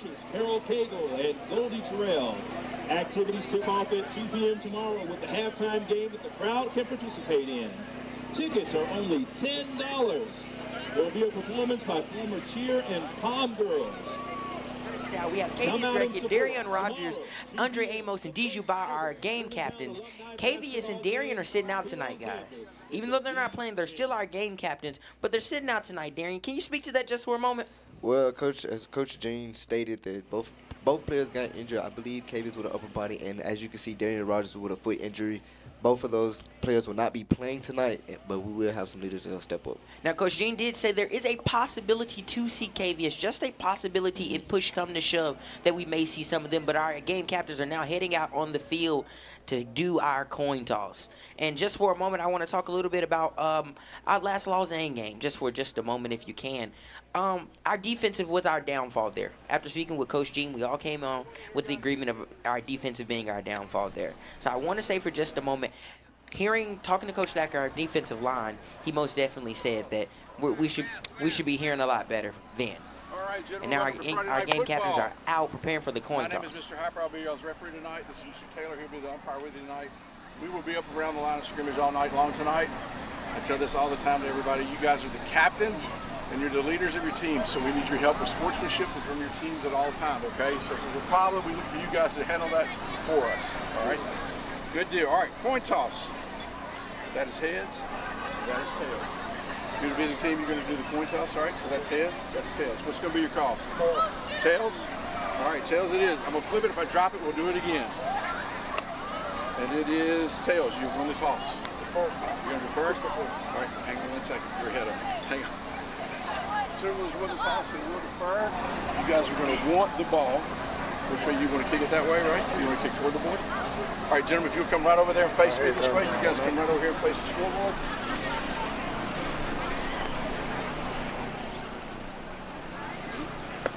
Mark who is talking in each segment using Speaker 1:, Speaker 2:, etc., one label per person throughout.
Speaker 1: coaches Carol Cagle and Goldie Terrell. Activities tip off at 2 p.m. tomorrow with the halftime game that the crowd can participate in. Tickets are only $10. There will be a performance by former cheer and pom girls.
Speaker 2: We have Cavius Record, Darian Rogers, Andre Amos, and Diju Ba are our game captains. Cavius and Darian are sitting out tonight, guys. Even though they're not playing, they're still our game captains, but they're sitting out tonight. Darian, can you speak to that just for a moment?
Speaker 3: Well, as Coach Jean stated that both players got injured. I believe Cavius with an upper body, and as you can see, Darian Rogers with a foot injury. Both of those players will not be playing tonight, but we will have some leaders that'll step up.
Speaker 2: Now, Coach Jean did say there is a possibility to see Cavius, just a possibility if push come to shove that we may see some of them, but our game captains are now heading out on the field to do our coin toss. And just for a moment, I want to talk a little bit about our last Lausanne game, just for a moment if you can. Our defensive was our downfall there. After speaking with Coach Jean, we all came on with the agreement of our defensive being our downfall there. So I want to say for just a moment, talking to Coach Thacker, our defensive line, he most definitely said that we should be hearing a lot better then.
Speaker 4: All right,
Speaker 2: and now our game captains are out preparing for the coin toss.
Speaker 4: My name is Mr. Harper. I'll be y'all's referee tonight. This is Mr. Taylor. He'll be the umpire with you tonight. We will be up around the line of scrimmage all night long tonight. I tell this all the time to everybody. You guys are the captains and you're the leaders of your teams, so we need your help with sportsmanship and from your teams at all times, okay? So if there's a problem, we look for you guys to handle that for us, all right? Good deal. All right, coin toss. That is heads, that is tails. You're the visiting team, you're going to do the coin toss, all right? So that's heads, that's tails. What's going to be your call? Tails? All right, tails it is. I'm going to flip it. If I drop it, we'll do it again. And it is tails. You've won the toss. You're going to defer it? All right, hang on 1 second. You're ahead of me. Hang on. Servers won the toss and we'll defer. You guys are going to want the ball. Which way you want to kick it that way, right? You want to kick toward the board? All right, gentlemen, if you'll come right over there and face me this way, you guys come right over here and face the scoreboard.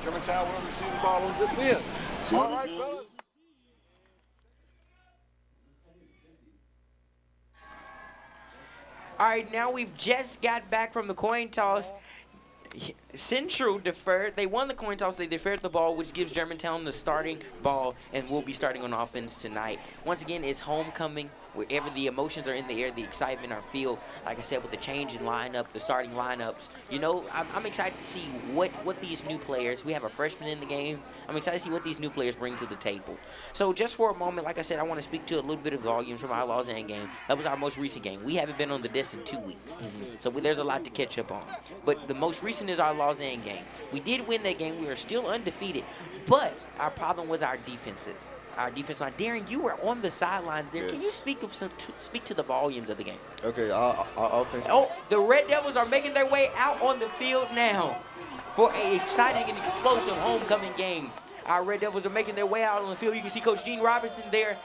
Speaker 4: Germantown will receive the ball on this end. All right, fellas.
Speaker 2: All right, now we've just got back from the coin toss. Central deferred. They won the coin toss. They deferred the ball, which gives Germantown the starting ball, and we'll be starting on offense tonight. Once again, it's homecoming. Wherever the emotions are in the air, the excitement are feel. Like I said, with the change in lineup, the starting lineups, you know, I'm excited to see what these new players. We have a freshman in the game. I'm excited to see what these new players bring to the table. So just for a moment, like I said, I want to speak to a little bit of volumes from our Lausanne game. That was our most recent game. We haven't been on the disc in 2 weeks, so there's a lot to catch up on. But the most recent is our Lausanne game. We did win that game. We are still undefeated, but our problem was our defense line. Darren, you were on the sidelines there. Yes. Can you speak to the volumes of the game?
Speaker 3: Okay, our offense.
Speaker 2: Oh, the Red Devils are making their way out on the field now for an exciting and explosive homecoming game. Our Red Devils are making their way out on the field. You can see Coach Gene Robinson there.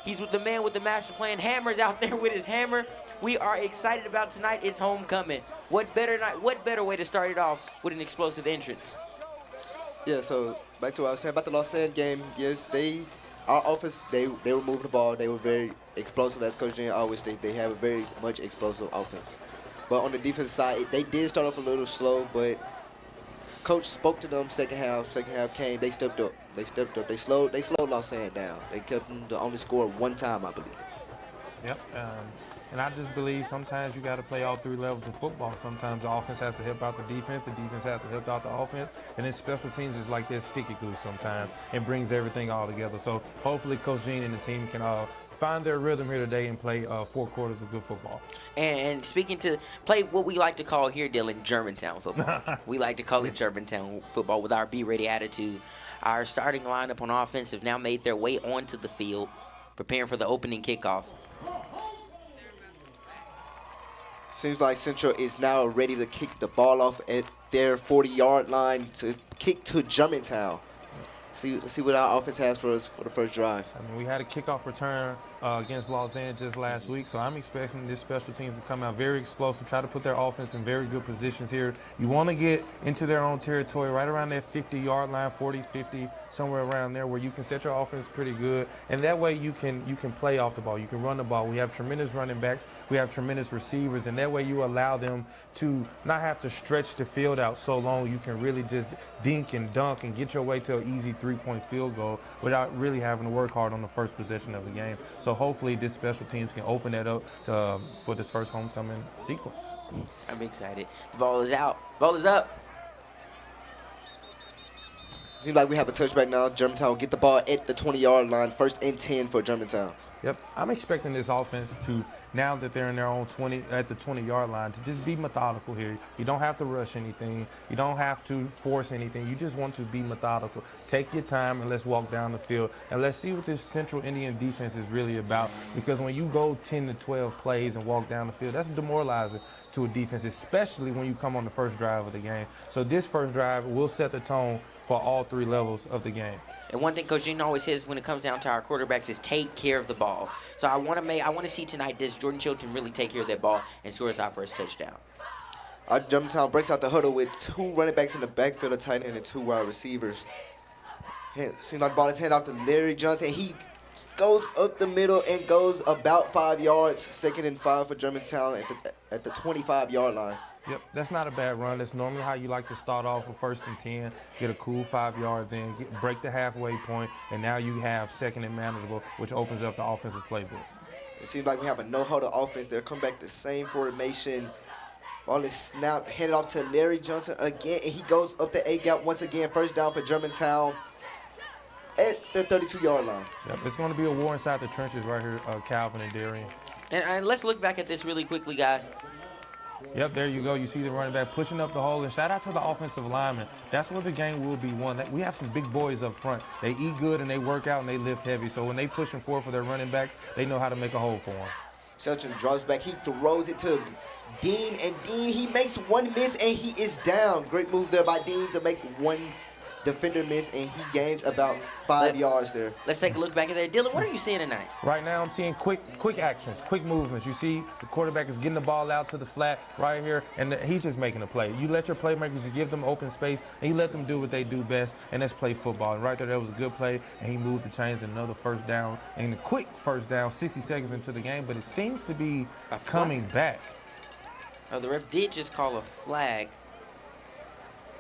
Speaker 2: He's with the man with the master plan. Hammer's out there with his hammer. We are excited about tonight. It's homecoming. What better way to start it off with an explosive entrance?
Speaker 3: Yeah, so back to what I was saying about the Lausanne game. Yes, our offense, they were moving the ball. They were very explosive, as Coach Jean always states. They have a very much explosive offense. But on the defensive side, they did start off a little slow, but Coach spoke to them second half came, they stepped up. They slowed Lausanne down. They kept them to only score one time, I believe.
Speaker 5: Yep. And I just believe sometimes you got to play all 3 levels of football. Sometimes the offense has to help out the defense has to help out the offense, and then special teams is like that sticky glue sometimes and brings everything all together. So hopefully Coach Jean and the team can find their rhythm here today and play 4 quarters of good football.
Speaker 2: And speaking to play what we like to call here, Dylan, Germantown football. We like to call it Germantown football with our be-ready attitude. Our starting lineup on offense have now made their way onto the field, preparing for the opening kickoff.
Speaker 3: Seems like Central is now ready to kick the ball off at their 40-yard line to kick to Germantown. See what our offense has for us for the first drive.
Speaker 5: I mean, we had a kickoff return against Los Angeles last week. So I'm expecting this special teams to come out very explosive, try to put their offense in very good positions here. You want to get into their own territory right around that 50-yard line, 40, 50, somewhere around there where you can set your offense pretty good. And that way you can play off the ball. You can run the ball. We have tremendous running backs. We have tremendous receivers. And that way you allow them to not have to stretch the field out so long. You can really just dink and dunk and get your way to an easy 3-point field goal without really having to work hard on the first possession of the game. So hopefully this special teams can open that up for this first homecoming sequence.
Speaker 2: I'm excited. The ball is out. Ball is up.
Speaker 3: Seems like we have a touchback now. Germantown will get the ball at the 20-yard line. 1st and 10 for Germantown.
Speaker 5: Yep, I'm expecting this offense to, now that they're in their own 20, at the 20-yard line, to just be methodical here. You don't have to rush anything. You don't have to force anything. You just want to be methodical. Take your time and let's walk down the field. And let's see what this Central Indian defense is really about. Because when you go 10 to 12 plays and walk down the field, that's demoralizing to a defense, especially when you come on the first drive of the game. So this first drive will set the tone for all 3 levels of the game.
Speaker 2: And one thing Coach Jean always says when it comes down to our quarterbacks is take care of the ball. So I want to see tonight, does Jordan Chilton really take care of that ball and scores our first touchdown?
Speaker 3: Our Germantown breaks out the huddle with 2 running backs in the backfield, a tight end and 2 wide receivers. Seems like the ball is handed off to Larry Johnson. He goes up the middle and goes about 5 yards. 2nd and 5 for Germantown at the 25-yard line.
Speaker 5: Yep, that's not a bad run. That's normally how you like to start off with 1st and 10, get a cool 5 yards in, break the halfway point, and now you have 2nd and manageable, which opens up the offensive playbook.
Speaker 3: It seems like we have a no-huddle offense. They'll come back the same formation. Ball is snapped, handed off to Larry Johnson again, and he goes up the A-gap once again. 1st down for Germantown at the 32-yard line.
Speaker 5: Yep, it's going to be a war inside the trenches right here, Calvin and Darian.
Speaker 2: And let's look back at this really quickly, guys.
Speaker 5: Yep, there you go. You see the running back pushing up the hole, and shout out to the offensive linemen. That's where the game will be won. We have some big boys up front. They eat good and they work out and they lift heavy. So when they pushing forward for their running backs, they know how to make a hole for them.
Speaker 3: Shelton drops back. He throws it to Dean, and Dean, he makes 1 miss, and he is down. Great move there by Dean to make 1 defender miss, and he gains about 5 yards there.
Speaker 2: Let's take a look back at that. Dylan, what are you seeing tonight?
Speaker 5: Right now, I'm seeing quick actions, quick movements. You see the quarterback is getting the ball out to the flat right here, and he's just making a play. You let your playmakers, you give them open space, and you let them do what they do best, and that's play football. And right there, that was a good play, and he moved the chains and another 1st down, and a quick 1st down, 60 seconds into the game, but it seems to be coming back.
Speaker 2: Oh, the ref did just call a flag,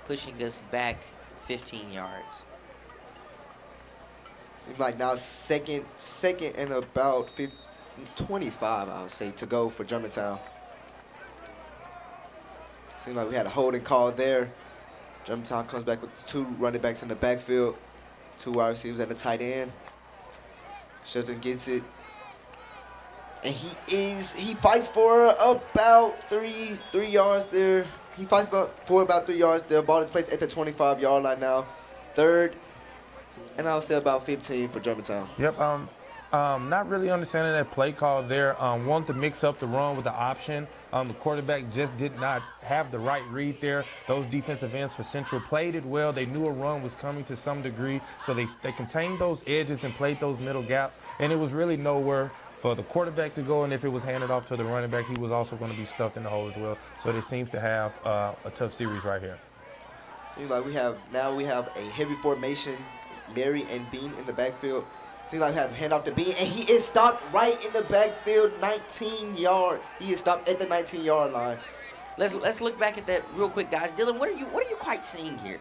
Speaker 2: pushing us back 15 yards.
Speaker 3: Seems like now second and about 25, I would say, to go for Germantown. Seems like we had a holding call there. Germantown comes back with 2 running backs in the backfield, 2 wide receivers and a tight end. Shelton gets it. And he fights for about 3 yards there. He fights for about 3 yards there. Ball is placed at the 25-yard line now. 3rd, and I'll say about 15 for Germantown.
Speaker 5: Yep. Not really understanding that play call there. Wanted to mix up the run with the option. The quarterback just did not have the right read there. Those defensive ends for Central played it well. They knew a run was coming to some degree, so they contained those edges and played those middle gaps, and it was really nowhere for the quarterback to go, and if it was handed off to the running back, he was also going to be stuffed in the hole as well. So it seems to have a tough series right here.
Speaker 3: Seems like we have a heavy formation, Mary and Bean in the backfield. Seems like we have a handoff to Bean, and he is stopped right in the backfield, 19-yard. He is stopped at the 19-yard line.
Speaker 2: Let's look back at that real quick, guys. Dylan, what are you quite seeing here?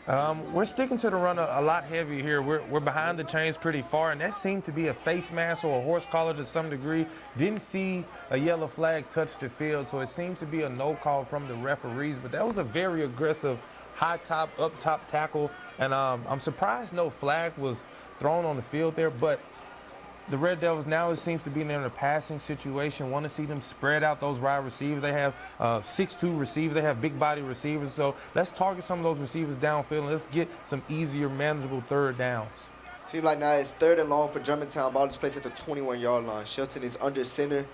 Speaker 5: We're sticking to the run a lot heavier here. We're behind the chains pretty far, and that seemed to be a face mask or a horse collar to some degree. Didn't see a yellow flag touch the field, so it seems to be a no call from the referees. But that was a very aggressive up top tackle, and I'm surprised no flag was thrown on the field there. But the Red Devils now, it seems to be in a passing situation. Want to see them spread out those wide receivers. They have 6'2" receivers. They have big body receivers. So let's target some of those receivers downfield, and let's get some easier, manageable 3rd downs.
Speaker 3: Seems like now it's 3rd and long for Germantown. Ball is placed at the 21-yard line. Shelton is under center.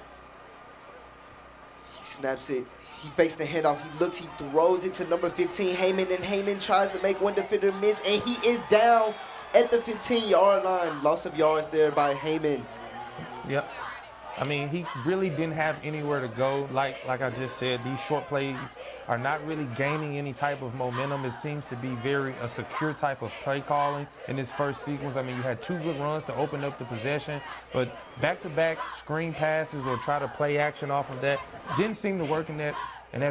Speaker 3: He snaps it. He fakes the handoff. He looks. He throws it to number 15, Heyman, and Heyman tries to make 1 defender miss, and he is down at the 15-yard line. Loss of yards there by Heyman.
Speaker 5: Yep. I mean, he really didn't have anywhere to go. Like I just said, these short plays are not really gaining any type of momentum. It seems to be a secure type of play calling in this first sequence. I mean, you had 2 good runs to open up the possession, but back-to-back screen passes or try to play action off of that didn't seem to work in that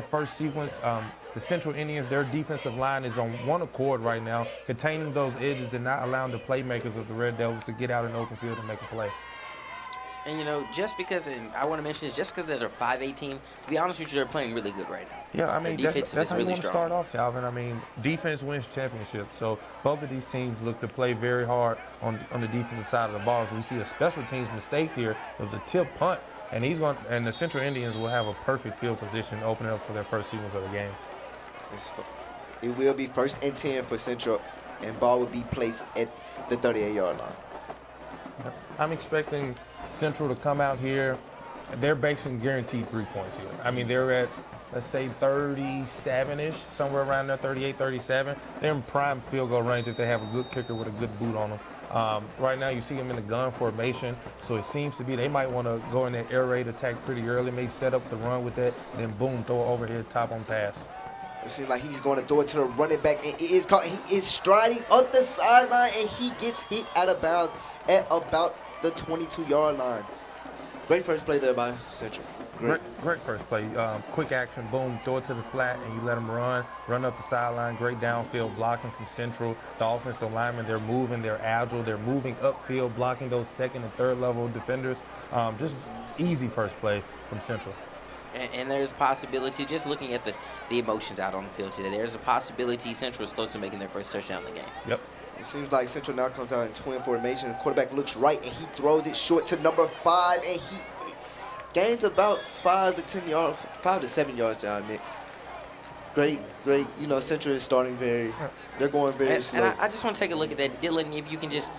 Speaker 5: first sequence. The Central Indians, their defensive line is on one accord right now, containing those edges and not allowing the playmakers of the Red Devils to get out in the open field and make a play.
Speaker 2: And, you know, just because, and I want to mention this, just because they're a 5A team, to be honest with you, they're playing really good right now.
Speaker 5: Yeah, I mean, that's how you
Speaker 2: really
Speaker 5: want to start off, Calvin. I mean, defense wins championships. So both of these teams look to play very hard on the defensive side of the ball. So we see a special teams mistake here. It was a tip punt, and the Central Indians will have a perfect field position opening up for their first sequence of the game.
Speaker 3: It will be 1st and 10 for Central, and ball will be placed at the 38-yard line.
Speaker 5: I'm expecting Central to come out here. They're basically guaranteed 3 points here. I mean, they're at, let's say, 37-ish, somewhere around there, 38, 37. They're in prime field goal range if they have a good kicker with a good boot on them. Right now, you see them in the gun formation, so it seems to be they might want to go in that air raid attack pretty early, may set up the run with that, then boom, throw it overhead top on pass.
Speaker 3: It seems like he's going to throw it to the running back, and it is caught. He is striding up the sideline, and he gets hit out of bounds at about the 22-yard line. Great first play there by Central.
Speaker 5: Great first play. Quick action, boom, throw it to the flat, and you let them run up the sideline. Great downfield blocking from Central. The offensive linemen, they're moving, they're agile, they're moving upfield, blocking those 2nd and 3rd level defenders. Just easy first play from Central.
Speaker 2: And there's a possibility, just looking at the emotions out on the field today, there's a possibility Central is close to making their first touchdown in the game.
Speaker 5: Yep.
Speaker 3: It seems like Central now comes out in twin formation. The quarterback looks right, and he throws it short to number 5, and he gains about 5 to 7 yards down there. Great. You know, Central is starting they're going very slow.
Speaker 2: And I just want to take a look at that. Dylan, if you can just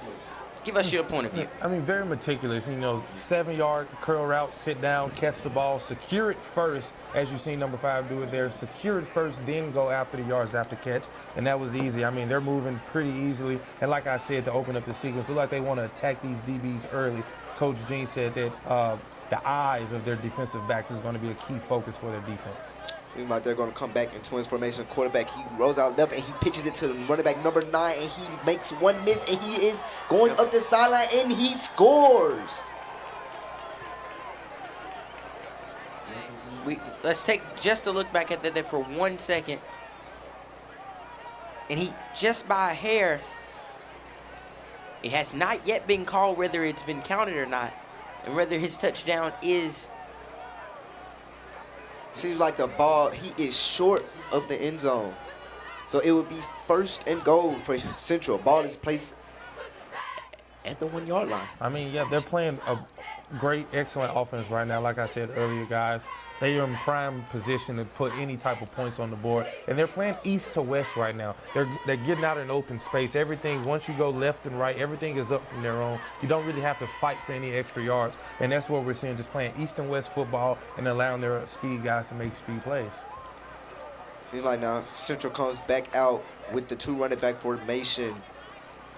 Speaker 2: give us your point of view.
Speaker 5: I mean, very meticulous. You know, 7-yard curl route, sit down, catch the ball, secure it first, as you see number 5 do it there. Secure it first, then go after the yards after catch, and that was easy. I mean, they're moving pretty easily. And like I said, to open up the sequence, look like they want to attack these DBs early. Coach Gene said that the eyes of their defensive backs is going to be a key focus for their defense.
Speaker 3: Seems like they're going to come back in twins formation. Quarterback, he rolls out left, and he pitches it to the running back number 9, and he makes one miss, and he is going up the sideline, and he scores.
Speaker 2: Let's take just a look back at that there for 1 second. And he, just by a hair, it has not yet been called whether it's been counted or not, and whether his touchdown is.
Speaker 3: Seems like the ball, he is short of the end zone. So it would be 1st and goal for Central. Ball is placed at the 1-yard line.
Speaker 5: I mean, yeah, they're playing a great, excellent offense right now. Like I said earlier, guys, they are in prime position to put any type of points on the board. And they're playing east to west right now. They're getting out in open space. Everything, once you go left and right, everything is up from their own. You don't really have to fight for any extra yards. And that's what we're seeing, just playing east and west football and allowing their speed guys to make speed plays.
Speaker 3: Seems like now Central comes back out with the 2 running back formation.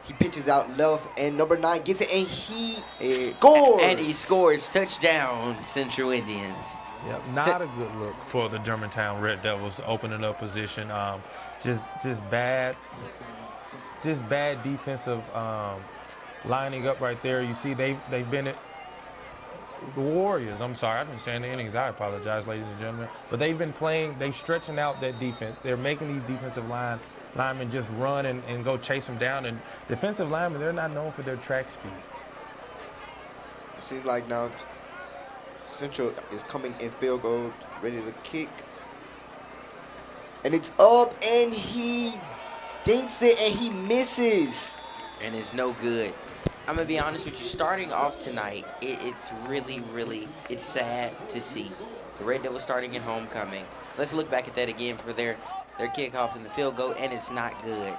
Speaker 3: He pitches out left, and number 9 gets it, and he scores.
Speaker 2: And he scores. Touchdown, Central Indians.
Speaker 5: Yep, not a good look for the Germantown Red Devils opening up position. Just bad defensive lining up right there. You see they've been at the Warriors. I'm sorry, I've been saying the innings. I apologize, ladies and gentlemen. But they've been playing. They stretching out that defense. They're making these defensive linemen just run and go chase them down. And defensive linemen, they're not known for their track speed.
Speaker 3: It seems like now Central is coming in field goal, ready to kick. And it's up, and he dinks it, and he misses.
Speaker 2: And it's no good. I'm going to be honest with you. Starting off tonight, it's really, it's sad to see. The Red Devils starting in homecoming. Let's look back at that again for their kickoff and the field goal, and it's not good.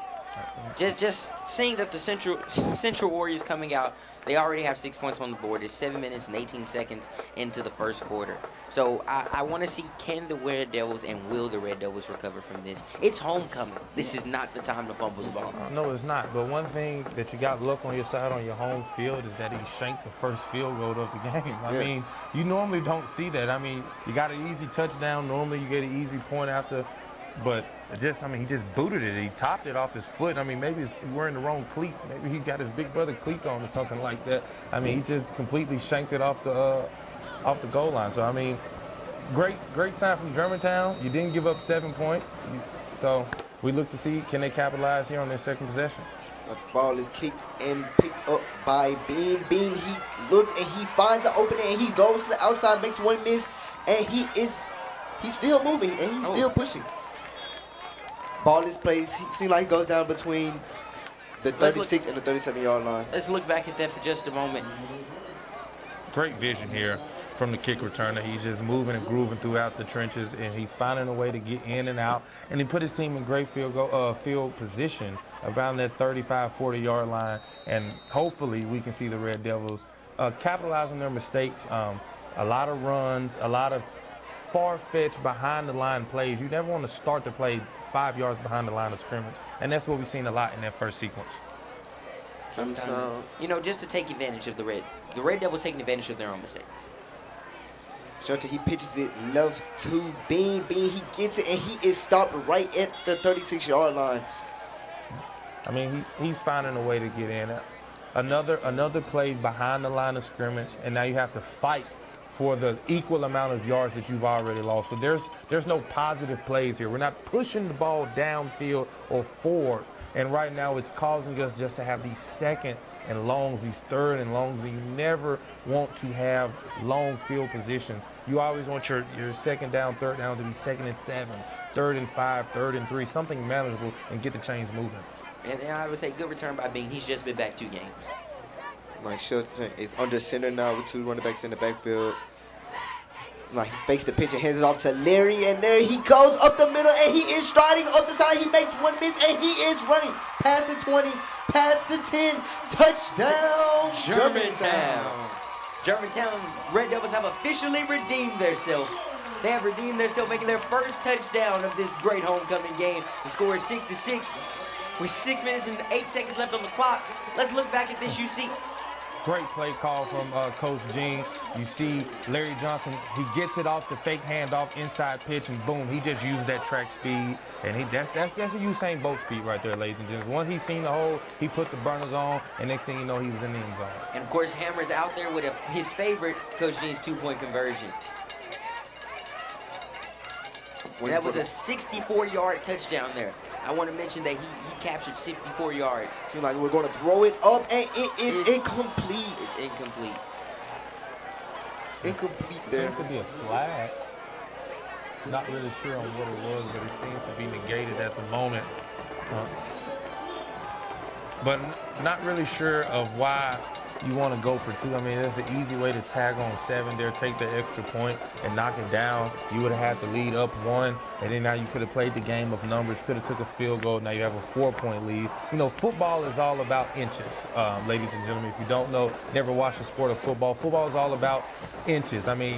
Speaker 2: Just seeing that the Central Warriors coming out, they already have 6 points on the board. It's 7 minutes and 18 seconds into the first quarter. So I want to see can the Red Devils and will the Red Devils recover from this. It's homecoming. This is not the time to fumble the ball.
Speaker 5: No, it's not. But one thing that you got luck on your side on your home field is that he shanked the first field goal of the game. I mean, you normally don't see that. I mean, you got an easy touchdown. Normally you get an easy point after. But he just booted it. He topped it off his foot. I mean, maybe he's wearing the wrong cleats. Maybe he got his big brother cleats on or something like that. I mean, he just completely shanked it off the goal line. So, I mean, great sign from Germantown. You didn't give up 7 points. So we look to see, can they capitalize here on their second possession?
Speaker 3: The ball is kicked and picked up by Bean. Bean, he looks and he finds an opening and he goes to the outside, makes one miss, and he's still moving and he's still pushing. Ball is placed. He seems like he goes down between the 36 and the 37-yard line.
Speaker 2: Let's look back at that for just a moment.
Speaker 5: Great vision here from the kick returner. He's just moving and grooving throughout the trenches, and he's finding a way to get in and out. And he put his team in great field position around that 35, 40-yard line. And hopefully we can see the Red Devils capitalize on their mistakes. A lot of runs, a lot of far-fetched behind-the-line plays. You never want to start the play 5 yards behind the line of scrimmage, and that's what we've seen a lot in that first sequence.
Speaker 2: Sometimes, just to take advantage of the Red Devils taking advantage of their own mistakes.
Speaker 3: Shelter, he pitches it left to Bean. Bean, he gets it, and he is stopped right at the 36-yard line.
Speaker 5: I mean, he's finding a way to get in. Another play behind the line of scrimmage, and now you have to fight for the equal amount of yards that you've already lost. So there's no positive plays here. We're not pushing the ball downfield or forward. And right now it's causing us just to have these second and longs, these third and longs, and you never want to have long field positions. You always want your second down, third down to be 2nd and 7, 3rd and 5, 3rd and 3, something manageable, and get the chains moving.
Speaker 2: And I would say good return by Bean. He's just been back 2 games.
Speaker 3: Like Shelton is under center now with 2 running backs in the backfield. Like he fakes the pitch and hands it off to Larry, and there he goes up the middle, and he is striding up the side. He makes one miss, and he is running past the 20, past the 10, touchdown, Germantown.
Speaker 2: Germantown Red Devils have officially redeemed themselves. They have redeemed themselves, making their first touchdown of this great homecoming game. The score is 6-6 with 6 minutes and 8 seconds left on the clock. Let's look back at this UC.
Speaker 5: Great play call from Coach Gene. You see Larry Johnson, he gets it off the fake handoff, inside pitch, and boom, he just used that track speed. And that's a Usain Bolt speed right there, ladies and gentlemen. Once he seen the hole, he put the burners on, and next thing you know, he was in the end zone.
Speaker 2: And of course, Hammer's out there with his favorite, Coach Gene's 2-point conversion. That was a 64-yard touchdown there. I want to mention that he captured 64 yards.
Speaker 3: Seems like we're going to throw it up, and it is incomplete.
Speaker 2: It's incomplete.
Speaker 3: Incomplete there.
Speaker 5: Seems to be a flag. Not really sure on what it was, but it seems to be negated at the moment. But not really sure of why you want to go for 2. I mean, that's an easy way to tag on 7 there, take the extra point and knock it down. You would have had to lead up 1, and then now you could have played the game of numbers, could have took a field goal. Now you have a 4-point lead. Football is all about inches, ladies and gentlemen. If you don't know, never watched the sport of football. Football is all about inches. I mean,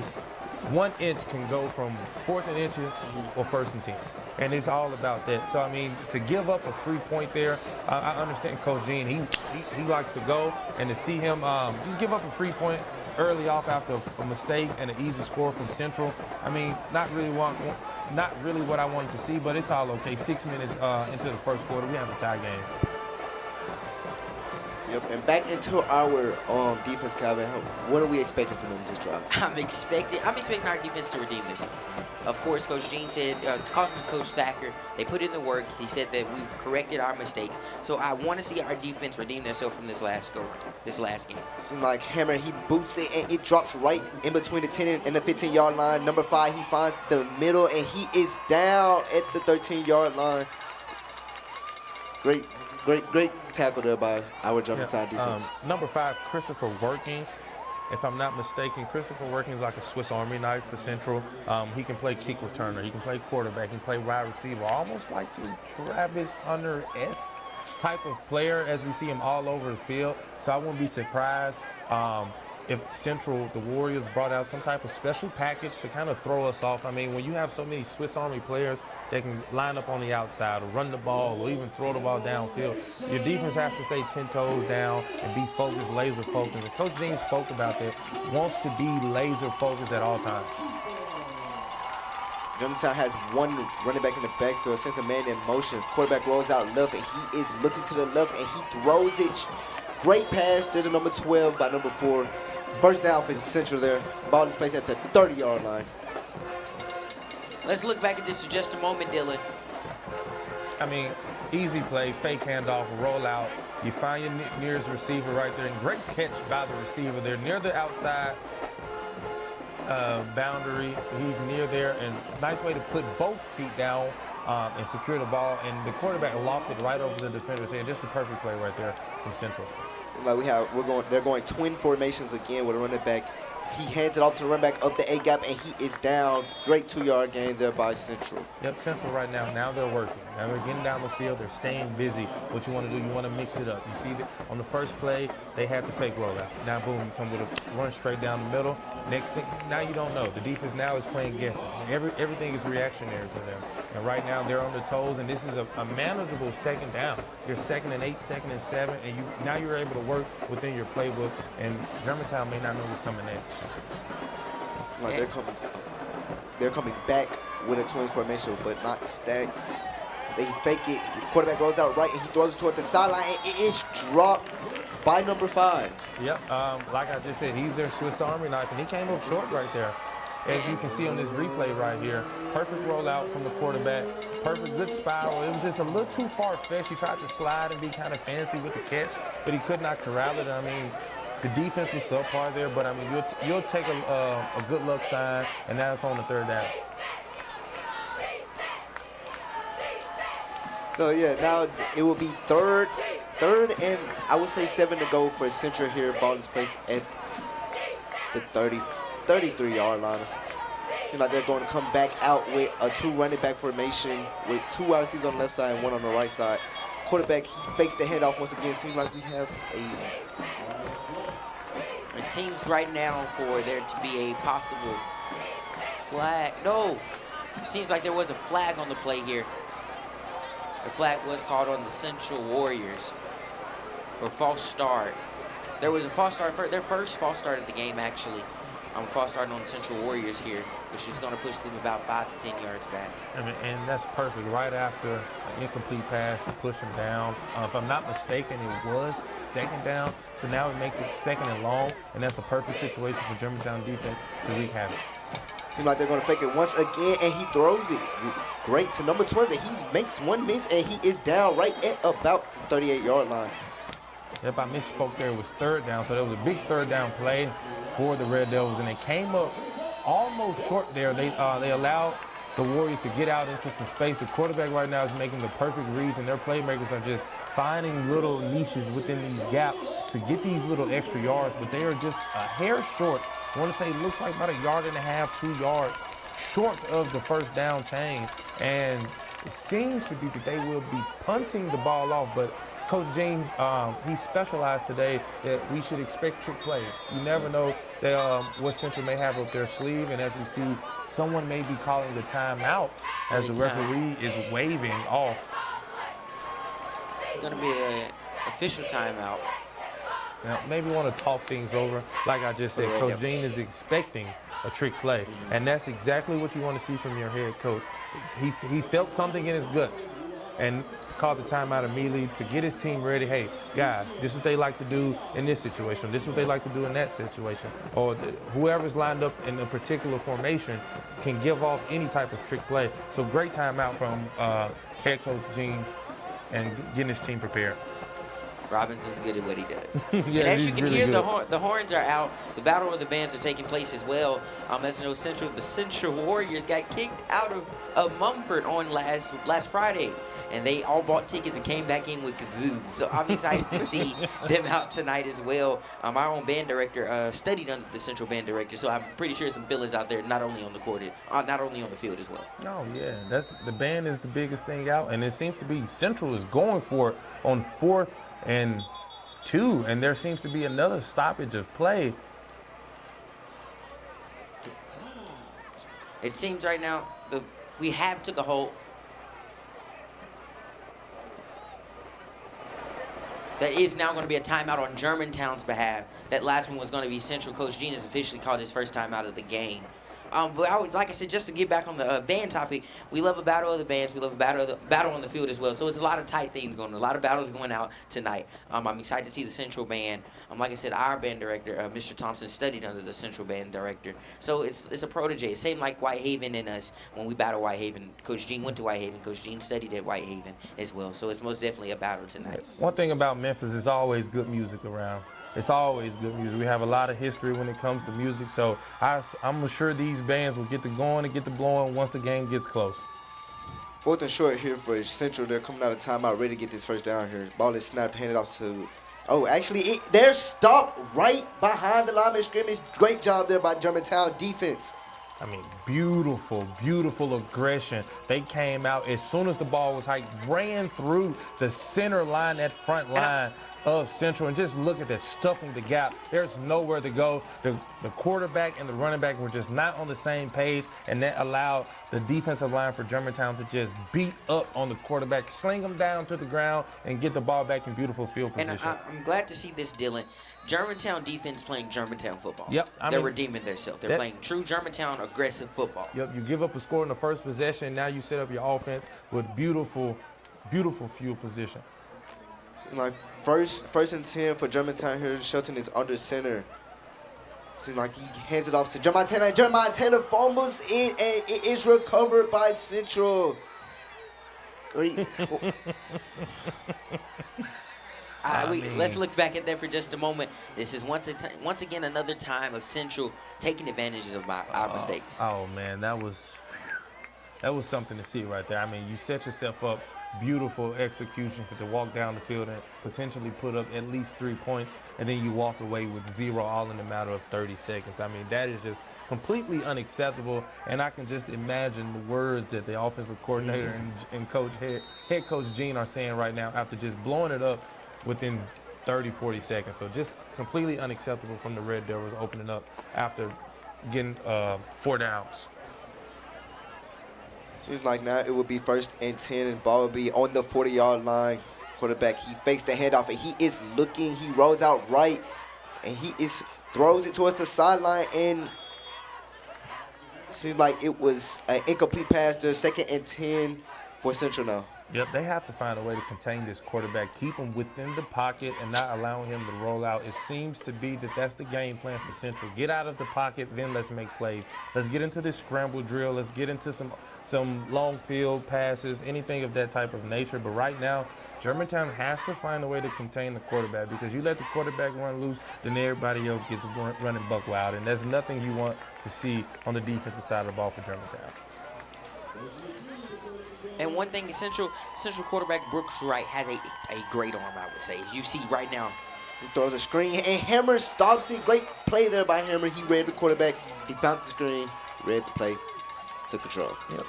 Speaker 5: 1 inch can go from 4th and inches or 1st and 10. And it's all about that. So, I mean, to give up a free point there, I understand Coach Gene. He likes to go, and to see him just give up a free point early off after a mistake and an easy score from Central. I mean, not really what I wanted to see, but it's all okay. 6 minutes into the first quarter, we have a tie game.
Speaker 3: Yep, and back into our defense, Calvin. What are we expecting from them this drive?
Speaker 2: I'm expecting our defense to redeem themselves. Of course, Coach Gene said, talking to Coach Thacker, they put in the work. He said that we've corrected our mistakes. So I want to see our defense redeem themselves from this last game.
Speaker 3: Seems like Hammer, he boots it, and it drops right in between the 10 and the 15-yard line. Number 5, he finds the middle, and he is down at the 13-yard line. Great tackle there by our Germantown defense.
Speaker 5: Number 5, Christopher Workings. If I'm not mistaken, Christopher Workings is like a Swiss Army knife for Central. He can play kick returner. He can play quarterback. He can play wide receiver, almost like a Travis Hunter-esque. type of player as we see him all over the field. So I wouldn't be surprised if Central, the Warriors, brought out some type of special package to kind of throw us off. I mean, when you have so many Swiss Army players that can line up on the outside or run the ball or even throw the ball downfield, your defense has to stay 10 toes down and be focused, laser focused. And Coach Jean spoke about that, wants to be laser focused at all times.
Speaker 3: Germantown has one running back in the backfield, sends a man in motion. Quarterback rolls out left, and he is looking to the left, and he throws it. Great pass to the number 12 by number 4. First down for Central there. Ball is placed at the 30-yard line.
Speaker 2: Let's look back at this for just a moment, Dylan.
Speaker 5: I mean, easy play, fake handoff, roll out. You find your nearest receiver right there, and great catch by the receiver there near the outside boundary. He's near there, and nice way to put both feet down and secure the ball. And the quarterback lofted right over the defender's head. Just a perfect play right there from Central.
Speaker 3: Like they're going twin formations again with a running back. He hands it off to the running back up the A gap, and he is down. Great 2-yard gain there by Central.
Speaker 5: Yep, Central right now they're working. Now they're getting down the field. They're staying busy. What you want to do, you want to mix it up. You see that on the first play, they had the fake rollout. Now, boom, you come with a run straight down the middle. Next thing, now you don't know. The defense now is playing guessing. Everything is reactionary for them. And right now they're on the toes, and this is a manageable second down. You're 2nd and 8, 2nd and 7, and now you're able to work within your playbook. And Germantown may not know what's coming next.
Speaker 3: Like they're coming back with a twins formation, but not stacked. They fake it. The quarterback rolls out right, and he throws it toward the sideline, and it is dropped by number 5.
Speaker 5: Yep, like I just said, he's their Swiss Army knife, and he came up short right there. As you can see on this replay right here, perfect rollout from the quarterback, perfect, good spiral. It was just a little too far-fetched. He tried to slide and be kind of fancy with the catch, but he could not corral it. I mean, the defense was subpar there, but I mean, you'll take a good luck sign, and now it's on the 3rd down.
Speaker 3: So yeah, now it will be third and I would say 7 to go for Central here. Ball is placed at the 33-yard line. Seems like they're going to come back out with a 2 running back formation with 2 wide receivers on the left side and 1 on the right side. Quarterback, he fakes the handoff once again. Seems like we have
Speaker 2: It seems right now for there to be a possible flag. No, it seems like there was a flag on the play here. The flag was called on the Central Warriors for false start. There was a false start, their first false start of the game actually. False start on the Central Warriors here, which is going to push them about 5 to 10 yards back.
Speaker 5: I mean, and that's perfect. Right after an incomplete pass, you push him down. If I'm not mistaken, it was 2nd down. So now it makes it 2nd and long, and that's a perfect situation for Germantown defense to wreak havoc.
Speaker 3: Seems like they're going to fake it once again, and he throws it great to number 12. And he makes one miss, and he is down right at about the 38-yard line.
Speaker 5: Yep, I misspoke there. It was 3rd down, so there was a big 3rd down play for the Red Devils, and they came up almost short there. They allowed the Warriors to get out into some space. The quarterback right now is making the perfect reads, and their playmakers are just finding little niches within these gaps to get these little extra yards, but they are just a hair short. I want to say it looks like about 1.5 yards, 2 yards short of the first down chain, and it seems to be that they will be punting the ball off, but Coach James, he specialized today that we should expect trick plays. You never know that, what Central may have up their sleeve, and as we see, someone may be calling the timeout as the referee is waving off.
Speaker 2: It's going to be an official timeout.
Speaker 5: Now, maybe want to talk things over. Like I just said, Coach Jean is expecting a trick play, and that's exactly what you want to see from your head coach. He felt something in his gut and called the timeout immediately to get his team ready. Hey, guys, this is what they like to do in this situation. This is what they like to do in that situation. Or whoever's lined up in a particular formation can give off any type of trick play. So great timeout from head coach Jean and getting his team prepared.
Speaker 2: Robinson's good at what he does.
Speaker 5: Yeah,
Speaker 2: and as you
Speaker 5: he's
Speaker 2: can
Speaker 5: really
Speaker 2: hear,
Speaker 5: good.
Speaker 2: the horns are out. The battle of the bands are taking place as well. As you know, the Central Warriors got kicked out of Mumford on last Friday, and they all bought tickets and came back in with kazoos. So I'm excited to see them out tonight as well. Our own band director studied under the Central band director, so I'm pretty sure some feelings out there, not only on the court, not only on the field as well.
Speaker 5: Oh yeah, the band is the biggest thing out, and it seems to be Central is going for it on 4th and 2, and there seems to be another stoppage of play.
Speaker 2: It seems right now we have took a hold. That is now going to be a timeout on Germantown's behalf. That last one was going to be Central. Coach Gene has officially called his first time out of the game. But like I said, just to get back on the band topic, we love a battle of the bands. We love a battle on the field as well. So it's a lot of tight things going on, a lot of battles going out tonight. I'm excited to see the Central band. Like I said, our band director, Mr. Thompson, studied under the Central band director. So it's a protege. Same like Whitehaven and us when we battle Whitehaven. Coach Gene went to Whitehaven. Coach Gene studied at Whitehaven as well. So it's most definitely a battle tonight.
Speaker 5: One thing about Memphis is always good music around. It's always good music. We have a lot of history when it comes to music, so I'm sure these bands will get to going and get to blowing once the game gets close.
Speaker 3: 4th and short here for Central. They're coming out of timeout, ready to get this first down here. Ball is snapped, handed off to. Oh, actually, they're stopped right behind the line of scrimmage. Great job there by Germantown defense.
Speaker 5: I mean, beautiful, beautiful aggression. They came out as soon as the ball was hiked, ran through the center line, that front line of Central, and just look at that, stuffing the gap. There's nowhere to go. The quarterback and the running back were just not on the same page, and that allowed the defensive line for Germantown to just beat up on the quarterback, sling him down to the ground, and get the ball back in beautiful field position.
Speaker 2: And I'm glad to see this, Dylan. Germantown defense playing Germantown football.
Speaker 5: Yep.
Speaker 2: They're redeeming themselves. They're playing true Germantown aggressive football.
Speaker 5: Yep. You give up a score in the first possession. Now you set up your offense with beautiful, beautiful field position.
Speaker 3: Like first and 10 for Germantown here. Shelton is under center. Seems like he hands it off to Germantown, and Germantown fumbles it, and it is recovered by Central. Great.
Speaker 2: Let's look back at that for just a moment. This is once again another time of Central taking advantage of our mistakes.
Speaker 5: Oh man, that was something to see right there. I mean, you set yourself up. Beautiful execution to walk down the field and potentially put up at least 3 points, and then you walk away with 0 all in a matter of 30 seconds. I mean, that is just completely unacceptable, and I can just imagine the words that the offensive coordinator and head coach Gene are saying right now after just blowing it up within 30, 40 seconds. So just completely unacceptable from the Red Devils opening up after getting 4 downs.
Speaker 3: Seems like now it will be 1st and 10, and ball will be on the 40-yard line. Quarterback, he fakes the handoff, and he is looking. He rolls out right, and throws it towards the sideline, and seems like it was an incomplete pass there. 2nd and 10 for Central now.
Speaker 5: Yep, they have to find a way to contain this quarterback, keep him within the pocket and not allowing him to roll out. It seems to be that that's the game plan for Central. Get out of the pocket, then let's make plays. Let's get into this scramble drill. Let's get into some long field passes, anything of that type of nature. But right now, Germantown has to find a way to contain the quarterback, because you let the quarterback run loose, then everybody else gets running buck wild. And there's nothing you want to see on the defensive side of the ball for Germantown.
Speaker 2: And one thing, Central quarterback Brooks Wright has a great arm, I would say. You see right now.
Speaker 3: He throws a screen, and Hammer stops it. Great play there by Hammer. He read the quarterback. He found the screen, read the play, took control.
Speaker 5: Yep.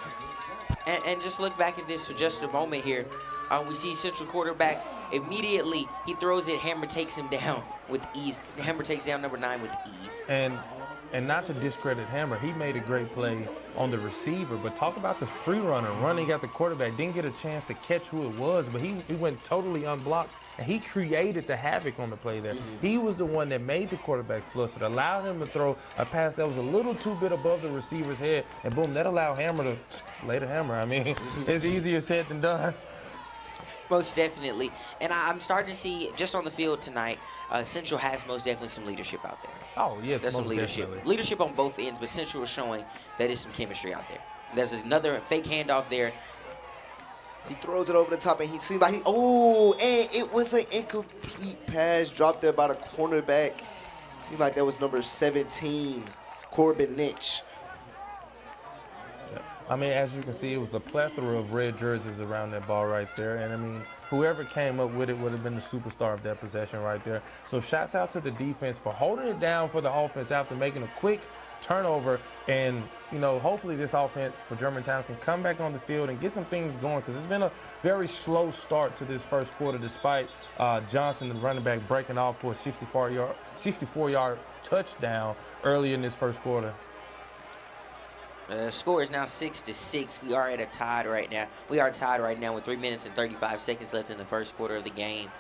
Speaker 2: And just look back at this for just a moment here. We see Central quarterback immediately. He throws it. Hammer takes him down with ease. Hammer takes down number 9 with ease.
Speaker 5: And not to discredit Hammer, he made a great play on the receiver, but talk about the free runner running at the quarterback. Didn't get a chance to catch who it was, but he went totally unblocked, and he created the havoc on the play there. He was the one that made the quarterback flustered, allowed him to throw a pass that was a little too bit above the receiver's head, and boom, that allowed Hammer to lay the hammer. I mean, it's easier said than done.
Speaker 2: Most definitely. And I'm starting to see, just on the field tonight, Central has most definitely some leadership out there.
Speaker 5: Oh, yes,
Speaker 2: There's some leadership.
Speaker 5: Definitely.
Speaker 2: Leadership on both ends, but Central is showing that there's some chemistry out there. There's another fake handoff there.
Speaker 3: He throws it over the top, and he seems like and it was an incomplete pass dropped there by the cornerback. Seems like that was number 17, Corbin Lynch.
Speaker 5: I mean, as you can see, it was a plethora of red jerseys around that ball right there. And, I mean, whoever came up with it would have been the superstar of that possession right there. So shouts out to the defense for holding it down for the offense after making a quick turnover. And, you know, hopefully this offense for Germantown can come back on the field and get some things going, because it's been a very slow start to this first quarter despite Johnson, the running back, breaking off for a 64-yard touchdown early in this first quarter.
Speaker 2: The score is now 6-6. We are at a tie right now. We are tied right now with 3 minutes and 35 seconds left in the first quarter of the game.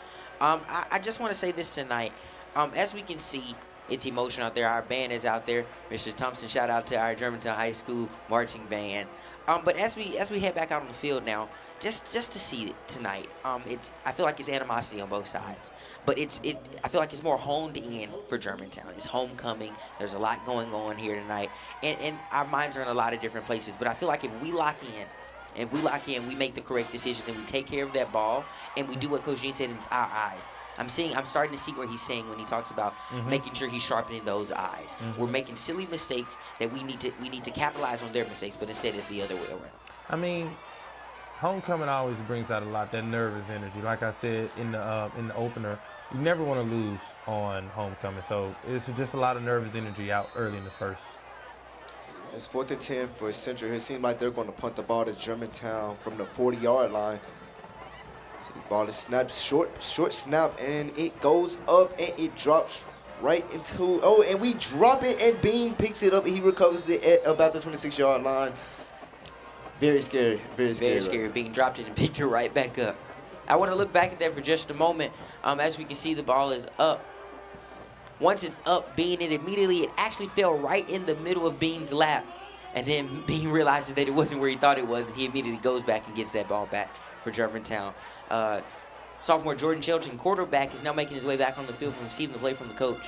Speaker 2: I just want to say this tonight. As we can see, it's emotion out there. Our band is out there. Mr. Thompson, shout out to our Germantown High School marching band. But as we head back out on the field now, just to see it tonight, I feel like it's animosity on both sides. But I feel like it's more honed in for Germantown. It's homecoming. There's a lot going on here tonight, and our minds are in a lot of different places. But I feel like if we lock in, we make the correct decisions, and we take care of that ball, and we do what Coach Gene said, in our eyes. I'm starting to see where he's saying when he talks about making sure he's sharpening those eyes. We're making silly mistakes that we need to capitalize on their mistakes, but instead it's the other way around.
Speaker 5: I mean, homecoming always brings out a lot, that nervous energy. Like I said in the opener, you never want to lose on homecoming. So it's just a lot of nervous energy out early in the first.
Speaker 3: It's 4th and 10 for Central. It seems like they're going to punt the ball to Germantown from the 40-yard line. So the ball is snapped, short snap, and it goes up and it drops right into, and we drop it, and Bean picks it up and he recovers it at about the 26-yard line. Very scary, very scary.
Speaker 2: Very scary. Bean dropped it and picked it right back up. I want to look back at that for just a moment. As we can see, the ball is up. Once it's up, Bean, it actually fell right in the middle of Bean's lap. And then Bean realizes that it wasn't where he thought it was, and he immediately goes back and gets that ball back for Germantown. Sophomore Jordan Shelton, quarterback, is now making his way back on the field from receiving the play from the coach.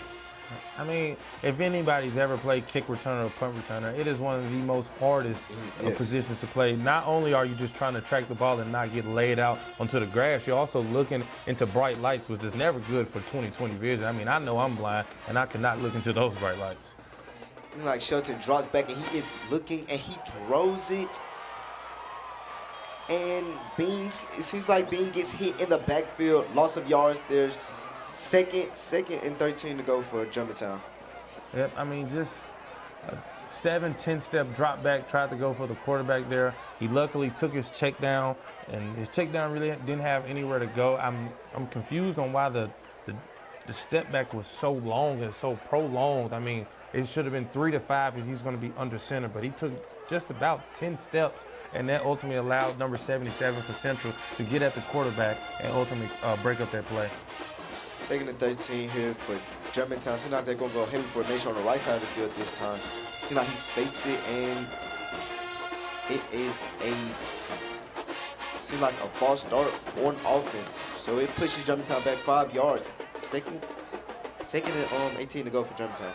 Speaker 5: I mean, if anybody's ever played kick returner or punt returner, it is one of the most hardest positions to play. Not only are you just trying to track the ball and not get laid out onto the grass, you're also looking into bright lights, which is never good for 20/20 vision. I mean, I know I'm blind, and I cannot look into those bright lights.
Speaker 3: Like Shelton drops back, and he is looking, and he throws it. And it seems like Bean gets hit in the backfield, loss of yards. There's second and 13 to go for Germantown.
Speaker 5: Yep, I mean, just a 7-10 step drop back, tried to go for the quarterback there. He luckily took his check down, and his check down really didn't have anywhere to go. I'm confused on why the step back was so long and so prolonged. I mean, it should have been 3 to 5 if he's going to be under center, but he took just about 10 steps, and that ultimately allowed number 77 for Central to get at the quarterback and ultimately break up that play.
Speaker 3: 2nd and 13 here for Germantown. Seems like they're going to go heavy formation on the right side of the field this time. Seems like he fakes it, and it is seems like a false start on offense. So it pushes Germantown back 5 yards. Second and 18 to go for Germantown.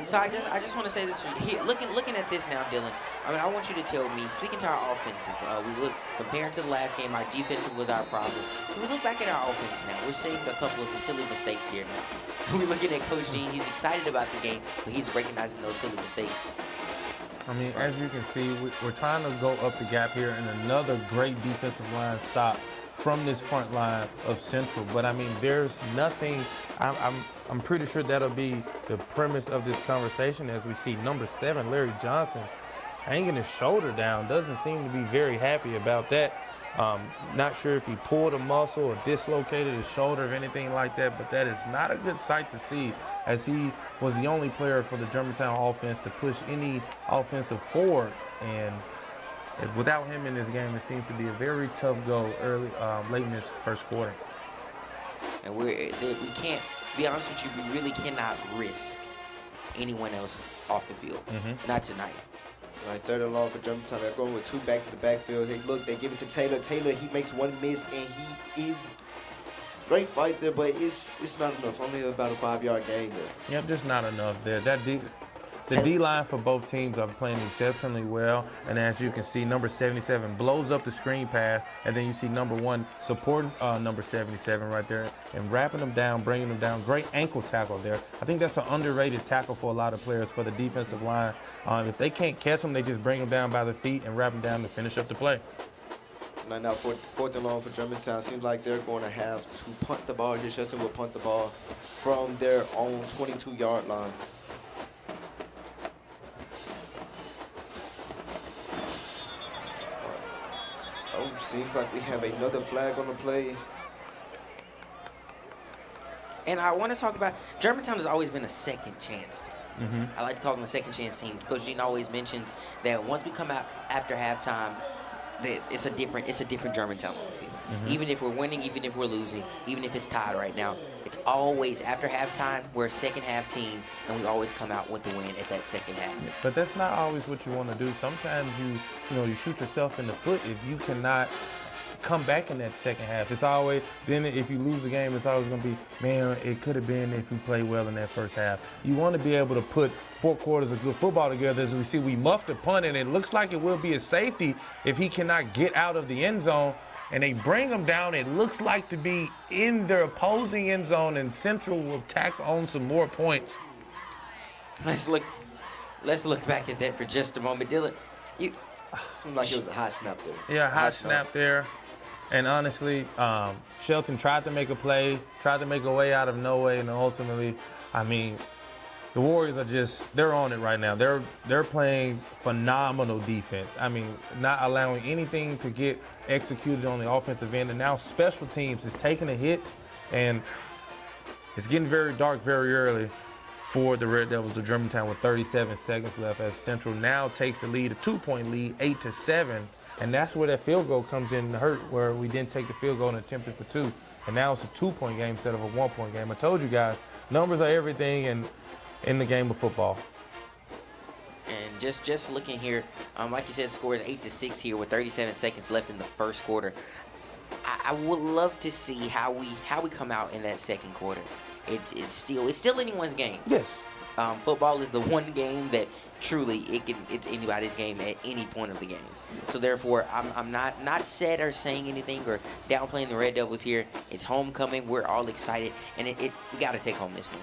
Speaker 2: So I just want to say this for you. Here, looking at this now, Dylan. I mean, I want you to tell me, speaking to our offensive, we look, comparing to the last game, our defensive was our problem. So we look back at our offense now. We're seeing a couple of the silly mistakes here now. We're looking at Coach Dean. He's excited about the game, but he's recognizing those silly mistakes.
Speaker 5: I mean, as you can see, we're trying to go up the gap here, and another great defensive line stop from this front line of Central. But I mean, there's nothing. I'm pretty sure that'll be the premise of this conversation as we see number 7, Larry Johnson, hanging his shoulder down. Doesn't seem to be very happy about that. Not sure if he pulled a muscle or dislocated his shoulder or anything like that, but that is not a good sight to see, as he was the only player for the Germantown offense to push any offensive forward. And without him in this game, it seems to be a very tough go late in this first quarter.
Speaker 2: And we can't, to be honest with you, we really cannot risk anyone else off the field. Not tonight.
Speaker 3: Right, 3rd and long for Germantown. They're going with 2 backs in the backfield. Hey, look, they give it to Taylor. Taylor, he makes 1 miss, and he is great fight there, but it's not enough. Only about a 5-yard gain there.
Speaker 5: Yep, just not enough there. That The D-line for both teams are playing exceptionally well, and as you can see, number 77 blows up the screen pass, and then you see number 1 supporting number 77 right there and wrapping them down, bringing them down. Great ankle tackle there. I think that's an underrated tackle for a lot of players for the defensive line. If they can't catch them, they just bring them down by the feet and wrap them down to finish up the play.
Speaker 3: Right now, fourth and long for Germantown. Seems like they're going to have to punt the ball. GHS will punt the ball from their own 22-yard line. So, seems like we have another flag on the play.
Speaker 2: And I want to talk about, Germantown has always been a second chance team. I like to call them a second chance team. Coach Jean always mentions that once we come out after halftime, that it's a different Germantown on the field. Even if we're winning, even if we're losing, even if it's tied right now, it's always after halftime. We're a second half team, and we always come out with the win at that second half.
Speaker 5: But that's not always what you want to do. Sometimes you shoot yourself in the foot if you cannot come back in that second half. It's always, then if you lose the game, it's always going to be, man, it could have been if we played well in that first half. You want to be able to put 4 quarters of good football together. As we see, we muffed a punt, and it looks like it will be a safety if he cannot get out of the end zone. And they bring him down. It looks like to be in their opposing end zone, and Central will tack on some more points.
Speaker 2: Let's look back at that for just a moment. Dylan,
Speaker 3: Seemed like it was a high snap there.
Speaker 5: Yeah, high snap there. And honestly, Shelton tried to make a play, tried to make a way out of no way, and ultimately, I mean, the Warriors are they're on it right now. They're playing phenomenal defense. I mean, not allowing anything to get executed on the offensive end. And now special teams is taking a hit, and it's getting very dark very early for the Red Devils of Germantown with 37 seconds left as Central now takes the lead, a 2-point lead, 8-7. And that's where that field goal comes in to hurt, where we didn't take the field goal and attempted for 2. And now it's a 2-point game instead of a 1-point game. I told you guys, numbers are everything in the game of football.
Speaker 2: And just looking here, like you said, the score is 8-6 here with 37 seconds left in the first quarter. I would love to see how we come out in that second quarter. It's still anyone's game.
Speaker 5: Yes.
Speaker 2: Football is the one game that truly it's anybody's game at any point of the game. So therefore, I'm not sad or saying anything or downplaying the Red Devils here. It's homecoming. We're all excited, and we got to take home this one.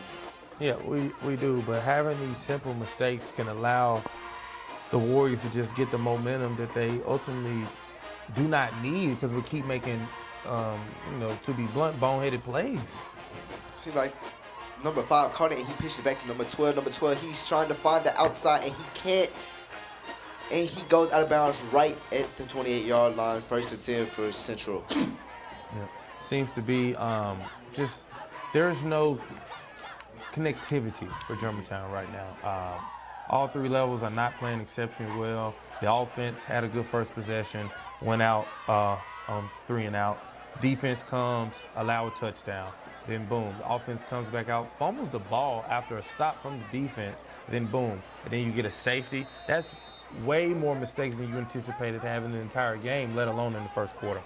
Speaker 5: Yeah, we do, but having these simple mistakes can allow the Warriors to just get the momentum that they ultimately do not need because we keep making, to be blunt, boneheaded plays.
Speaker 3: Seems like number 5 caught it, and he pitched it back to number 12. Number 12, he's trying to find the outside, and he can't. And he goes out of bounds right at the 28-yard line. 1st and 10 for Central.
Speaker 5: Yeah. Seems to be there's no connectivity for Germantown right now. All 3 levels are not playing exceptionally well. The offense had a good first possession, went out on 3 and out. Defense comes, allow a touchdown. Then boom, the offense comes back out, fumbles the ball after a stop from the defense, then boom, and then you get a safety. That's way more mistakes than you anticipated having the entire game, let alone in the first quarter.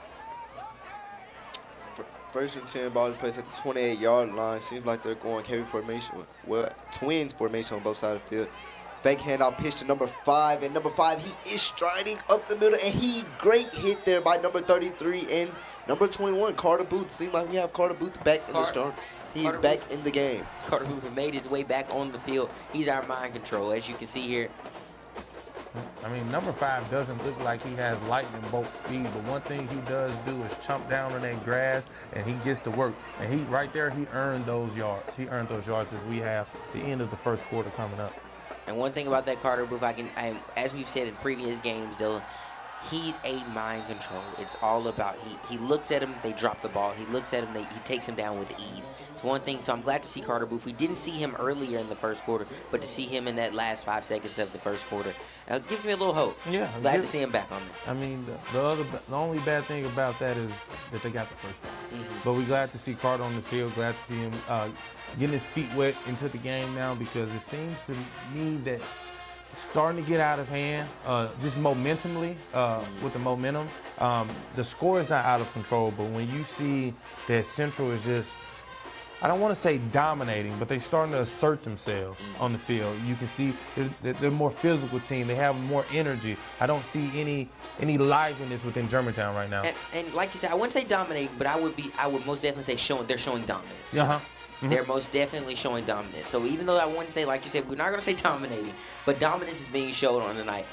Speaker 3: 1st and 10, ball is placed at the 28-yard line. Seems like they're going heavy formation, twins formation on both sides of the field. Fake handout pitch to number 5, and number 5, he is striding up the middle, and great hit there by number 33 and number 21, Carter Booth. Seems like we have Carter Booth back in the start. He's back in the game.
Speaker 2: Carter Booth made his way back on the field. He's our mind control, as you can see here.
Speaker 5: I mean, number 5 doesn't look like he has lightning bolt speed, but one thing he does do is chomp down on that grass, and he gets to work. And he earned those yards. He earned those yards as we have the end of the first quarter coming up.
Speaker 2: And one thing about that Carter Booth, as we've said in previous games, Dylan, he's a mind control. It's all about he looks at him, they drop the ball. He looks at him, he takes him down with ease. It's one thing. So I'm glad to see Carter Booth. We didn't see him earlier in the first quarter, but to see him in that last 5 seconds of the first quarter gives me a little hope.
Speaker 5: Yeah,
Speaker 2: glad to see him back on there.
Speaker 5: I mean, the only bad thing about that is that they got the first down. But we're glad to see Carter on the field. Glad to see him getting his feet wet into the game now, because it seems to me that it's starting to get out of hand, just momentumly, with the momentum. The score is not out of control, but when you see that Central is just I don't want to say dominating, but they're starting to assert themselves on the field. You can see they're a more physical team. They have more energy. I don't see any liveliness within Germantown right now.
Speaker 2: And like you said, I wouldn't say dominating, but I would most definitely say they're showing dominance.
Speaker 5: Uh-huh.
Speaker 2: They're most definitely showing dominance. So even though I wouldn't say, like you said, we're not going to say dominating, but dominance is being shown on tonight.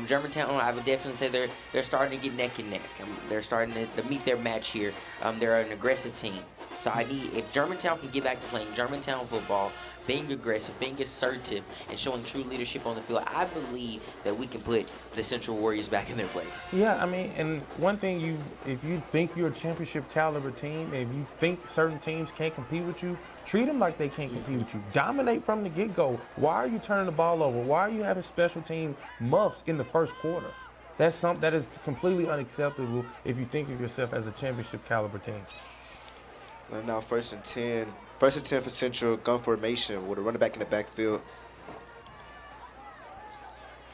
Speaker 2: Germantown, I would definitely say they're starting to get neck and neck. They're starting to meet their match here. They're an aggressive team. So if Germantown can get back to playing Germantown football, being aggressive, being assertive, and showing true leadership on the field, I believe that we can put the Central Warriors back in their place.
Speaker 5: Yeah, I mean, and one thing, if you think you're a championship caliber team, if you think certain teams can't compete with you, treat them like they can't compete with you. Dominate from the get-go. Why are you turning the ball over? Why are you having special team muffs in the first quarter? That is completely unacceptable if you think of yourself as a championship caliber team.
Speaker 3: And now first and 10. First and 10 for Central, gun formation with a running back in the backfield.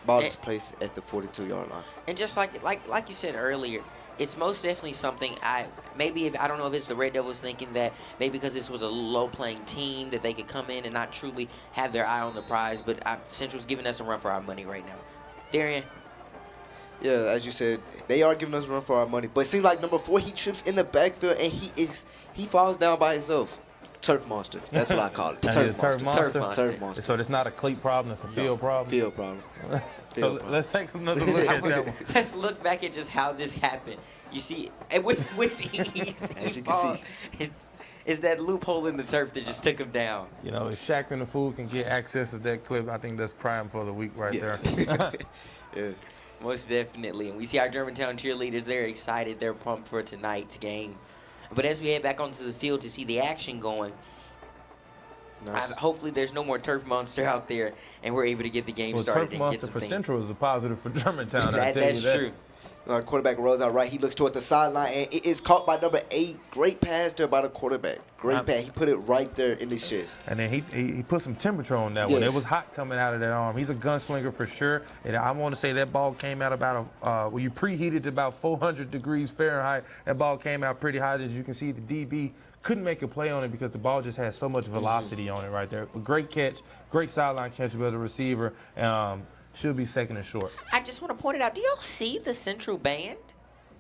Speaker 3: Ball is placed at the 42-yard line.
Speaker 2: And just like you said earlier, it's most definitely something I don't know if it's the Red Devils thinking that maybe because this was a low-playing team that they could come in and not truly have their eye on the prize, but Central's giving us a run for our money right now. Darian?
Speaker 3: Yeah, as you said, they are giving us a run for our money. But it seems like number 4, he trips in the backfield and he falls down by himself. Turf monster. That's what I call it.
Speaker 5: Turf monster.
Speaker 3: Turf monster.
Speaker 5: So it's not a cleat problem, it's a field problem?
Speaker 3: Field problem.
Speaker 5: So let's take another look at that one.
Speaker 2: Let's look back at just how this happened. You see, and with ease,
Speaker 3: as you can see.
Speaker 2: It's that loophole in the turf that just took him down.
Speaker 5: You know, if Shaq and the Fool can get access to that clip, I think that's prime for the week right there.
Speaker 3: Yes.
Speaker 2: Most definitely. And we see our Germantown cheerleaders. They're excited. They're pumped for tonight's game. But as we head back onto the field to see the action going,
Speaker 3: Nice.
Speaker 2: hopefully there's no more turf monster out there, and we're able to get the game started.
Speaker 5: Turf monster for Central is a positive for Germantown.
Speaker 2: That's true.
Speaker 3: Our quarterback rolls out right. He looks toward the sideline, and it is caught by number 8. Great pass there by the quarterback. Great pass. He put it right there in his chest.
Speaker 5: And then he put some temperature on that one. It was hot coming out of that arm. He's a gunslinger for sure. And I want to say that ball came out about you preheated to about 400 degrees Fahrenheit. That ball came out pretty hot. As you can see, the DB couldn't make a play on it because the ball just has so much velocity on it right there. But great catch, great sideline catch by the receiver. Should be second and short.
Speaker 2: I just want to point it out. Do y'all see the Central Band?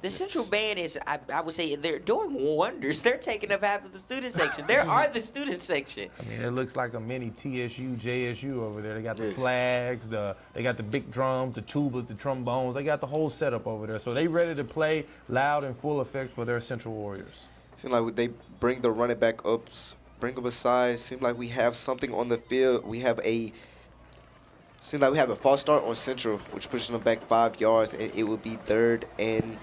Speaker 2: The Central Band is, I would say, they're doing wonders. They're taking up half of the student section. There are the student section.
Speaker 5: I mean, it looks like a mini TSU, JSU over there. They got the flags, they got the big drums, the tubas, the trombones. They got the whole setup over there. So they ready to play loud and full effect for their Central Warriors.
Speaker 3: Seems like they bring the running back up, bring them aside. Seems like we have something on the field. Seems like we have a false start on Central, which pushes them back 5 yards, and it would be third and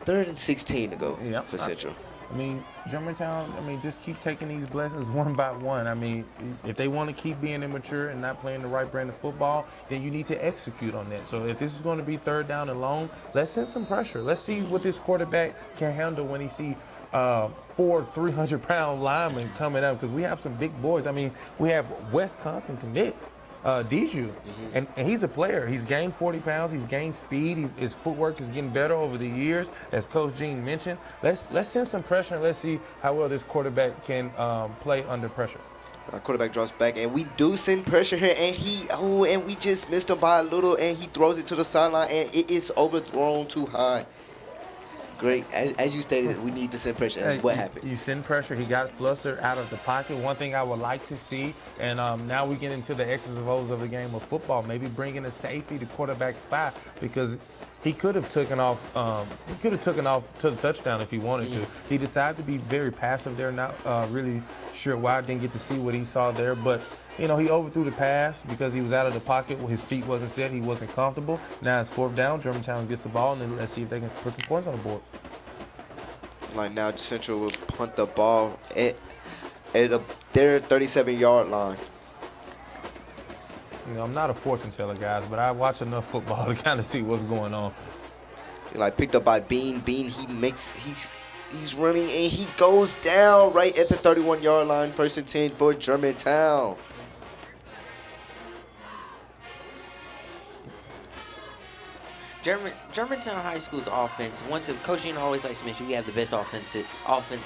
Speaker 3: 16 to go for Central.
Speaker 5: I mean, Germantown, just keep taking these blessings one by one. I mean, if they want to keep being immature and not playing the right brand of football, then you need to execute on that. So if this is going to be third down and long, let's send some pressure. Let's see what this quarterback can handle when he sees 4 300-pound linemen coming up, because we have some big boys. I mean, we have Wisconsin commit. Diju, and he's a player. He's gained 40 pounds. He's gained speed. His footwork is getting better over the years, as Coach Jean mentioned. Let's send some pressure, and let's see how well this quarterback can play under pressure.
Speaker 3: Our quarterback drops back, and we do send pressure here, and we just missed him by a little, and he throws it to the sideline, and it is overthrown too high. Great. As you stated, we need to send pressure. And what happened?
Speaker 5: You send pressure. He got flustered out of the pocket. One thing I would like to see, and now we get into the X's and O's of the game of football, maybe bringing a safety to quarterback spot, because he could have taken off. He could have taken off to the touchdown if he wanted to. He decided to be very passive there. Not really sure why I didn't get to see what he saw there, but he overthrew the pass because he was out of the pocket. His feet wasn't set. He wasn't comfortable. Now it's fourth down. Germantown gets the ball, and then let's see if they can put some points on the board.
Speaker 3: Like now, Central will punt the ball at their 37-yard line.
Speaker 5: I'm not a fortune teller, guys, but I watch enough football to kind of see what's going on.
Speaker 3: Picked up by Bean. Bean, he's running, and he goes down right at the 31-yard line. First and 10 for Germantown.
Speaker 2: Germantown High School's offense, Coach Gene always likes to mention, we have the best offensive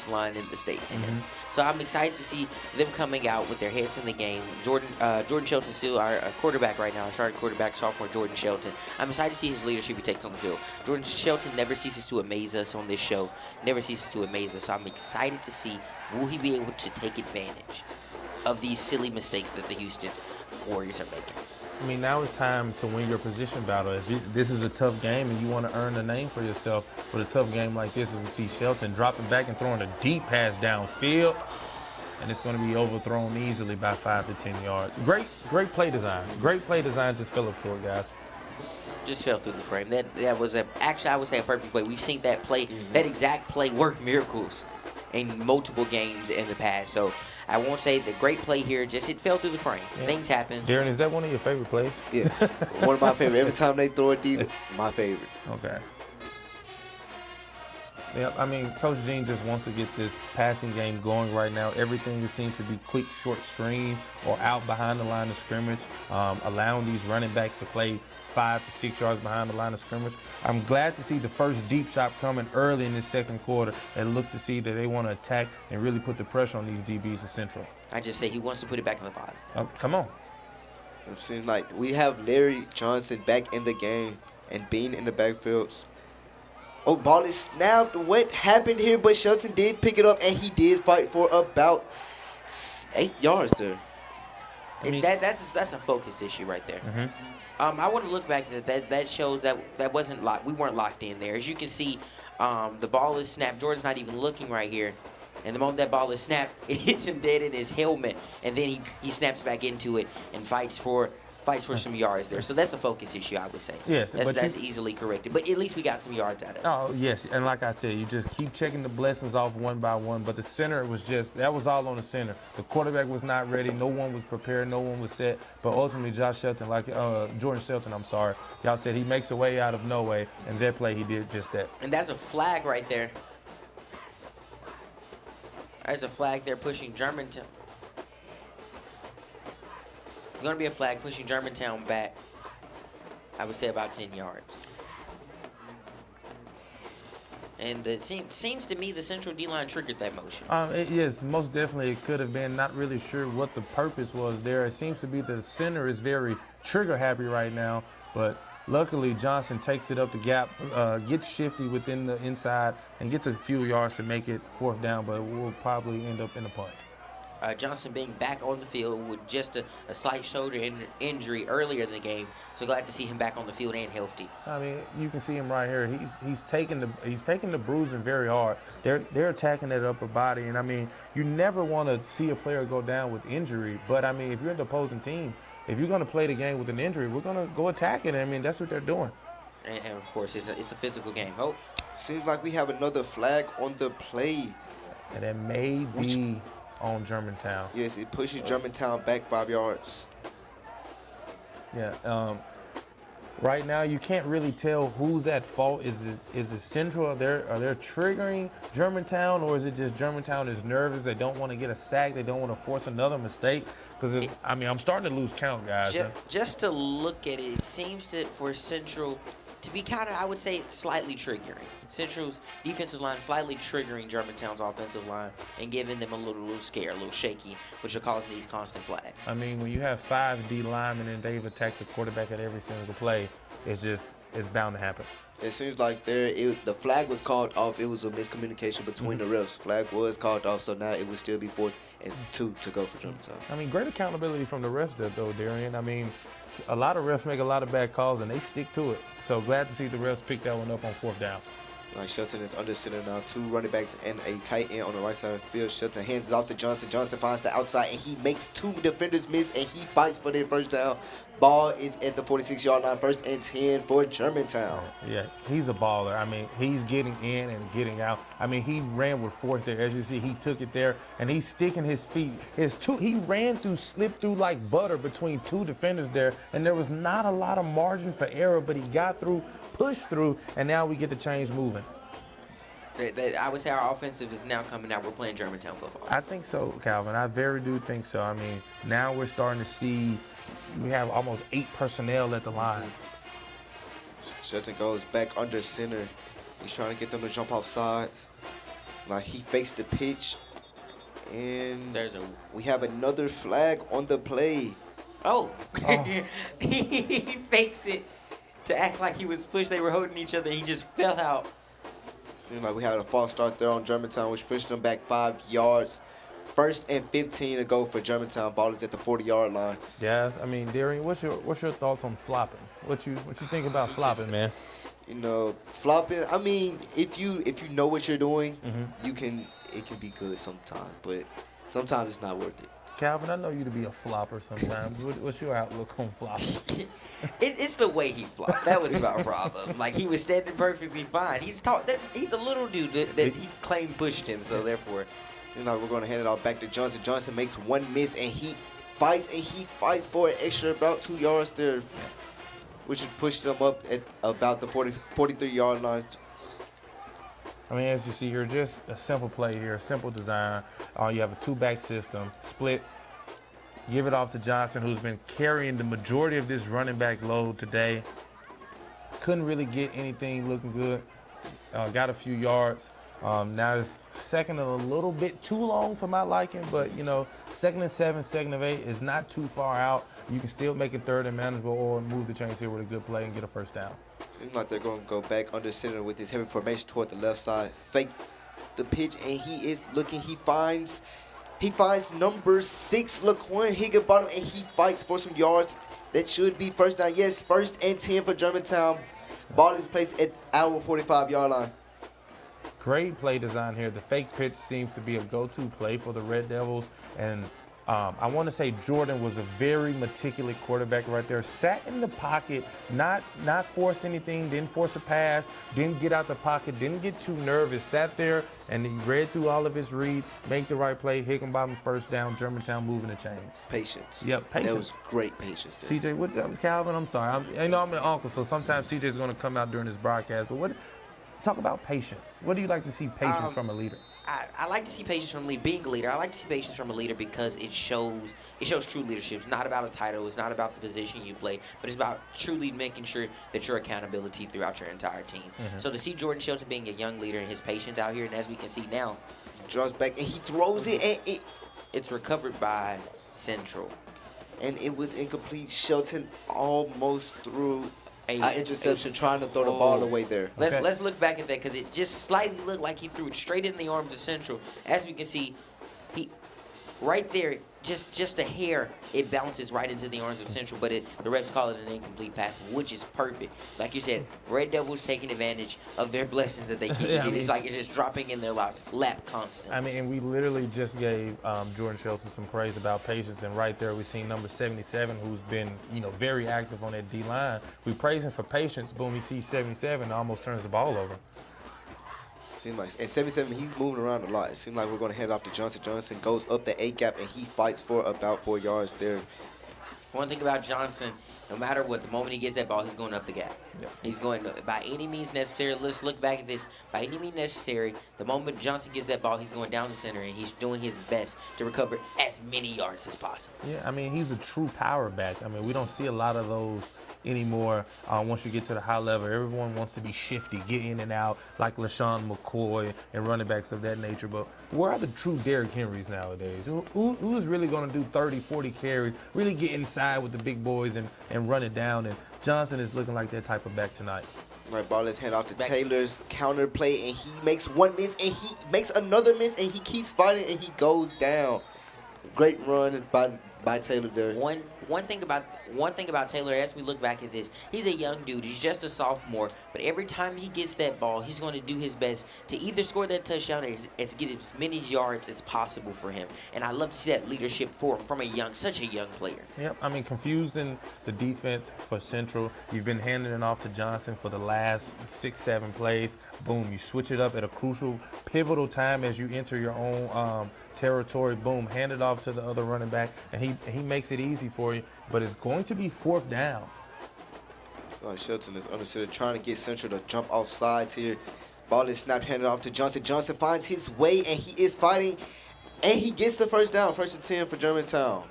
Speaker 2: line in the state to him. So I'm excited to see them coming out with their heads in the game. Jordan Shelton's still our quarterback right now, our starting quarterback, sophomore Jordan Shelton. I'm excited to see his leadership he takes on the field. Jordan Shelton never ceases to amaze us on this show, never ceases to amaze us. So I'm excited to see, will he be able to take advantage of these silly mistakes that the Houston Warriors are making.
Speaker 5: I mean, now it's time to win your position battle. If this is a tough game and you want to earn a name for yourself with a tough game like this, as we see Shelton dropping back and throwing a deep pass downfield, and it's going to be overthrown easily by 5 to 10 yards. Great play design. Great play design, just fell up short, guys.
Speaker 2: Just fell through the frame. That was actually, I would say, a perfect play. We've seen that play, that exact play work miracles in multiple games in the past. So I won't say the great play here, just it fell through the frame. Yeah. Things happen.
Speaker 5: Darren, is that one of your favorite plays?
Speaker 3: Yeah, one of my favorite. Every time they throw it deep, my favorite.
Speaker 5: Okay. Yeah, I mean, Coach Gene just wants to get this passing game going right now. Everything seems to be quick, short screens or out behind the line of scrimmage, allowing these running backs to play 5 to 6 yards behind the line of scrimmage. I'm glad to see the first deep shot coming early in this second quarter. It looks to see that they want to attack and really put the pressure on these DBs of Central.
Speaker 2: I just say he wants to put it back in the box.
Speaker 5: Come on.
Speaker 3: It seems like we have Larry Johnson back in the game and Bean in the backfield. Oh, ball is snapped. What happened here? But Shelton did pick it up, and he did fight for about 8 yards there.
Speaker 2: That's a focus issue right there. I want to look back at that shows that wasn't locked. We weren't locked in there. As you can see, the ball is snapped. Jordan's not even looking right here. And the moment that ball is snapped, it hits him dead in his helmet. And then he snaps back into it and fights for some yards there. So that's a focus issue, I would say.
Speaker 5: Yes.
Speaker 2: That's easily corrected. But at least we got some yards out of it.
Speaker 5: Oh, yes. And like I said, you just keep checking the blessings off one by one. But the center that was all on the center. The quarterback was not ready. No one was prepared. No one was set. But ultimately, Jordan Shelton, y'all said he makes a way out of no way. And that play, he did just that.
Speaker 2: And that's a flag right there. There's a flag there pushing Germantown. It's going to be a flag pushing Germantown back, I would say about 10 yards. And it seems to me the Central D-line triggered that motion.
Speaker 5: Yes, most definitely it could have been. Not really sure what the purpose was there. It seems to be the center is very trigger happy right now, but luckily Johnson takes it up the gap, gets shifty within the inside, and gets a few yards to make it 4th down, but will probably end up in a punt.
Speaker 2: Johnson being back on the field with just a slight shoulder injury earlier in the game, so glad to see him back on the field and healthy.
Speaker 5: I mean, you can see him right here. He's taking the bruising very hard. They're attacking that upper body, and I mean, you never want to see a player go down with injury. But I mean, if you're the opposing team, if you're going to play the game with an injury, we're going to go attack it. I mean, that's what they're doing.
Speaker 2: And of course, it's a physical game. Oh,
Speaker 3: seems like we have another flag on the play,
Speaker 5: and it may be on Germantown.
Speaker 3: Yes, it pushes Germantown back 5 yards.
Speaker 5: Yeah. Right now, you can't really tell who's at fault. Is it Central? Are they triggering Germantown, or is it just Germantown is nervous? They don't want to get a sack. They don't want to force another mistake. Because I'm starting to lose count, guys.
Speaker 2: Just to look at it, it seems that for Central to be kind of, I would say, slightly triggering. Central's defensive line slightly triggering Germantown's offensive line and giving them a little scare, a little shaky, which are causing these constant flags.
Speaker 5: I mean, when you have 5 D linemen and they've attacked the quarterback at every single play, it's bound to happen.
Speaker 3: It seems like the flag was called off. It was a miscommunication between the refs. Flag was called off, so now it would still be 4th and 2 to go for Germantown.
Speaker 5: I mean, great accountability from the refs though, Darian. I mean, a lot of refs make a lot of bad calls, and they stick to it. So glad to see the refs pick that one up on 4th down.
Speaker 3: Shelton is under center now. 2 running backs and a tight end on the right side of the field. Shelton hands it off to Johnson. Johnson finds the outside, and he makes 2 defenders miss, and he fights for their 1st down. Ball is at the 46-yard line, 1st and 10 for Germantown.
Speaker 5: Yeah, he's a baller. I mean, he's getting in and getting out. I mean, he ran with 4th there. As you see, he took it there, and he's sticking his feet. He slipped through like butter between 2 defenders there, and there was not a lot of margin for error, but he got through, pushed through, and now we get the change moving.
Speaker 2: I would say our offensive is now coming out. We're playing Germantown football.
Speaker 5: I think so, Calvin. I very do think so. I mean, now we're starting to see we have almost 8 personnel at the line.
Speaker 3: Shelton goes back under center. He's trying to get them to jump off sides. Like he fakes the pitch. And we have another flag on the play.
Speaker 2: Oh. He fakes it to act like he was pushed. They were holding each other. He just fell out.
Speaker 3: Seems like we had a false start there on Germantown, which pushed them back 5 yards. 1st and 15 to go for Germantown. Ball is at the 40-yard line.
Speaker 5: Yes, I mean, Darian, what's your thoughts on flopping? What you think about flopping, man?
Speaker 3: You know, flopping. I mean, if you know what you're doing, it can be good sometimes, but sometimes it's not worth it.
Speaker 5: Calvin, I know you to be a flopper sometimes. What's your outlook on flopping?
Speaker 2: It's the way he flopped. That was our problem. Like, he was standing perfectly fine. He's a little dude that he claimed pushed him, so therefore.
Speaker 3: You know, we're going to hand it off back to Johnson. Johnson makes one miss, and he fights for an extra about 2 yards there, which has pushed them up at about the 43-yard line.
Speaker 5: I mean, as you see here, just a simple play here, a simple design. You have a 2-back system, split, give it off to Johnson, who's been carrying the majority of this running back load today. Couldn't really get anything looking good. Got a few yards. Now it's 2nd and a little bit too long for my liking, but, you know, 2nd and 7, 2nd and 8 is not too far out. You can still make it 3rd and manageable or move the chains here with a good play and get a first down.
Speaker 3: Seems like they're going to go back under center with this heavy formation toward the left side. Fake the pitch, and he is looking. He finds number 6, Laquan Higginbottom, and he fights for some yards. That should be first down. Yes, 1st and 10 for Germantown. Ball is placed at our 45-yard line.
Speaker 5: Great play design here. The fake pitch seems to be a go-to play for the Red Devils. And I want to say Jordan was a very meticulous quarterback right there. Sat in the pocket, not forced anything, didn't force a pass, didn't get out the pocket, didn't get too nervous. Sat there and he read through all of his reads, make the right play, Higginbottom first down, Germantown moving the chains.
Speaker 3: Patience.
Speaker 5: Yep, patience.
Speaker 3: That was great patience there.
Speaker 5: CJ, Calvin, I'm sorry. I know I'm an uncle, so sometimes CJ's going to come out during this broadcast. But talk about patience. What do you like to see patience from a leader?
Speaker 2: I like to see patience from being a leader. I like to see patience from a leader because it shows true leadership. It's not about a title. It's not about the position you play, but it's about truly making sure that your accountability throughout your entire team. So to see Jordan Shelton being a young leader and his patience out here, and as we can see now,
Speaker 3: he draws back and he throws it, and
Speaker 2: it's recovered by Central.
Speaker 3: And it was incomplete. Shelton almost threw an interception trying to throw the ball away there.
Speaker 2: Let's look back at that because it just slightly looked like he threw it straight in the arms of Central. As we can see, he right there, just a hair, it bounces right into the arms of Central, but the refs call it an incomplete pass, which is perfect. Like you said, Red Devils taking advantage of their blessings that they keep receiving. It's like it's just dropping in their lap constantly.
Speaker 5: I mean, and we literally just gave Jordan Shelton some praise about patience, and right there we seen number 77, who's been, very active on that D-line. We praise him for patience. Boom, he sees 77 and almost turns the ball over.
Speaker 3: Seems like, and 77, he's moving around a lot. It seems like we're going to hand it off to Johnson. Johnson goes up the A-gap, and he fights for about 4 yards there.
Speaker 2: One thing about Johnson, no matter what, the moment he gets that ball, he's going up the gap. Yep. He's going by any means necessary. Let's look back at this. By any means necessary, the moment Johnson gets that ball, he's going down the center, and he's doing his best to recover as many yards as possible.
Speaker 5: Yeah, I mean, he's a true power back. I mean, we don't see a lot of those anymore. Once you get to the high level, everyone wants to be shifty, get in and out, like LaShawn McCoy and running backs of that nature. But where are the true Derrick Henrys nowadays? Who's really going to do 30, 40 carries, really get inside with the big boys and run it down? And Johnson is looking like that type of back tonight.
Speaker 3: All right, ball is hand off to Taylor's counter play, and he makes one miss, and he makes another miss, and he keeps fighting, and he goes down. Great run by Taylor there.
Speaker 2: One thing about Taylor, as we look back at this, he's a young dude. He's just a sophomore, but every time he gets that ball, he's going to do his best to either score that touchdown or get as many yards as possible for him. And I love to see that leadership for him from such a young player.
Speaker 5: Yep, I mean, confusing the defense for Central. You've been handing it off to Johnson for the last 6-7 plays. Boom, you switch it up at a crucial, pivotal time as you enter your own territory. Boom, hand it off to the other running back, and he makes it easy for you. But it's going to be 4th down.
Speaker 3: Shelton is under center trying to get Central to jump off sides here. Ball is snapped, handed off to Johnson. Johnson finds his way, and he is fighting, and he gets the first down. 1st and 10 for Germantown.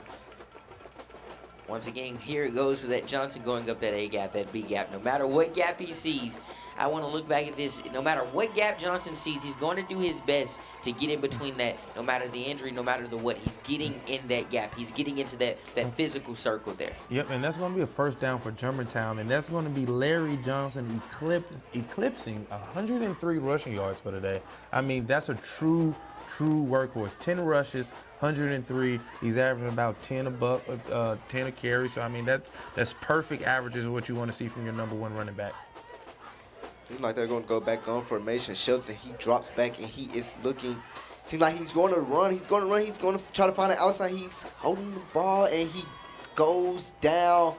Speaker 2: Once again, here it goes for that Johnson going up that A gap, that B gap. No matter what gap he sees, I want to look back at this. No matter what gap Johnson sees, he's going to do his best to get in between that. No matter the injury, no matter the what, he's getting in that gap. He's getting into that physical circle there.
Speaker 5: Yep, and that's going to be a first down for Germantown, and that's going to be Larry Johnson eclipsing 103 rushing yards for today. I mean, that's a true workhorse. 10 rushes, 103. He's averaging about 10 a carry. So I mean, that's perfect averages of what you want to see from your number one running back.
Speaker 3: Seems like they're going to go back on formation. Shelton, he drops back, and he is looking. Seems like he's going to run. He's going to run. He's going to try to find it outside. He's holding the ball, and he goes down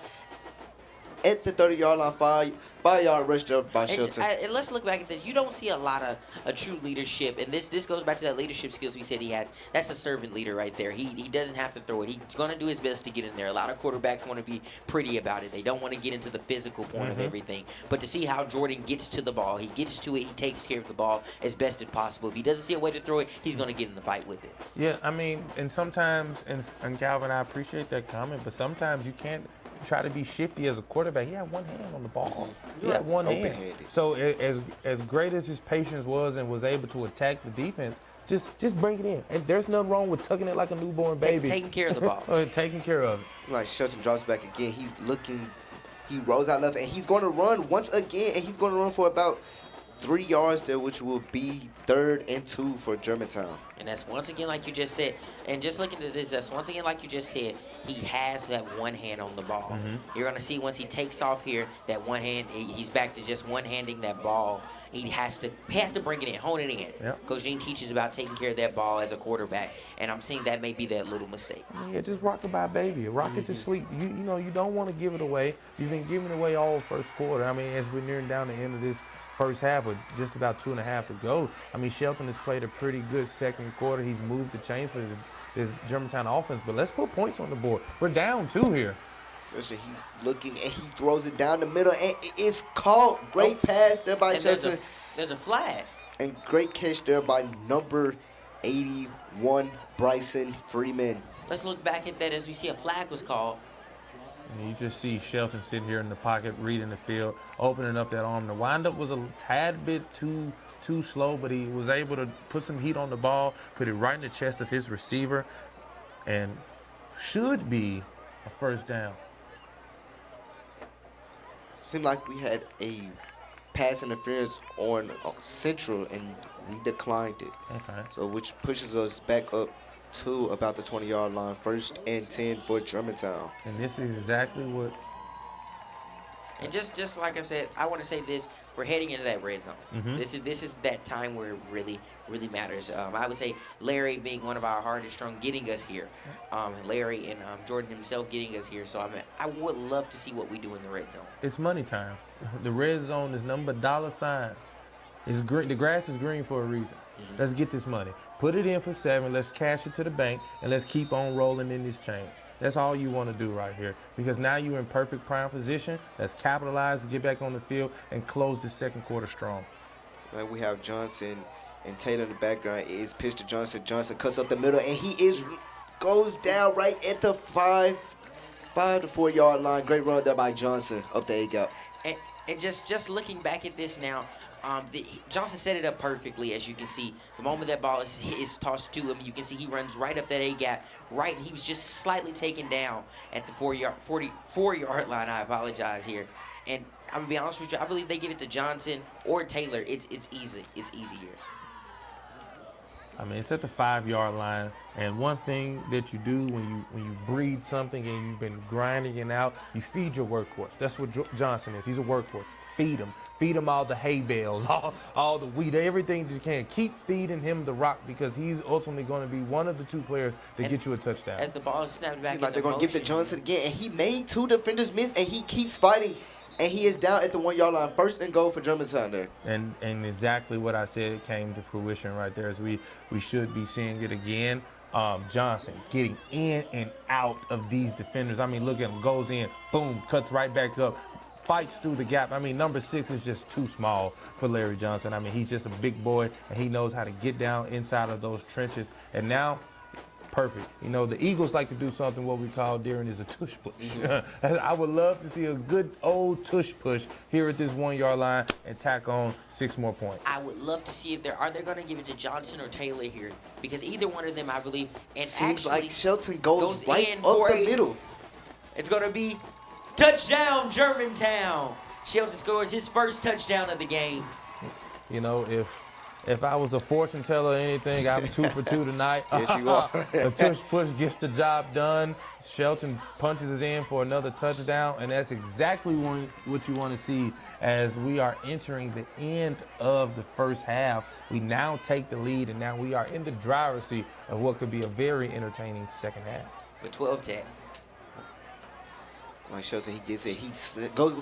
Speaker 3: at the 30-yard line. 5-yard rush there by Shelton.
Speaker 2: And let's look back at this. You don't see a lot of a true leadership, and this goes back to that leadership skills we said he has. That's a servant leader right there. He doesn't have to throw it. He's going to do his best to get in there. A lot of quarterbacks want to be pretty about it. They don't want to get into the physical point of everything. But to see how Jordan gets to the ball, he gets to it, he takes care of the ball as best as possible. If he doesn't see a way to throw it, he's going to get in the fight with it.
Speaker 5: Yeah, I mean, and sometimes, and Calvin, I appreciate that comment, but sometimes you can't try to be shifty as a quarterback. He had one hand on the ball. He had one hand. So as great as his patience was and was able to attack the defense, just bring it in. And there's nothing wrong with tucking it like a newborn baby.
Speaker 2: Taking care of the ball.
Speaker 5: Taking care of it.
Speaker 3: Like Shelton drops back again. He's looking. He rolls out left, and he's going to run once again, and he's going to run for about 3 yards there, which will be 3rd and 2 for Germantown.
Speaker 2: And that's once again like you just said. And just looking at this, that's once again like you just said, he has that one hand on the ball. You're going to see once he takes off here, that one hand, he's back to just one-handing that ball. He has to bring it in, hone it in.
Speaker 5: Yep.
Speaker 2: Coach Gene teaches about taking care of that ball as a quarterback, and I'm seeing that may be that little mistake.
Speaker 5: Yeah, just rock it by baby. Rock it to sleep. You know, you don't want to give it away. You've been giving it away all first quarter. I mean, as we're nearing down the end of this first half with just about 2.5 to go. I mean, Shelton has played a pretty good second quarter. He's moved the chains for this Germantown offense, but let's put points on the board. We're down 2 here.
Speaker 3: He's looking, and he throws it down the middle, and it's caught. Great pass there by Shelton.
Speaker 2: There's a flag.
Speaker 3: And great catch there by number 81, Bryson Freeman.
Speaker 2: Let's look back at that as we see a flag was called.
Speaker 5: And you just see Shelton sitting here in the pocket, reading the field, opening up that arm. The windup was a tad bit too slow, but he was able to put some heat on the ball, put it right in the chest of his receiver, and should be a first down.
Speaker 3: Seemed like we had a pass interference on Central, and we declined it.
Speaker 5: Okay.
Speaker 3: So which pushes us back up to about the 20-yard line. 1st and 10 for Germantown.
Speaker 5: And this is exactly what.
Speaker 2: And just like I said, I want to say this: we're heading into that red zone. This is that time where it really matters. I would say Larry being one of our hardest strong, getting us here. Larry and Jordan himself getting us here. So I would love to see what we do in the red zone.
Speaker 5: It's money time. The red zone is number dollar signs. It's green. The grass is green for a reason. Let's get this money. Put it in for 7. Let's cash it to the bank, and let's keep on rolling in this change. That's all you want to do right here, because now you're in perfect prime position. Let's capitalize, get back on the field, and close the second quarter strong.
Speaker 3: And we have Johnson and Taylor in the background. It is pitch to Johnson. Johnson cuts up the middle, and he goes down right at the 5 to 4 yard line. Great run there by Johnson up the A gap.
Speaker 2: And just looking back at this now, Johnson set it up perfectly, as you can see. The moment that ball is tossed to him, you can see he runs right up that A gap, right, and he was just slightly taken down at the 44-yard line. I apologize here. And I'm gonna be honest with you, I believe they give it to Johnson or Taylor. It's easy. It's easy here.
Speaker 5: I mean, it's at the 5-yard line, and one thing that you do when you breed something and you've been grinding it out, you feed your workhorse. That's what Johnson is. He's a workhorse. Feed him. Feed him all the hay bales, all the wheat, everything that you can. Keep feeding him the rock, because he's ultimately going to be one of the 2 players that get you a touchdown.
Speaker 2: As the ball is snapped back,
Speaker 3: seems like they're going to give it to Johnson again, and he made 2 defenders miss, and he keeps fighting. And he is down at the 1-yard line. 1st and goal for Germantown there.
Speaker 5: And exactly what I said, it came to fruition right there, as we should be seeing it again. Johnson getting in and out of these defenders. I mean, look at him. Goes in, boom, cuts right back up, fights through the gap. I mean, number 6 is just too small for Larry Johnson. I mean, he's just a big boy, and he knows how to get down inside of those trenches. And now, perfect. You know, the Eagles like to do something what we call during is a tush push. I would love to see a good old tush push here at this 1 yard line and tack on 6 more points.
Speaker 2: I would love to see if they're going to give it to Johnson or Taylor here, because either one of them, I believe, and
Speaker 3: Seems
Speaker 2: actually
Speaker 3: like Shelton goes right
Speaker 2: in
Speaker 3: up
Speaker 2: for
Speaker 3: the middle.
Speaker 2: It's going to be touchdown Germantown. Shelton scores his first touchdown of the game.
Speaker 5: You know, if I was a fortune teller or anything, I'm 2 for 2 tonight.
Speaker 3: Yes, you are.
Speaker 5: The tush push gets the job done. Shelton punches it in for another touchdown, and that's exactly what you want to see as we are entering the end of the first half. We now take the lead, and now we are in the driver's seat of what could be a very entertaining second half.
Speaker 2: With 12-10.
Speaker 3: Like Shelton, he gets it. He goes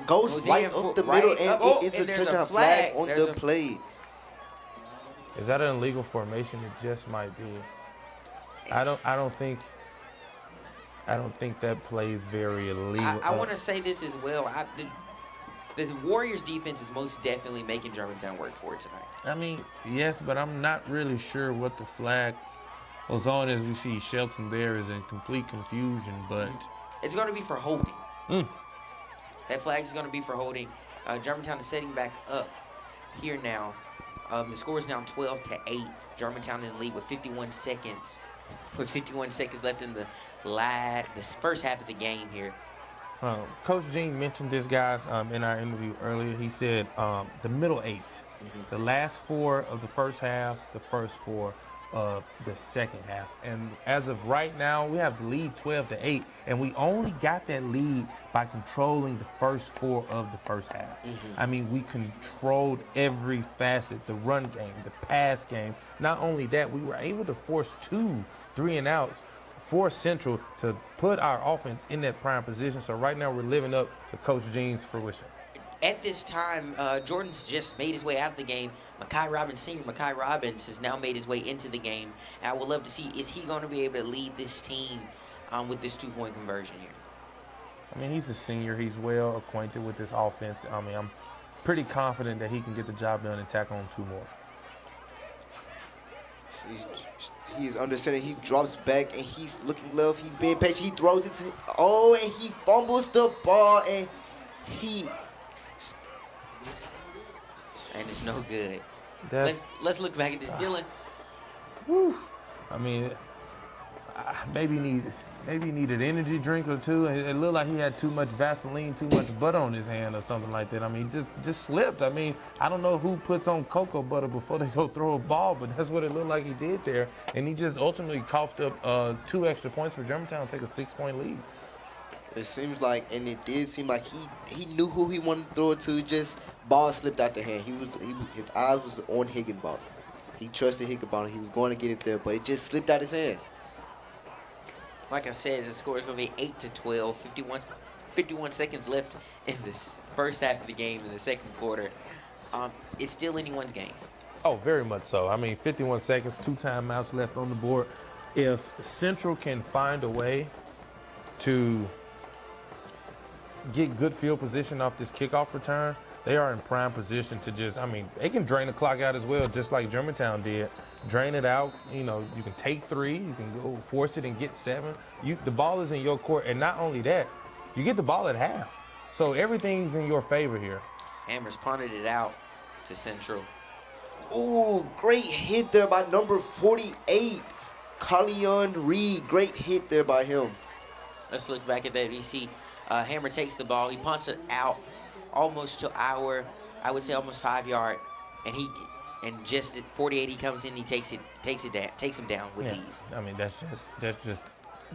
Speaker 3: right up the middle, and it's a touchdown flag on the play.
Speaker 5: Is that an illegal formation? It just might be. I don't think that plays very illegal.
Speaker 2: I want to say this as well. The Warriors defense is most definitely making Germantown work for it tonight.
Speaker 5: I mean, yes, but I'm not really sure what the flag was on. As we see Shelton there is in complete confusion, but
Speaker 2: it's going to be for holding. That flag is going to be for holding. Germantown is setting back up here now. The score is now 12-8. Germantown in the lead with 51 seconds. With 51 seconds left in the first half of the game here.
Speaker 5: Coach Gene mentioned this, guys, in our interview earlier. He said the middle 8, the last 4 of the first half, the first 4 of the second half. And as of right now, we have the lead 12-8, and we only got that lead by controlling the first 4 of the first half. I mean, we controlled every facet, the run game, the pass game. Not only that, we were able to force 2 3-and-outs for Central to put our offense in that prime position. So right now we're living up to Coach Gene's fruition.
Speaker 2: At this time, Jordan's just made his way out of the game. Senior Mekhi Robbins has now made his way into the game. And I would love to see, is he going to be able to lead this team with this 2-point conversion here?
Speaker 5: I mean, he's a senior. He's well acquainted with this offense. I mean, I'm pretty confident that he can get the job done and tack on 2 more.
Speaker 3: He's understanding. He drops back, and he's looking left. He's being patient. He throws it to, and he fumbles the ball, and
Speaker 2: it's no good. Let's look back at this, Dylan.
Speaker 5: I mean, maybe needed energy drink or 2. It looked like he had too much Vaseline, too much butter on his hand or something like that. I mean, just slipped. I mean, I don't know who puts on cocoa butter before they go throw a ball, but that's what it looked like he did there. And he just ultimately coughed up 2 extra points for Germantown to take a 6-point lead.
Speaker 3: It seems like, and it did seem like he knew who he wanted to throw it to. Just ball slipped out the hand. His eyes was on Higginbottom. He trusted Higginbottom. He was going to get it there, but it just slipped out his hand.
Speaker 2: Like I said, the score is going to be 8-12. 51 seconds left in this first half of the game in the second quarter. It's still anyone's game.
Speaker 5: Oh, very much so. I mean, 51 seconds, 2 timeouts left on the board. If Central can find a way to get good field position off this kickoff return, they are in prime position to just, I mean, they can drain the clock out as well, just like Germantown did. Drain it out, you know, you can take 3, you can go force it and get 7. The ball is in your court, and not only that, you get the ball at half. So everything's in your favor here.
Speaker 2: Hammers punted it out to Central.
Speaker 3: Oh, great hit there by number 48, Collion Reed. Great hit there by him.
Speaker 2: Let's look back at that. You see Hammer takes the ball. He punts it out almost to I would say almost 5-yard. And just at 48, he comes in, he takes him down with ease.
Speaker 5: I mean, that's just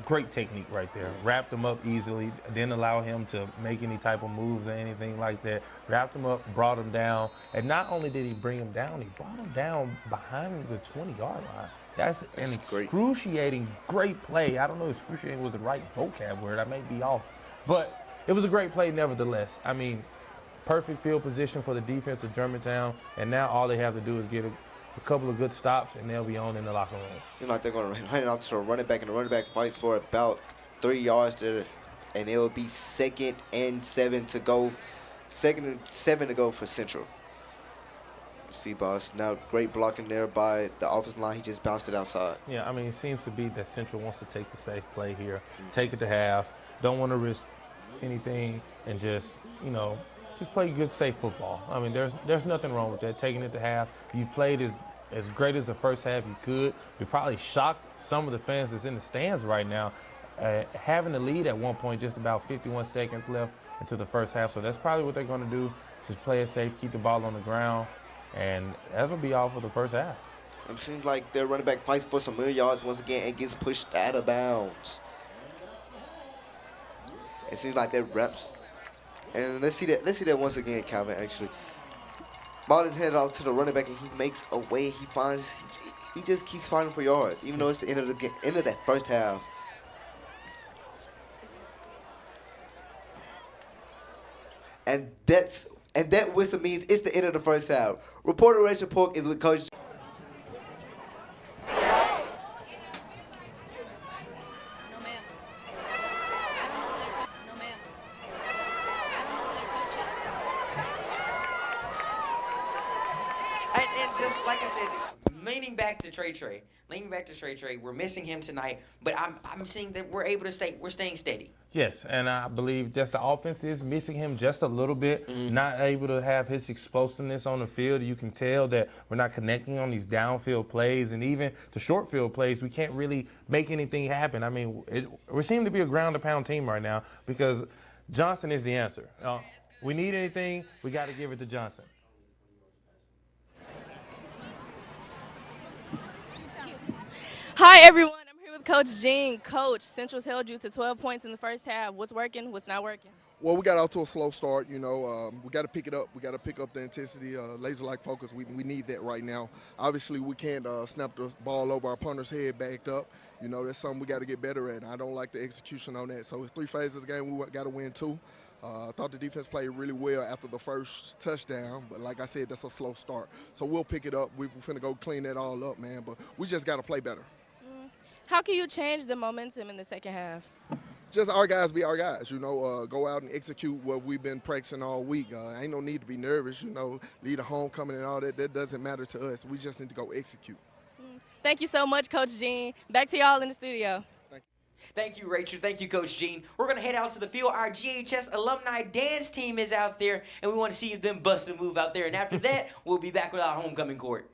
Speaker 5: great technique right there. Wrapped him up easily, didn't allow him to make any type of moves or anything like that. Wrapped him up, brought him down. And not only did he bring him down, he brought him down behind the 20-yard line. That's an excruciating great play. I don't know if excruciating was the right vocab word. I may be off. But it was a great play nevertheless. I mean, perfect field position for the defense of Germantown. And now all they have to do is get a couple of good stops, and they'll be on in the locker room.
Speaker 3: Seems like they're going to hand it out to the running back, and the running back fights for about 3 yards there, and it will be 2nd and 7 to go. 2nd and 7 to go for Central. See, boss. Now, great blocking there by the offensive line. He just bounced it outside.
Speaker 5: Yeah, I mean, it seems to be that Central wants to take the safe play here, take it to half, don't want to risk anything, and just, just play good, safe football. I mean, there's nothing wrong with that, taking it to half. You've played as great as the first half you could. You probably shocked some of the fans that's in the stands right now, having the lead at one point, just about 51 seconds left into the first half. So that's probably what they're going to do, just play it safe, keep the ball on the ground, and that'll be all for the first half.
Speaker 3: It seems like their running back fights for some million yards once again and gets pushed out of bounds. It seems like that reps. And let's see that once again, Calvin, actually. Ball is headed off to the running back, and he makes a way. He just keeps fighting for yards, even though it's the end of that first half. And that whistle means it's the end of the first half. Reporter Rachel Polk is with Coach.
Speaker 2: And just like I said, leaning back to Trey, we're missing him tonight, but I'm seeing that we're staying steady.
Speaker 5: Yes, and I believe that the offense is missing him just a little bit, not able to have his explosiveness on the field. You can tell that we're not connecting on these downfield plays, and even the short field plays, we can't really make anything happen. I mean, we seem to be a ground-to-pound team right now because Johnson is the answer. We need anything, we got to give it to Johnson.
Speaker 6: Hi, everyone. I'm here with Coach Jean. Coach, Central's held you to 12 points in the first half. What's working? What's not working?
Speaker 7: Well, we got out to a slow start. We got to pick it up. We got to pick up the intensity, laser-like focus. We need that right now. Obviously, we can't snap the ball over our punter's head backed up. That's something we got to get better at. I don't like the execution on that. So it's 3 phases of the game. We got to win 2. I thought the defense played really well after the first touchdown, but like I said, that's a slow start. So we'll pick it up. We're finna go clean that all up, man. But we just got to play better.
Speaker 6: How can you change the momentum in the second half?
Speaker 7: Just our guys be our guys, go out and execute what we've been practicing all week. Ain't no need to be nervous, lead a homecoming and all that. That doesn't matter to us. We just need to go execute.
Speaker 6: Thank you so much, Coach Jean. Back to y'all in the studio.
Speaker 2: Thank you, Rachel. Thank you, Coach Jean. We're going to head out to the field. Our GHS Alumni dance team is out there, and we want to see them bust a move out there. And after that, we'll be back with our homecoming court.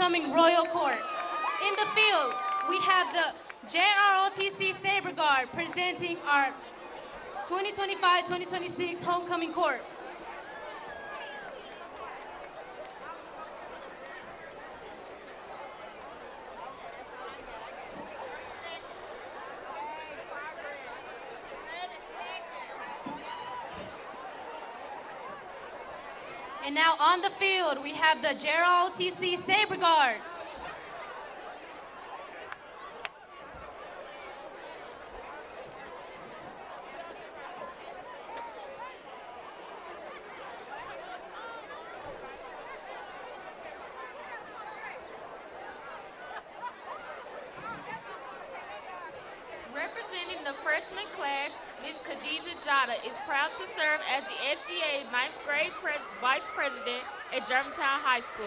Speaker 8: Homecoming Royal Court. In the field, we have the JROTC Sabre Guard presenting our 2025-2026 Homecoming Court. And now on the field, we have the JROTC Sabre Guard.
Speaker 6: Representing the freshman class, Ms. Khadija Jada is proud to serve as the SGA 9th grade vice president at Germantown High School.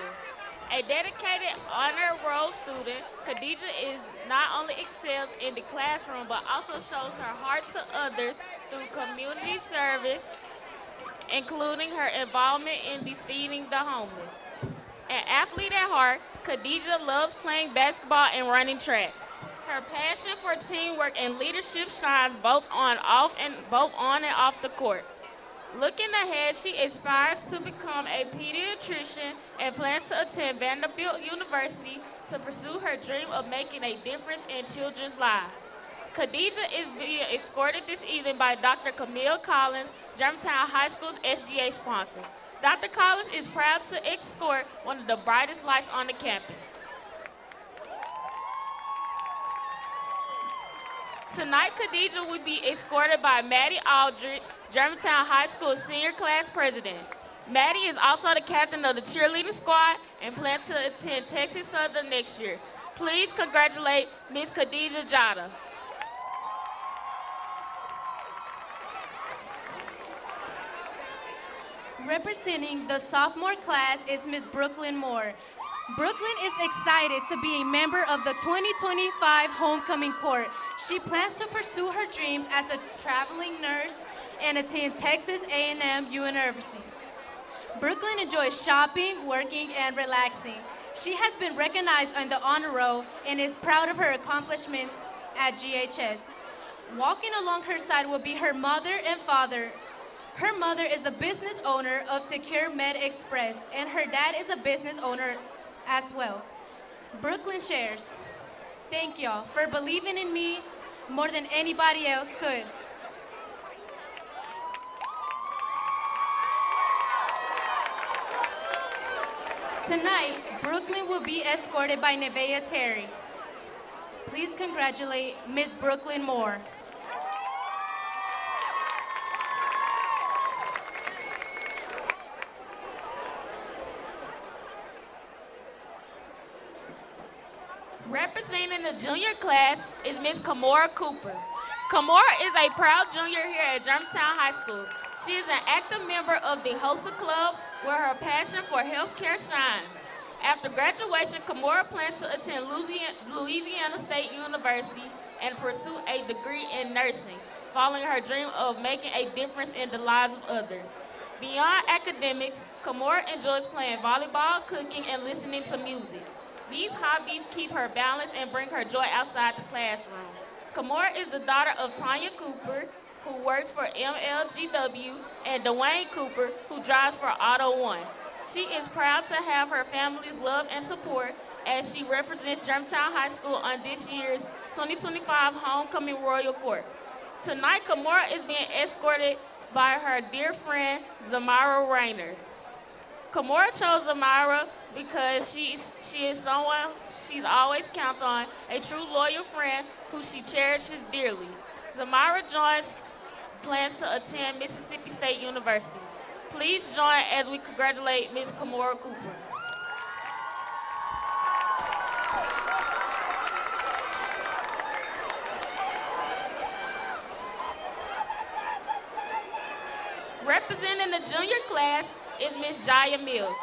Speaker 6: A dedicated honor roll student, Khadija is not only excels in the classroom but also shows her heart to others through community service, including her involvement in defeating the homeless. An athlete at heart, Khadija loves playing basketball and running track. Her passion for teamwork and leadership shines both on and off the court. Looking ahead, she aspires to become a pediatrician and plans to attend Vanderbilt University to pursue her dream of making a difference in children's lives. Khadija is being escorted this evening by Dr. Camille Collins, Germantown High School's SGA sponsor. Dr. Collins is proud to escort one of the brightest lights on the campus. Tonight, Khadija will be escorted by Maddie Aldridge, Germantown High School senior class president. Maddie is also the captain of the cheerleading squad and plans to attend Texas Southern next year. Please congratulate Ms. Khadija Jada.
Speaker 8: Representing the sophomore class is Ms. Brooklyn Moore. Brooklyn is excited to be a member of the 2025 Homecoming Court. She plans to pursue her dreams as a traveling nurse and attend Texas A&M University. Brooklyn enjoys shopping, working, and relaxing. She has been recognized on the honor roll and is proud of her accomplishments at GHS. Walking along her side will be her mother and father. Her mother is a business owner of Secure Med Express, and her dad is a business owner as well. Brooklyn shares, "Thank y'all for believing in me more than anybody else could." Tonight, Brooklyn will be escorted by Nevaeh Terry. Please congratulate Ms. Brooklyn Moore.
Speaker 6: Representing the junior class is Ms. Kamora Cooper. Kamora is a proud junior here at Germantown High School. She is an active member of the HOSA Club where her passion for healthcare shines. After graduation, Kamora plans to attend Louisiana State University and pursue a degree in nursing, following her dream of making a difference in the lives of others. Beyond academics, Kamora enjoys playing volleyball, cooking, and listening to music. These hobbies keep her balanced and bring her joy outside the classroom. Kamora is the daughter of Tanya Cooper, who works for MLGW, and Dwayne Cooper, who drives for Auto One. She is proud to have her family's love and support as she represents Germantown High School on this year's 2025 Homecoming Royal Court. Tonight, Kamora is being escorted by her dear friend, Zamara Rayner. Kamora chose Zamara because she is someone she always counts on, a true loyal friend who she cherishes dearly. Zamara plans to attend Mississippi State University. Please join as we congratulate Ms. Kamora Cooper. Representing the junior class is Ms. Jaya Mills.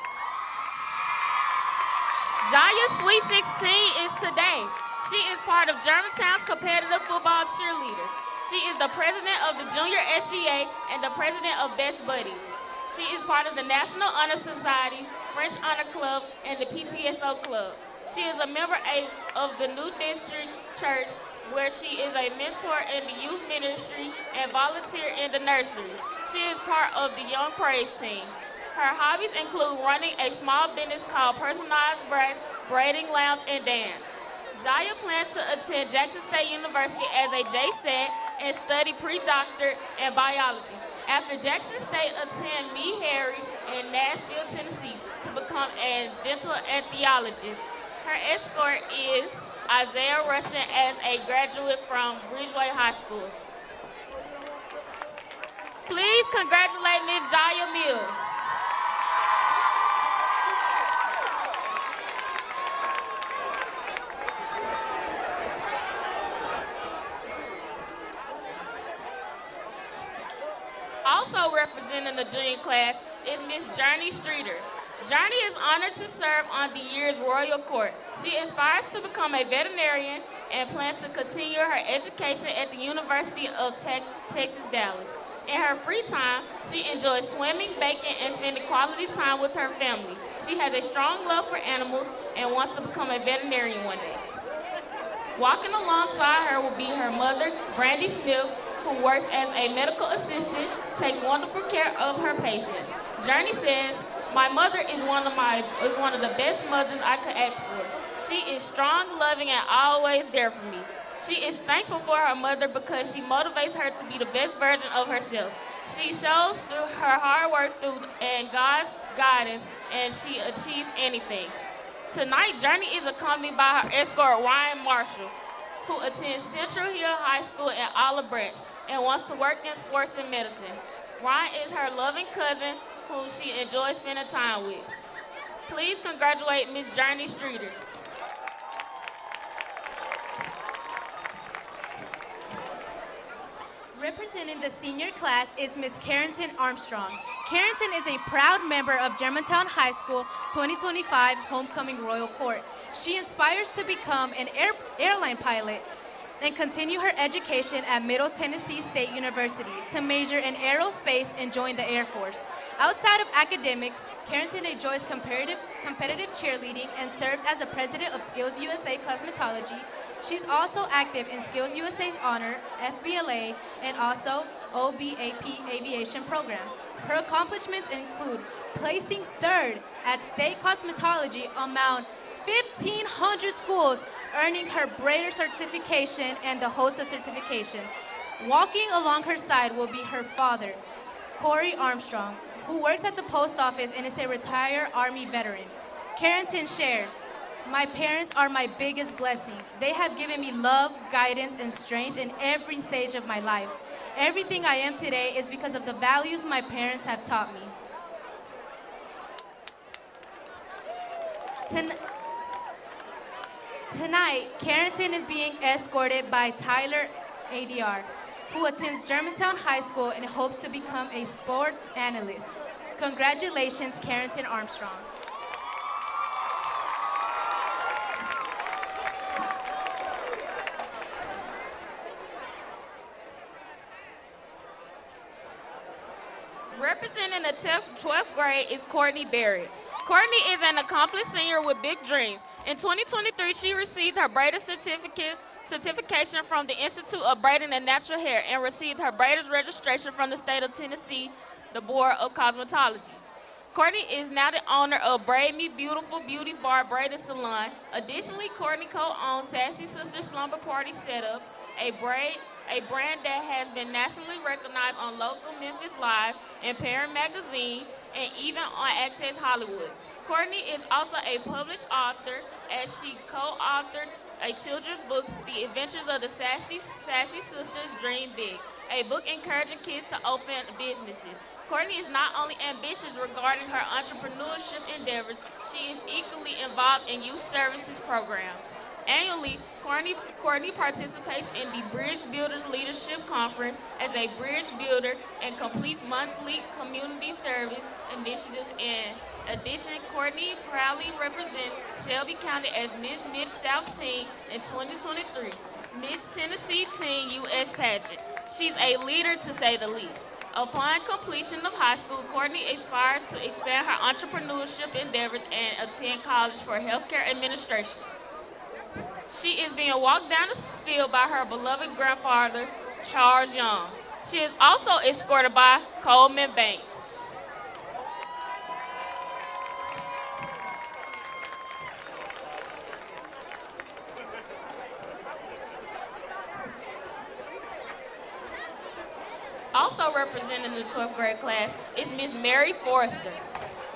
Speaker 6: Jaya's Sweet 16 is today. She is part of Germantown's competitive football cheerleader. She is the president of the Junior SGA and the president of Best Buddies. She is part of the National Honor Society, French Honor Club, and the PTSO Club. She is a member of the New District Church, where she is a mentor in the youth ministry and volunteer in the nursery. She is part of the Young Praise team. Her hobbies include running a small business called Personalized Braids, Braiding Lounge, and Dance. Jaya plans to attend Jackson State University as a JSET and study pre-doctorate in biology. After Jackson State, attend Meharry in Nashville, Tennessee to become a dental anesthesiologist. Her escort is Isaiah Russian as a graduate from Ridgeway High School. Please congratulate Ms. Jaya Mills. Also representing the junior class is Miss Journey Streeter. Journey is honored to serve on the year's Royal Court. She aspires to become a veterinarian and plans to continue her education at the University of Texas, Dallas. In her free time, she enjoys swimming, baking, and spending quality time with her family. She has a strong love for animals and wants to become a veterinarian one day. Walking alongside her will be her mother, Brandy Smith, who works as a medical assistant, takes wonderful care of her patients. Journey says, "My mother is one of the best mothers I could ask for. She is strong, loving, and always there for me. She is thankful for her mother because she motivates her to be the best version of herself. She shows through her hard work and God's guidance, and she achieves anything." Tonight, Journey is accompanied by her escort, Ryan Marshall, who attends Central Hill High School in Olive Branch and wants to work in sports and medicine. Ryan is her loving cousin whom she enjoys spending time with. Please congratulate Ms. Journey Streeter.
Speaker 8: Representing the senior class is Ms. Carrington Armstrong. Carrington is a proud member of Germantown High School 2025 Homecoming Royal Court. She aspires to become an airline pilot and continue her education at Middle Tennessee State University to major in aerospace and join the Air Force. Outside of academics, Carrington enjoys competitive cheerleading and serves as the president of Skills USA Cosmetology. She's also active in Skills USA's Honor, FBLA, and also OBAP Aviation Program. Her accomplishments include placing third at State Cosmetology among 1,500 schools, earning her braider certification and the hostess certification. Walking along her side will be her father, Corey Armstrong, who works at the post office and is a retired Army veteran. Carrington shares, "My parents are my biggest blessing. They have given me love, guidance, and strength in every stage of my life. Everything I am today is because of the values my parents have taught me." Tonight, Carrington is being escorted by Tyler ADR, who attends Germantown High School and hopes to become a sports analyst. Congratulations, Carrington Armstrong.
Speaker 6: Representing the 12th grade is Courtney Barrett. Courtney is an accomplished senior with big dreams. In 2023, she received her braiding certification from the Institute of Braiding and Natural Hair and received her braider's registration from the state of Tennessee, the Board of Cosmetology. Courtney is now the owner of Braid Me Beautiful Beauty Bar Braiding Salon. Additionally, Courtney co-owns Sassy Sister Slumber Party Setups, a brand that has been nationally recognized on local Memphis Live and Parent Magazine and even on Access Hollywood. Courtney is also a published author as she co-authored a children's book, The Adventures of the Sassy Sisters Dream Big, a book encouraging kids to open businesses. Courtney is not only ambitious regarding her entrepreneurship endeavors, she is equally involved in youth services programs. Annually, Courtney participates in the Bridge Builders Leadership Conference as a bridge builder and completes monthly community service initiatives. In addition, Courtney proudly represents Shelby County as Miss Mid-South Teen in 2023, Miss Tennessee Teen U.S. Pageant. She's a leader to say the least. Upon completion of high school, Courtney aspires to expand her entrepreneurship endeavors and attend college for healthcare administration. She is being walked down the field by her beloved grandfather, Charles Young. She is also escorted by Coleman Banks. Also representing the 12th grade class is Miss Mary Forrester.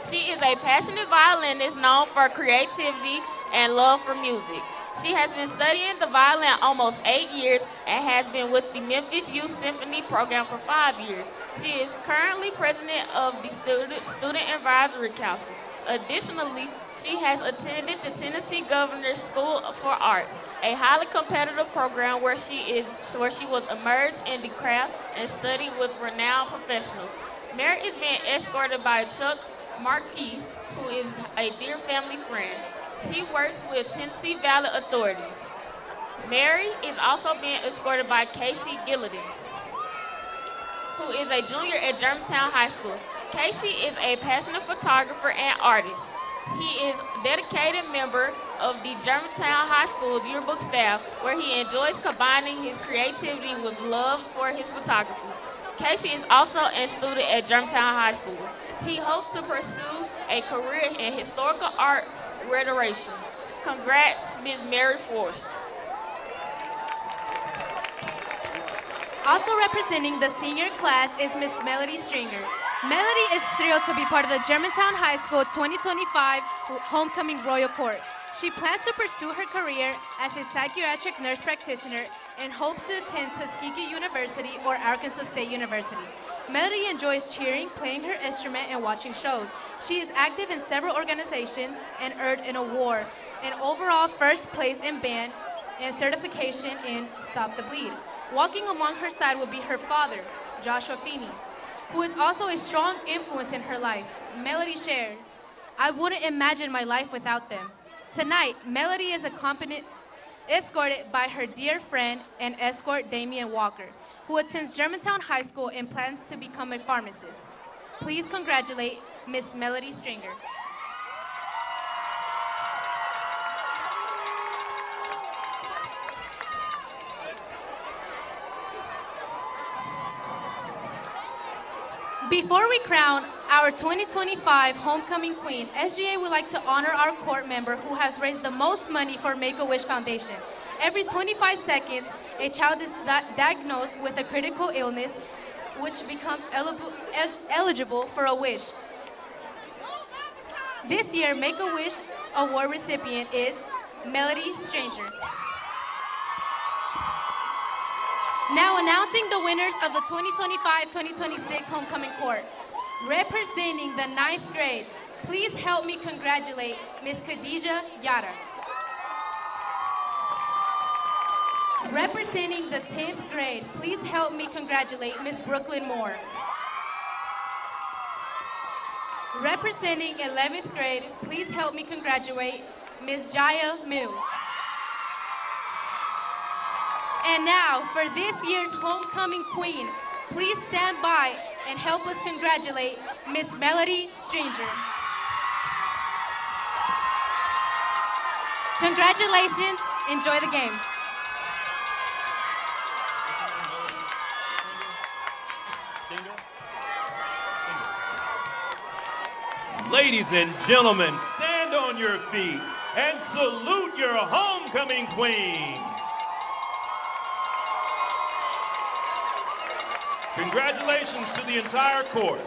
Speaker 6: She is a passionate violinist known for creativity and love for music. She has been studying the violin almost 8 years and has been with the Memphis Youth Symphony program for 5 years. She is currently president of the Student Advisory Council. Additionally, she has attended the Tennessee Governor's School for Arts, a highly competitive program where she was immersed in the craft and studied with renowned professionals. Mary is being escorted by Chuck Marquis, who is a dear family friend. He works with Tennessee Valley Authority. Mary is also being escorted by Casey Gillidan, who is a junior at Germantown High School. Casey is a passionate photographer and artist. He is a dedicated member of the Germantown High School's yearbook staff, where he enjoys combining his creativity with love for his photography. Casey is also a student at Germantown High School. He hopes to pursue a career in historical art restoration. Congrats, Ms. Mary Forrester.
Speaker 8: Also representing the senior class is Miss Melody Stringer. Melody is thrilled to be part of the Germantown High School 2025 Homecoming Royal Court. She plans to pursue her career as a psychiatric nurse practitioner and hopes to attend Tuskegee University or Arkansas State University. Melody enjoys cheering, playing her instrument, and watching shows. She is active in several organizations and earned an award, an overall first place in band and certification in Stop the Bleed. Walking along her side will be her father, Joshua Feeney, who is also a strong influence in her life. Melody shares, "I wouldn't imagine my life without them." Tonight, Melody is escorted by her dear friend and escort Damian Walker, who attends Germantown High School and plans to become a pharmacist. Please congratulate Miss Melody Stringer. Before we crown our 2025 Homecoming Queen, SGA would like to honor our court member who has raised the most money for Make-A-Wish Foundation. Every 25 seconds, a child is diagnosed with a critical illness, which becomes eligible for a wish. This year, Make-A-Wish Award recipient is Melody Stringer. Now announcing the winners of the 2025-2026 Homecoming Court. Representing the 9th grade, please help me congratulate Ms. Khadija Yara. Representing the 10th grade, please help me congratulate Ms. Brooklyn Moore. Representing 11th grade, please help me congratulate Ms. Jaya Mills. And now, for this year's Homecoming Queen, please stand by and help us congratulate Miss Melody Stringer. Congratulations, enjoy the game.
Speaker 9: Ladies and gentlemen, stand on your feet and salute your homecoming queen. Congratulations to the entire court.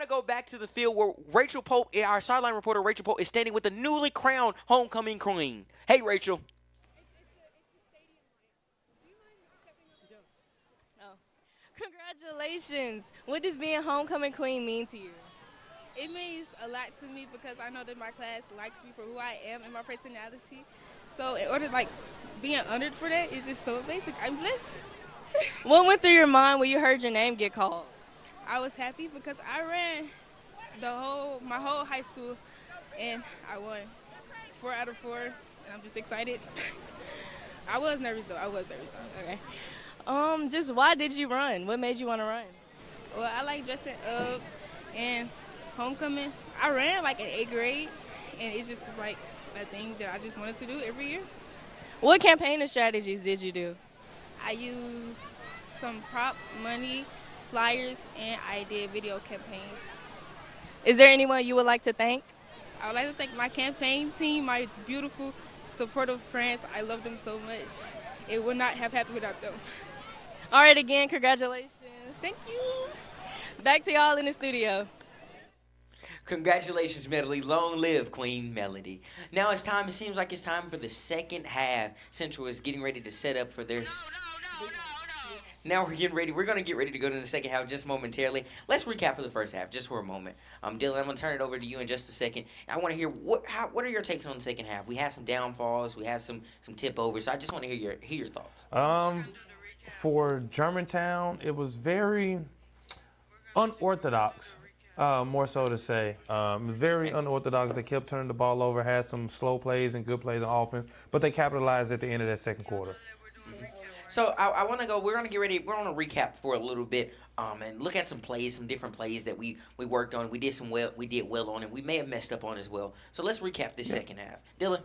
Speaker 2: to go back to the field where Rachel Pope, our sideline reporter Rachel Pope, is standing with the newly crowned homecoming queen. Hey, Rachel.
Speaker 10: Congratulations. What does being homecoming queen mean to you?
Speaker 11: It means a lot to me because I know that my class likes me for who I am and my personality. So in order to being honored for that is just so amazing. I'm blessed.
Speaker 10: What went through your mind when you heard your name get called?
Speaker 11: I was happy because I ran my whole high school and I won 4 out of 4 and I'm just excited. I was nervous though.
Speaker 10: Okay. Just why did you run? What made you want to run?
Speaker 11: Well, I like dressing up and homecoming. I ran in 8th grade and it just was a thing that I just wanted to do every year.
Speaker 10: What campaigning strategies did you do?
Speaker 11: I used some prop money, flyers, and I did video campaigns.
Speaker 10: Is there anyone you would like to thank?
Speaker 11: I would like to thank my campaign team, my beautiful, supportive friends. I love them so much. It would not have happened without them.
Speaker 10: All right, again, congratulations.
Speaker 11: Thank you.
Speaker 10: Back to y'all in the studio.
Speaker 2: Congratulations, Melody. Long live Queen Melody. Now it seems like it's time for the second half. Central is getting ready to set up for their... Now we're going to get ready to go to the second half just momentarily. Let's recap for the first half just for a moment. Dylan, I'm going to turn it over to you in just a second. I want to hear what are your takes on the second half? We had some downfalls, we had some tip overs. So I just want to hear your thoughts.
Speaker 5: For Germantown, it was very unorthodox, more so to say. It was very unorthodox. They kept turning the ball over, had some slow plays and good plays on offense, but they capitalized at the end of that second quarter.
Speaker 2: So I want to go. We're going to get ready. We're going to recap for a little bit, and look at some different plays that we worked on. We did well on, and we may have messed up on as well. So let's recap this second half. Dylan.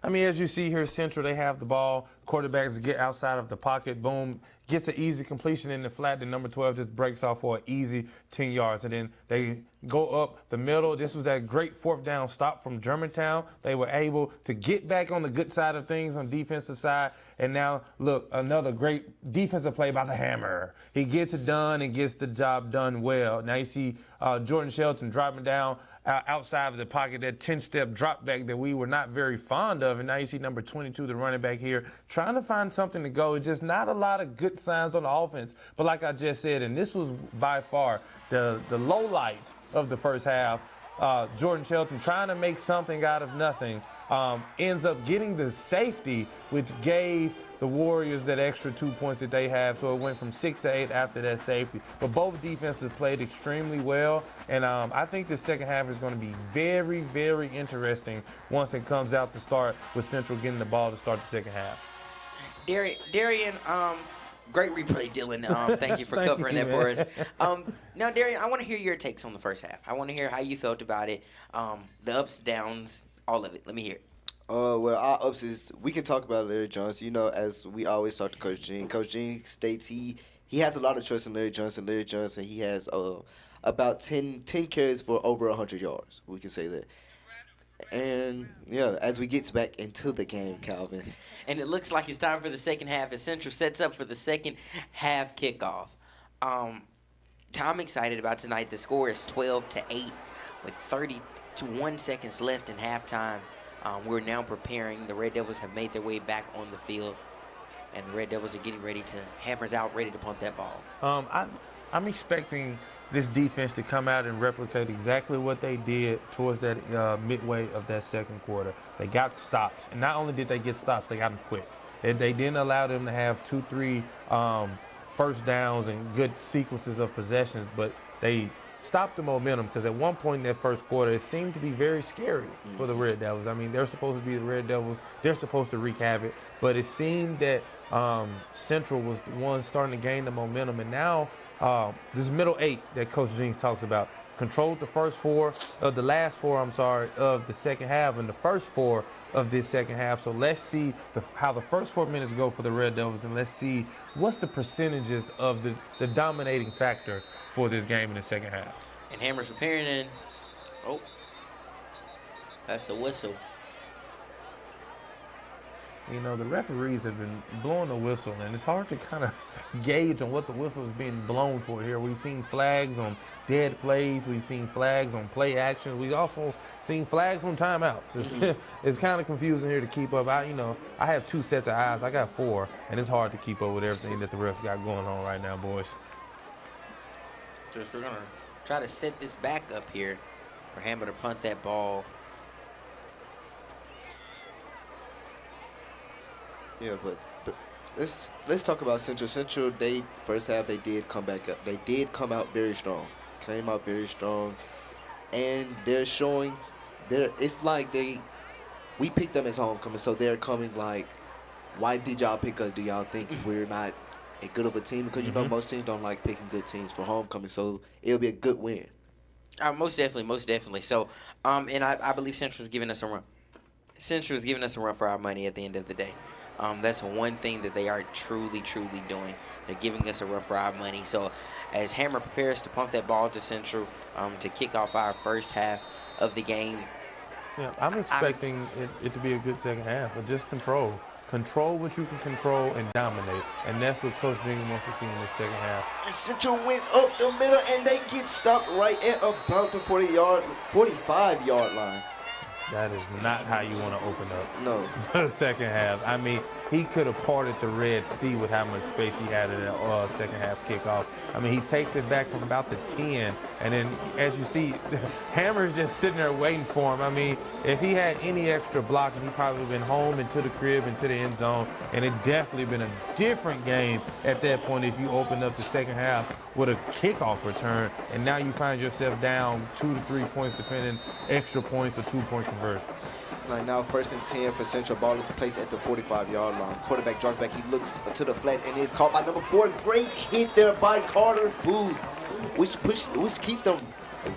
Speaker 5: I mean, as you see here, Central, they have the ball. Quarterbacks get outside of the pocket. Boom, gets an easy completion in the flat. The number 12 just breaks off for an easy 10 yards. And then they go up the middle. This was that great 4th down stop from Germantown. They were able to get back on the good side of things on defensive side. And now, look, another great defensive play by the Hammer. He gets it done and gets the job done well. Now you see Jordan Shelton dropping down outside of the pocket, that 10-step drop back that we were not very fond of. And now you see number 22, the running back here, trying to find something to go. Just not a lot of good signs on the offense. But like I just said, and this was by far the low light of the first half, Jordan Shelton trying to make something out of nothing, ends up getting the safety, which gave the Warriors that extra 2 points that they have. So it went from 6 to 8 after that safety. But both defenses played extremely well. And I think the second half is going to be very, very interesting once it comes out to start with Central getting the ball to start the second half.
Speaker 2: Darian, great replay, Dylan. Thank you for covering that for us. Now, Darian, I want to hear your takes on the first half. I want to hear how you felt about it, the ups, downs, all of it. Let me hear it.
Speaker 3: Well, our ups is we can talk about Larry Johnson. You know, as we always talk to Coach Gene. Coach Gene states he has a lot of trust in Larry Johnson. Larry Johnson, he has about 10 carries for over 100 yards. We can say that. And, yeah, as we get back into the game, Calvin.
Speaker 2: And it looks like it's time for the second half as Central sets up for the second half kickoff. I'm excited about tonight. The score is 12-8 with 31 seconds left in halftime. We're now preparing. The Red Devils have made their way back on the field, and the Red Devils are getting ready to, hammers out, ready to pump that ball.
Speaker 5: I'm expecting this defense to come out and replicate exactly what they did towards that midway of that second quarter. They got stops, and not only did they get stops, they got them quick. They didn't allow them to have 2-3 first downs and good sequences of possessions, but they stopped the momentum because at one point in that first quarter, it seemed to be very scary for the Red Devils. I mean, they're supposed to be the Red Devils. They're supposed to wreak havoc, but it seemed that Central was the one starting to gain the momentum, and now this middle 8 that Coach Jeans talks about controlled the last four of the second half and the first 4 of this second half. So let's see how the first 4 minutes go for the Red Devils, and let's see what's the percentages of the dominating factor for this game in the second half.
Speaker 2: And Hammer's preparing in. Oh, that's a whistle.
Speaker 5: you know, the referees have been blowing the whistle, and it's hard to kind of gauge on what the whistle is being blown for here. We've seen flags on dead plays. We've seen flags on play action. We've also seen flags on timeouts. It's kind of confusing here to keep up. I have 2 sets of eyes. I got 4, and it's hard to keep up with everything that the refs got going on right now, boys.
Speaker 2: Just we're going to try to set this back up here for Hammer to punt that ball.
Speaker 3: Yeah, but let's talk about Central. Central, they first half they did come back up. They did come out very strong. Came out very strong, and they're showing. It's like we picked them as homecoming, so they're coming like, why did y'all pick us? Do y'all think we're not a good of a team? Because you know most teams don't like picking good teams for homecoming, so it'll be a good win.
Speaker 2: Most definitely. So, and I believe Central's giving us a run. Central's giving us a run for our money at the end of the day. That's one thing that they are truly doing. They're giving us a run for our money. So, as Hammer prepares to pump that ball to Central to kick off our first half of the game.
Speaker 5: Yeah, I'm expecting it to be a good second half, but just control. Control what you can control and dominate. And that's what Coach Jean wants to see in the second half.
Speaker 3: And Central went up the middle, and they get stopped right at about the 45-yard line.
Speaker 5: That is not how you want to open up
Speaker 3: no.
Speaker 5: the second half. I mean, he could have parted the Red Sea with how much space he had in that second half kickoff. I mean, he takes it back from about the 10, and then, as you see, Hammer's just sitting there waiting for him. I mean, if he had any extra blocking, he probably would have been home into the crib, into the end zone, and it definitely been a different game at that point if you opened up the second half with a kickoff return, and now you find yourself down 2 to 3 points, depending extra points or 2-point conversions.
Speaker 3: Right now, 1st and 10 for Central. Ball is placed at the 45-yard line. Quarterback drops back. He looks to the flats and is caught by number 4. Great hit there by Carter Booth, which keeps them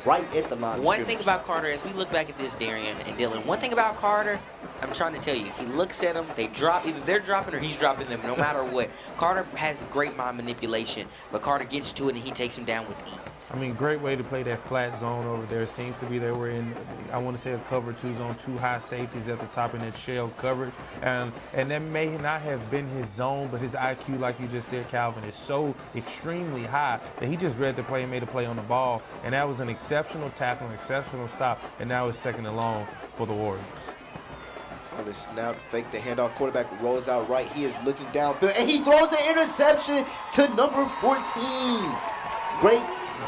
Speaker 3: right at the line.
Speaker 2: One thing about Carter, as we look back at this, Darian and Dylan, one thing about Carter, I'm trying to tell you, if he looks at them, they drop. Either they're dropping or he's dropping them, no matter what. Carter has great mind manipulation, but Carter gets to it and he takes him down with ease.
Speaker 5: I mean, great way to play that flat zone over there. It seems to be they were in, I want to say, a cover 2 zone, 2 high safeties at the top in that shell coverage. And that may not have been his zone, but his IQ, like you just said, Calvin, is so extremely high that he just read the play and made a play on the ball. And that was an exceptional tackle, an exceptional stop, and now it's 2nd and long for the Warriors.
Speaker 3: On the snap, fake the handoff. Quarterback rolls out right. He is looking downfield, and he throws an interception to number 14.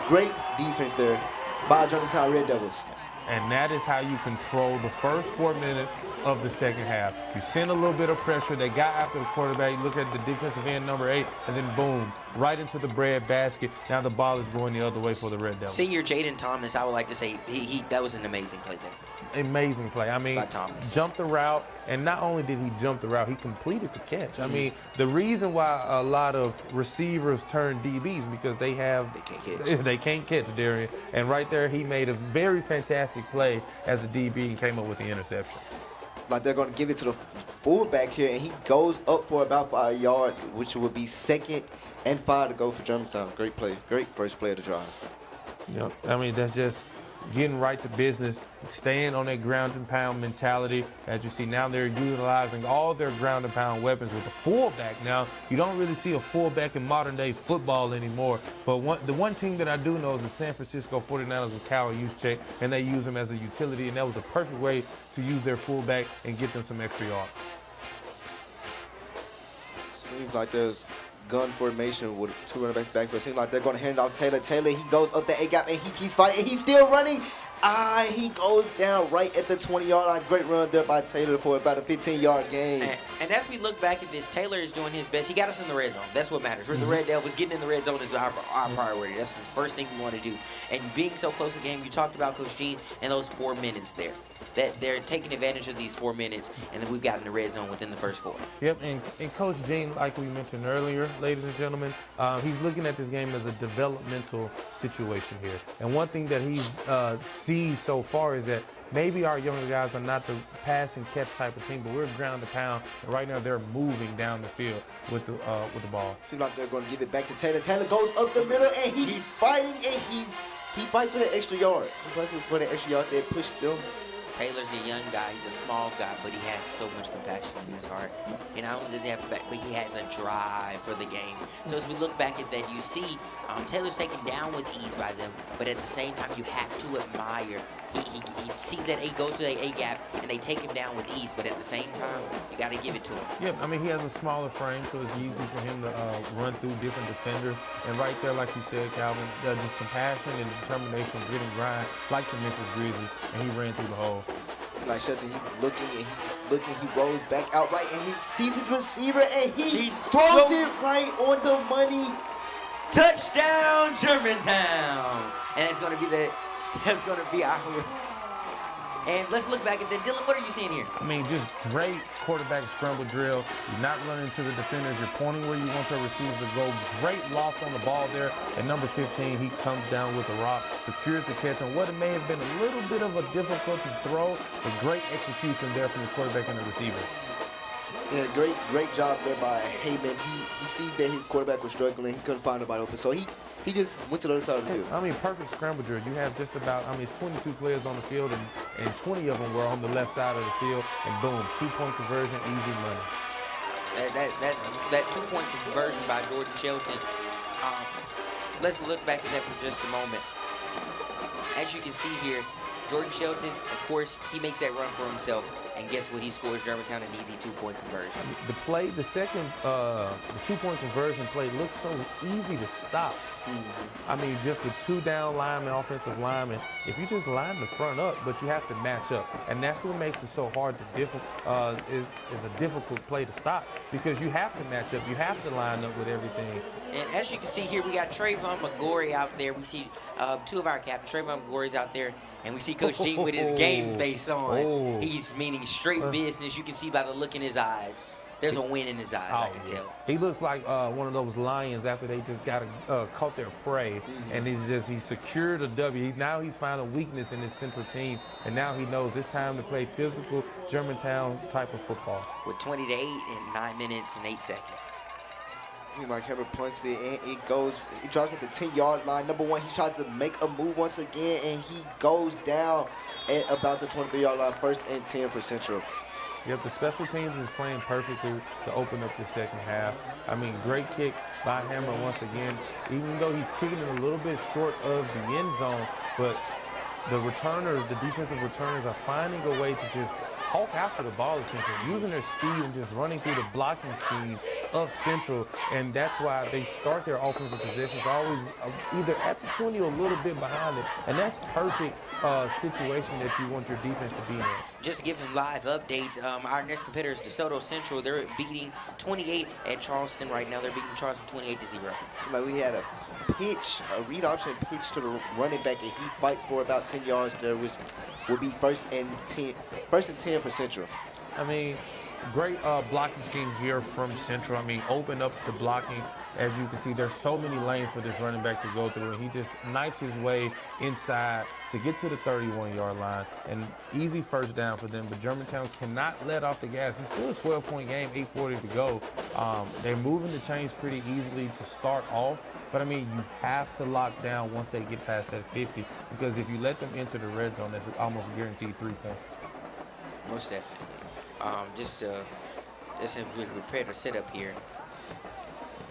Speaker 3: Great defense there by Germantown Red Devils.
Speaker 5: And that is how you control the first 4 minutes of the second half. You send a little bit of pressure. They got after the quarterback. You look at the defensive end, number 8, and then boom, right into the bread basket. Now the ball is going the other way for the Red Devils.
Speaker 2: Senior Jaden Thomas, I would like to say, that was an amazing play there.
Speaker 5: Amazing play. I mean, jumped the route, and not only did he jump the route, he completed the catch. I mean, the reason why a lot of receivers turn DBs because they can't catch, Darian. And right there, he made a very fantastic play as a DB and came up with the interception.
Speaker 3: Like they're going to give it to the fullback here, and he goes up for about 5 yards, which would be 2nd and 5 to go for Germantown. Great play. Great first play of the drive.
Speaker 5: Yep. I mean, that's just getting right to business, staying on that ground and pound mentality. As you see now, they're utilizing all their ground and pound weapons with the fullback. Now, you don't really see a fullback in modern day football anymore, but the one team that I do know is the San Francisco 49ers with Kyle Juszczyk, and they use him as a utility, and that was a perfect way to use their fullback and get them some extra yards.
Speaker 3: Seems like there's gun formation with 2 running backs back. It seems like they're going to hand it off Taylor. Taylor, he goes up the A-gap, and he keeps fighting, and he's still running. He goes down right at the 20-yard line. Great run there by Taylor for about a 15-yard gain.
Speaker 2: And as we look back at this, Taylor is doing his best. He got us in the red zone. That's what matters. The Red Devils getting in the red zone is our priority. That's the first thing we want to do. And being so close to the game, you talked about Coach Jean and those 4 minutes there. That they're taking advantage of these 4 minutes, and then we've gotten the red zone within the first 4.
Speaker 5: Yep, and Coach Jean, like we mentioned earlier, ladies and gentlemen, he's looking at this game as a developmental situation here. And one thing that he sees so far is that maybe our younger guys are not the pass and catch type of team, but we're ground to pound, and right now they're moving down the field with the ball.
Speaker 3: Seems like they're going to give it back to Taylor. Taylor goes up the middle, and he's fighting, and he fights for the extra yard. He fights for the extra yard. They push them
Speaker 2: Taylor's a young guy. He's a small guy, but he has so much compassion in his heart. And not only does he have back, but he has a drive for the game. So as we look back at that, you see Taylor's taken down with ease by them, but at the same time, you have to admire. He sees that A, goes to the A gap, and they take him down with ease. But at the same time, you got to give it to him.
Speaker 5: Yeah, I mean, he has a smaller frame, so it's easy for him to run through different defenders. And right there, like you said, Calvin, just compassion and determination, grit and grind, like the Memphis Grizzlies, and he ran through the hole.
Speaker 3: Like Shelton, he's looking, he rolls back out right, and he sees his receiver, and he throws it right on the money.
Speaker 2: Touchdown, Germantown! And that's going to be our. And let's look back at that. Dylan, what are you seeing here?
Speaker 5: I mean, just great quarterback scramble drill. You're not running to the defenders. You're pointing where you want your receivers to go. Great loft on the ball there. At number 15, he comes down with a rock, secures the catch on what it may have been a little bit of a difficult to throw, but great execution there from the quarterback and the receiver.
Speaker 3: Yeah, great job there by Heyman. He sees that his quarterback was struggling. He couldn't find nobody open, so he just went to the other side of the field.
Speaker 5: I mean, perfect scramble drill. You have just about, it's 22 players on the field, and 20 of them were on the left side of the field, and boom, 2-point conversion, easy money.
Speaker 2: That 2-point conversion by Jordan Shelton. Let's look back at that for just a moment. As you can see here, Jordan Shelton, of course, he makes that run for himself. And guess what? He scores Germantown an easy 2-point conversion.
Speaker 5: The second 2-point conversion play looks so easy to stop. I mean, just with 2 down linemen, offensive linemen, if you just line the front up, but you have to match up. And that's what makes it so hard to is a difficult play to stop, because you have to match up. You have to line up with everything.
Speaker 2: And as you can see here, we got Trayvon McGorry out there. We see 2 of our captains. Trayvon McGorry's out there, and we see Coach G with his game face on. He's meaning straight business. You can see by the look in his eyes. There's a win in his eyes, I can tell.
Speaker 5: He looks like one of those lions after they just caught their prey, and he secured a W. Now he's found a weakness in his central team, and now he knows it's time to play physical Germantown type of football.
Speaker 2: With 20 to 8 in 9 minutes and 8 seconds.
Speaker 3: Mike Hammer punts it, and it goes. He drops at the 10-yard line. Number 1, he tries to make a move once again, and he goes down at about the 23-yard line. 1st and 10 for Central.
Speaker 5: Yep, the special teams is playing perfectly to open up the second half. I mean, great kick by Hammer once again, even though he's kicking it a little bit short of the end zone, but the returners, the defensive returners, are finding a way to just hawk after the ball, essentially, using their speed and just running through the blocking scheme of Central, and that's why they start their offensive possessions always either at the 20 or a little bit behind it, and that's perfect situation that you want your defense to be in.
Speaker 2: Just to give them live updates, our next competitor is DeSoto Central. They're beating 28 at Charleston right now. They're beating Charleston 28-0.
Speaker 3: Like, we had a read option pitch to the running back, and he fights for about 10 yards there, which will be 1st and 10 for Central.
Speaker 5: I mean, great blocking scheme here from Central. I mean, open up the blocking. As you can see, there's so many lanes for this running back to go through, and he just knifes his way inside to get to the 31-yard line. And easy 1st down for them, but Germantown cannot let off the gas. It's still a 12-point game, 8:40 to go. They're moving the chains pretty easily to start off, but I mean, you have to lock down once they get past that 50, because if you let them enter the red zone, that's almost guaranteed 3 points.
Speaker 2: Most definitely. Just we prepare to set up here.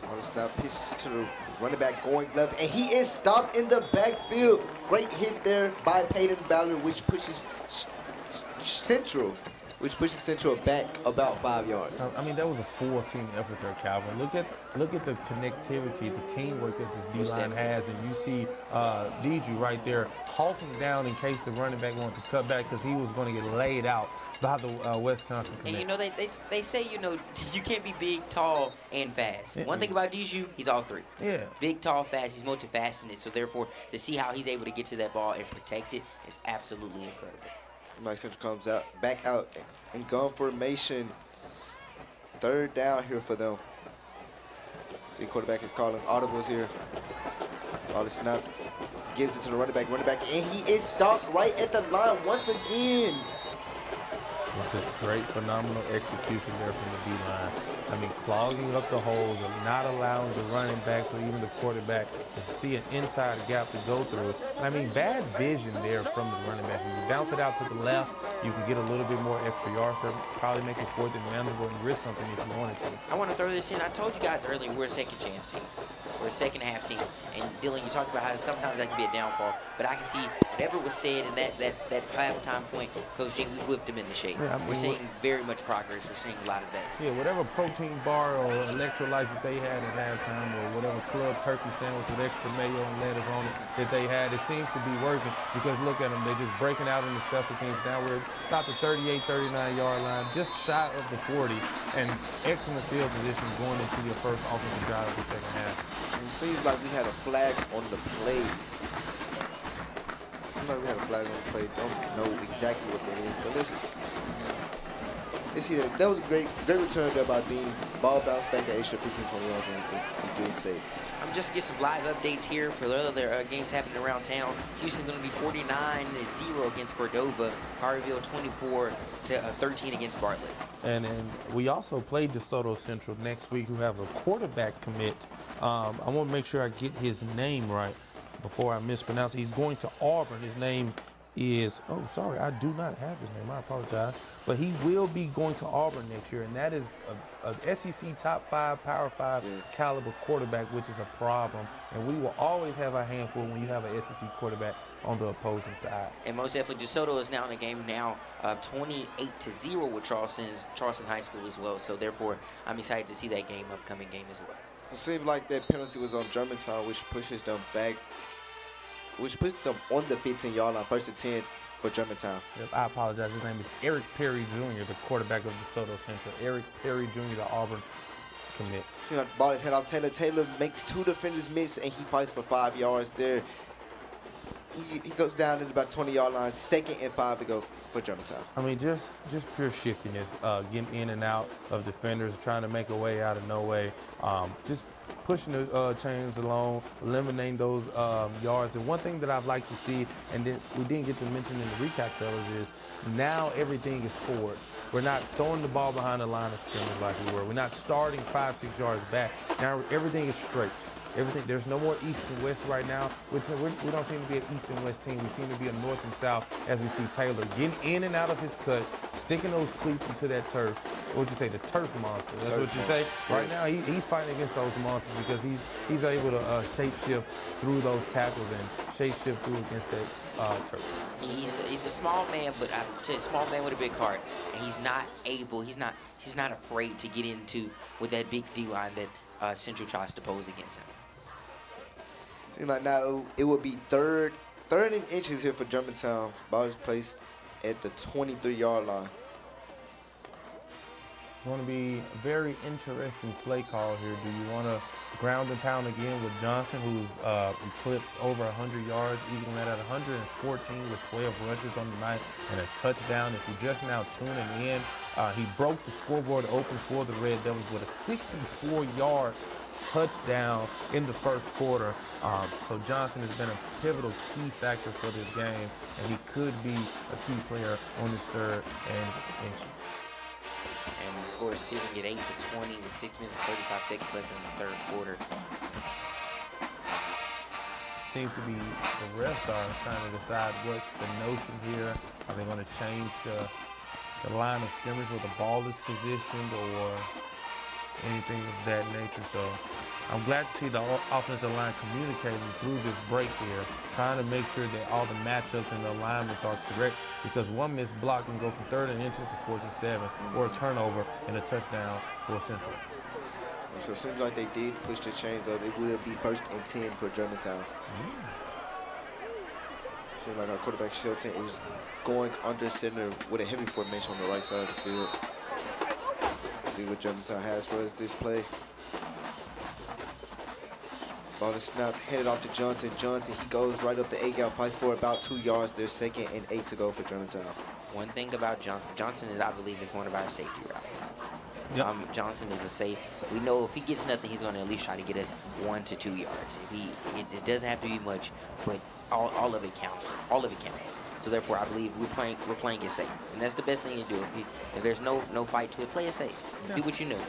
Speaker 3: On the snap, pitch to the running back going left, and he is stopped in the backfield. Great hit there by Peyton Ballard, which pushes Central back about 5 yards.
Speaker 5: I mean, that was a full-team effort there, Calvin. Look at the connectivity, the teamwork that this D-line has, and you see DG right there hawking down in case the running back wanted to cut back, because he was going to get laid out by the Wisconsin Connect.
Speaker 2: And you know, they say, you know, you can't be big, tall, and fast. One thing about Dijou, he's all 3.
Speaker 5: Yeah.
Speaker 2: Big, tall, fast. He's multifaceted. So therefore, to see how he's able to get to that ball and protect it is absolutely incredible.
Speaker 3: Mike Central comes back out in gun formation. 3rd down here for them. See, quarterback is calling audibles here. All the snap. Gives it to the running back, and he is stopped right at the line once again.
Speaker 5: It's just great, phenomenal execution there from the D-line. I mean, clogging up the holes and not allowing the running backs or even the quarterback to see an inside gap to go through. And I mean, bad vision there from the running back. If you bounce it out to the left, you can get a little bit more extra yards, so probably make it fourth and manageable and risk something if you wanted to.
Speaker 2: I want to throw this in. I told you guys earlier we're a second chance team. We're a second half team. And Dylan, you talked about how sometimes that can be a downfall, but I can see whatever was said in that halftime point, Coach G, we whipped him into shape.
Speaker 5: Yeah, I mean,
Speaker 2: we're seeing very much progress. We're seeing a lot of that.
Speaker 5: Yeah, whatever protein bar or electrolytes that they had at halftime, or whatever club turkey sandwich with extra mayo and lettuce on it that they had, it seems to be working, because look at them. They're just breaking out in the special teams. Now we're about the 38, 39-yard line, just shy of the 40, and excellent field position going into your first offensive drive of the second half.
Speaker 3: It seems like we had a flag on the play. Don't know exactly what that is, but let's see that. That was a great return there by Dean. Ball bounced back at extra 15, 20 yards and good save.
Speaker 2: I'm just getting some live updates here for the other games happening around town. Houston's going to be 49-0 against Cordova. Harveyville 24-13 against Bartlett.
Speaker 5: And we also played DeSoto Central next week, who have a quarterback commit. I want to make sure I get his name right before I mispronounce it. He's going to Auburn. His name is, oh, sorry, I do not have his name. I apologize. But he will be going to Auburn next year, and that is a SEC top 5, Power 5 caliber quarterback, which is a problem. And we will always have our handful when you have an SEC quarterback on the opposing side.
Speaker 2: And most definitely, DeSoto is now in the game now, 28-0 with Charleston High School as well. So therefore, I'm excited to see that upcoming game as well.
Speaker 3: It seemed like that penalty was on Germantown, which pushes them back, which puts them on the 15-yard line, 1st and 10 for Germantown.
Speaker 5: Yep, I apologize. His name is Eric Perry Jr., the quarterback of DeSoto Central. Eric Perry Jr., the Auburn commit.
Speaker 3: See, like the ball is head off. Taylor makes 2 defenders miss, and he fights for 5 yards there. He goes down at about 20-yard line, 2nd and 5 to go for Germantown.
Speaker 5: I mean, just pure shiftiness, getting in and out of defenders, trying to make a way out of no way, just pushing the chains along, eliminating those yards. And one thing that I'd like to see, and then we didn't get to mention in the recap, fellas, is now everything is forward. We're not throwing the ball behind the line of scrimmage like we were. We're not starting 5-6 yards back. Now everything is straight. There's no more east and west right now. We don't seem to be an east and west team. We seem to be a north and south, as we see Taylor getting in and out of his cuts, sticking those cleats into that turf. What would you say, the turf monster? That's what you say? Right now, he's fighting against those monsters because he's able to shape-shift through those tackles and shape-shift through against that turf.
Speaker 2: He's a small man, but a small man with a big heart, and he's not afraid to get into with that big D-line that Central tries to pose against him.
Speaker 3: Seems like now it would be third and inches here for Germantown. Ball is placed at the 23-yard line.
Speaker 5: It's going to be a very interesting play call here. Do you want to ground and pound again with Johnson, who's eclipsed over 100 yards, equaling that at 114 with 12 rushes on the night and a touchdown? If you're just now tuning in, he broke the scoreboard open for the Red Devils with a 64-yard touchdown in the first quarter. So Johnson has been a pivotal key factor for this game, and he could be a key player on this 3rd and inches.
Speaker 2: And the score is sitting at 8-20 with 6 minutes and 35 seconds left in the 3rd quarter.
Speaker 5: Seems to be the refs are trying to decide what's the notion here. Are they going to change the line of scrimmage where the ball is positioned or anything of that nature? So I'm glad to see the offensive line communicating through this break here, trying to make sure that all the matchups and the alignments are correct, because one missed block can go from 3rd and inches to 4th and 7, or a turnover and a touchdown for Central.
Speaker 3: So it seems like they did push the chains up. It will be 1st and 10 for Germantown. Seems like our quarterback Shelton is going under center with a heavy formation on the right side of the field. See what Germantown has for us this play. Ball is snapped, headed off to Johnson. Johnson, he goes right up the A-gap, fights for about 2 yards. There's 2nd and 8 to go for Germantown.
Speaker 2: One thing about Johnson is, I believe, is one of our safety routes. Yep. Johnson is a safe. We know if he gets nothing, he's going to at least try to get us 1 to 2 yards. It doesn't have to be much, but all of it counts. All of it counts. So therefore, I believe we're playing it safe, and that's the best thing to do. If there's no fight to it, play it safe. Do what you know.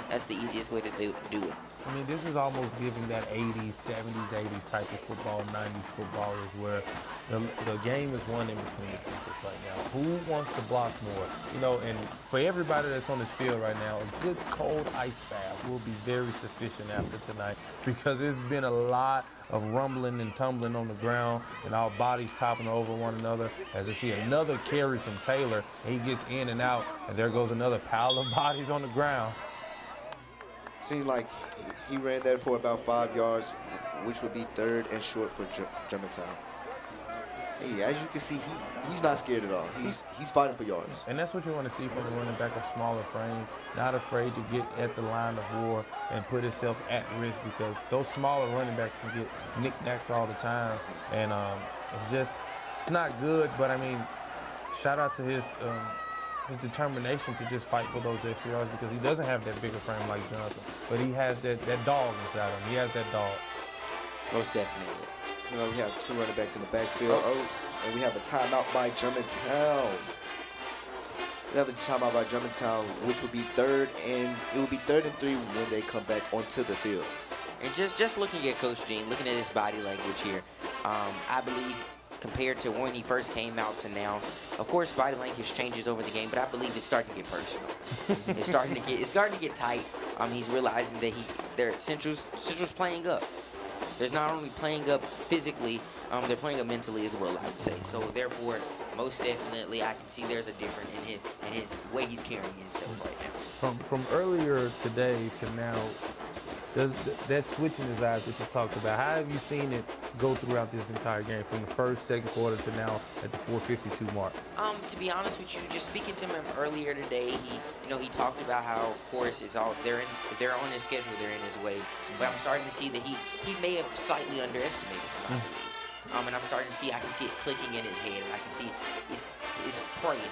Speaker 2: That's the easiest way to do it.
Speaker 5: I mean, this is almost giving that 80s, 70s, 80s type of football, 90s football is where the game is one in between the troopers right now. Who wants to block more? You know, and for everybody that's on this field right now, a good cold ice bath will be very sufficient after tonight, because it's been a lot of rumbling and tumbling on the ground and our bodies toppling over one another. As you see another carry from Taylor, and he gets in and out, and there goes another pile of bodies on the ground.
Speaker 3: Seemed like he ran that for about 5 yards, which would be 3rd and short for Germantown. Hey, as you can see, he's not scared at all. He's fighting for yards.
Speaker 5: And that's what you want to see from a running back of smaller frame, not afraid to get at the line of war and put himself at risk, because those smaller running backs can get knickknacks all the time. And it's not good, but I mean, shout out to his determination to just fight for those extra yards, because he doesn't have that bigger frame like Johnson, but he has that dog inside him. He has that dog.
Speaker 2: Most definitely.
Speaker 3: You know, we have 2 running backs in the backfield. And we have a timeout by Germantown. We have a timeout by Germantown, which will be 3rd and 3 when they come back onto the field.
Speaker 2: And just looking at Coach Gene, looking at his body language here, I believe compared to when he first came out to now, of course body language changes over the game, but I believe it's starting to get personal. It's starting to get tight. He's realizing that Central's playing up. There's not only playing up physically, they're playing up mentally as well, I would say. So therefore, most definitely, I can see there's a difference in his way he's carrying himself right now.
Speaker 5: From earlier today to now, that switch in his eyes that you talked about, how have you seen it go throughout this entire game, from the first, second quarter to now at the 4:52 mark?
Speaker 2: To be honest with you, just speaking to him earlier today, he talked about how, of course, they're on his schedule, they're in his way. But I'm starting to see that he may have slightly underestimated him, I believe. And I'm starting to see, I can see it clicking in his head, and I can see it's praying.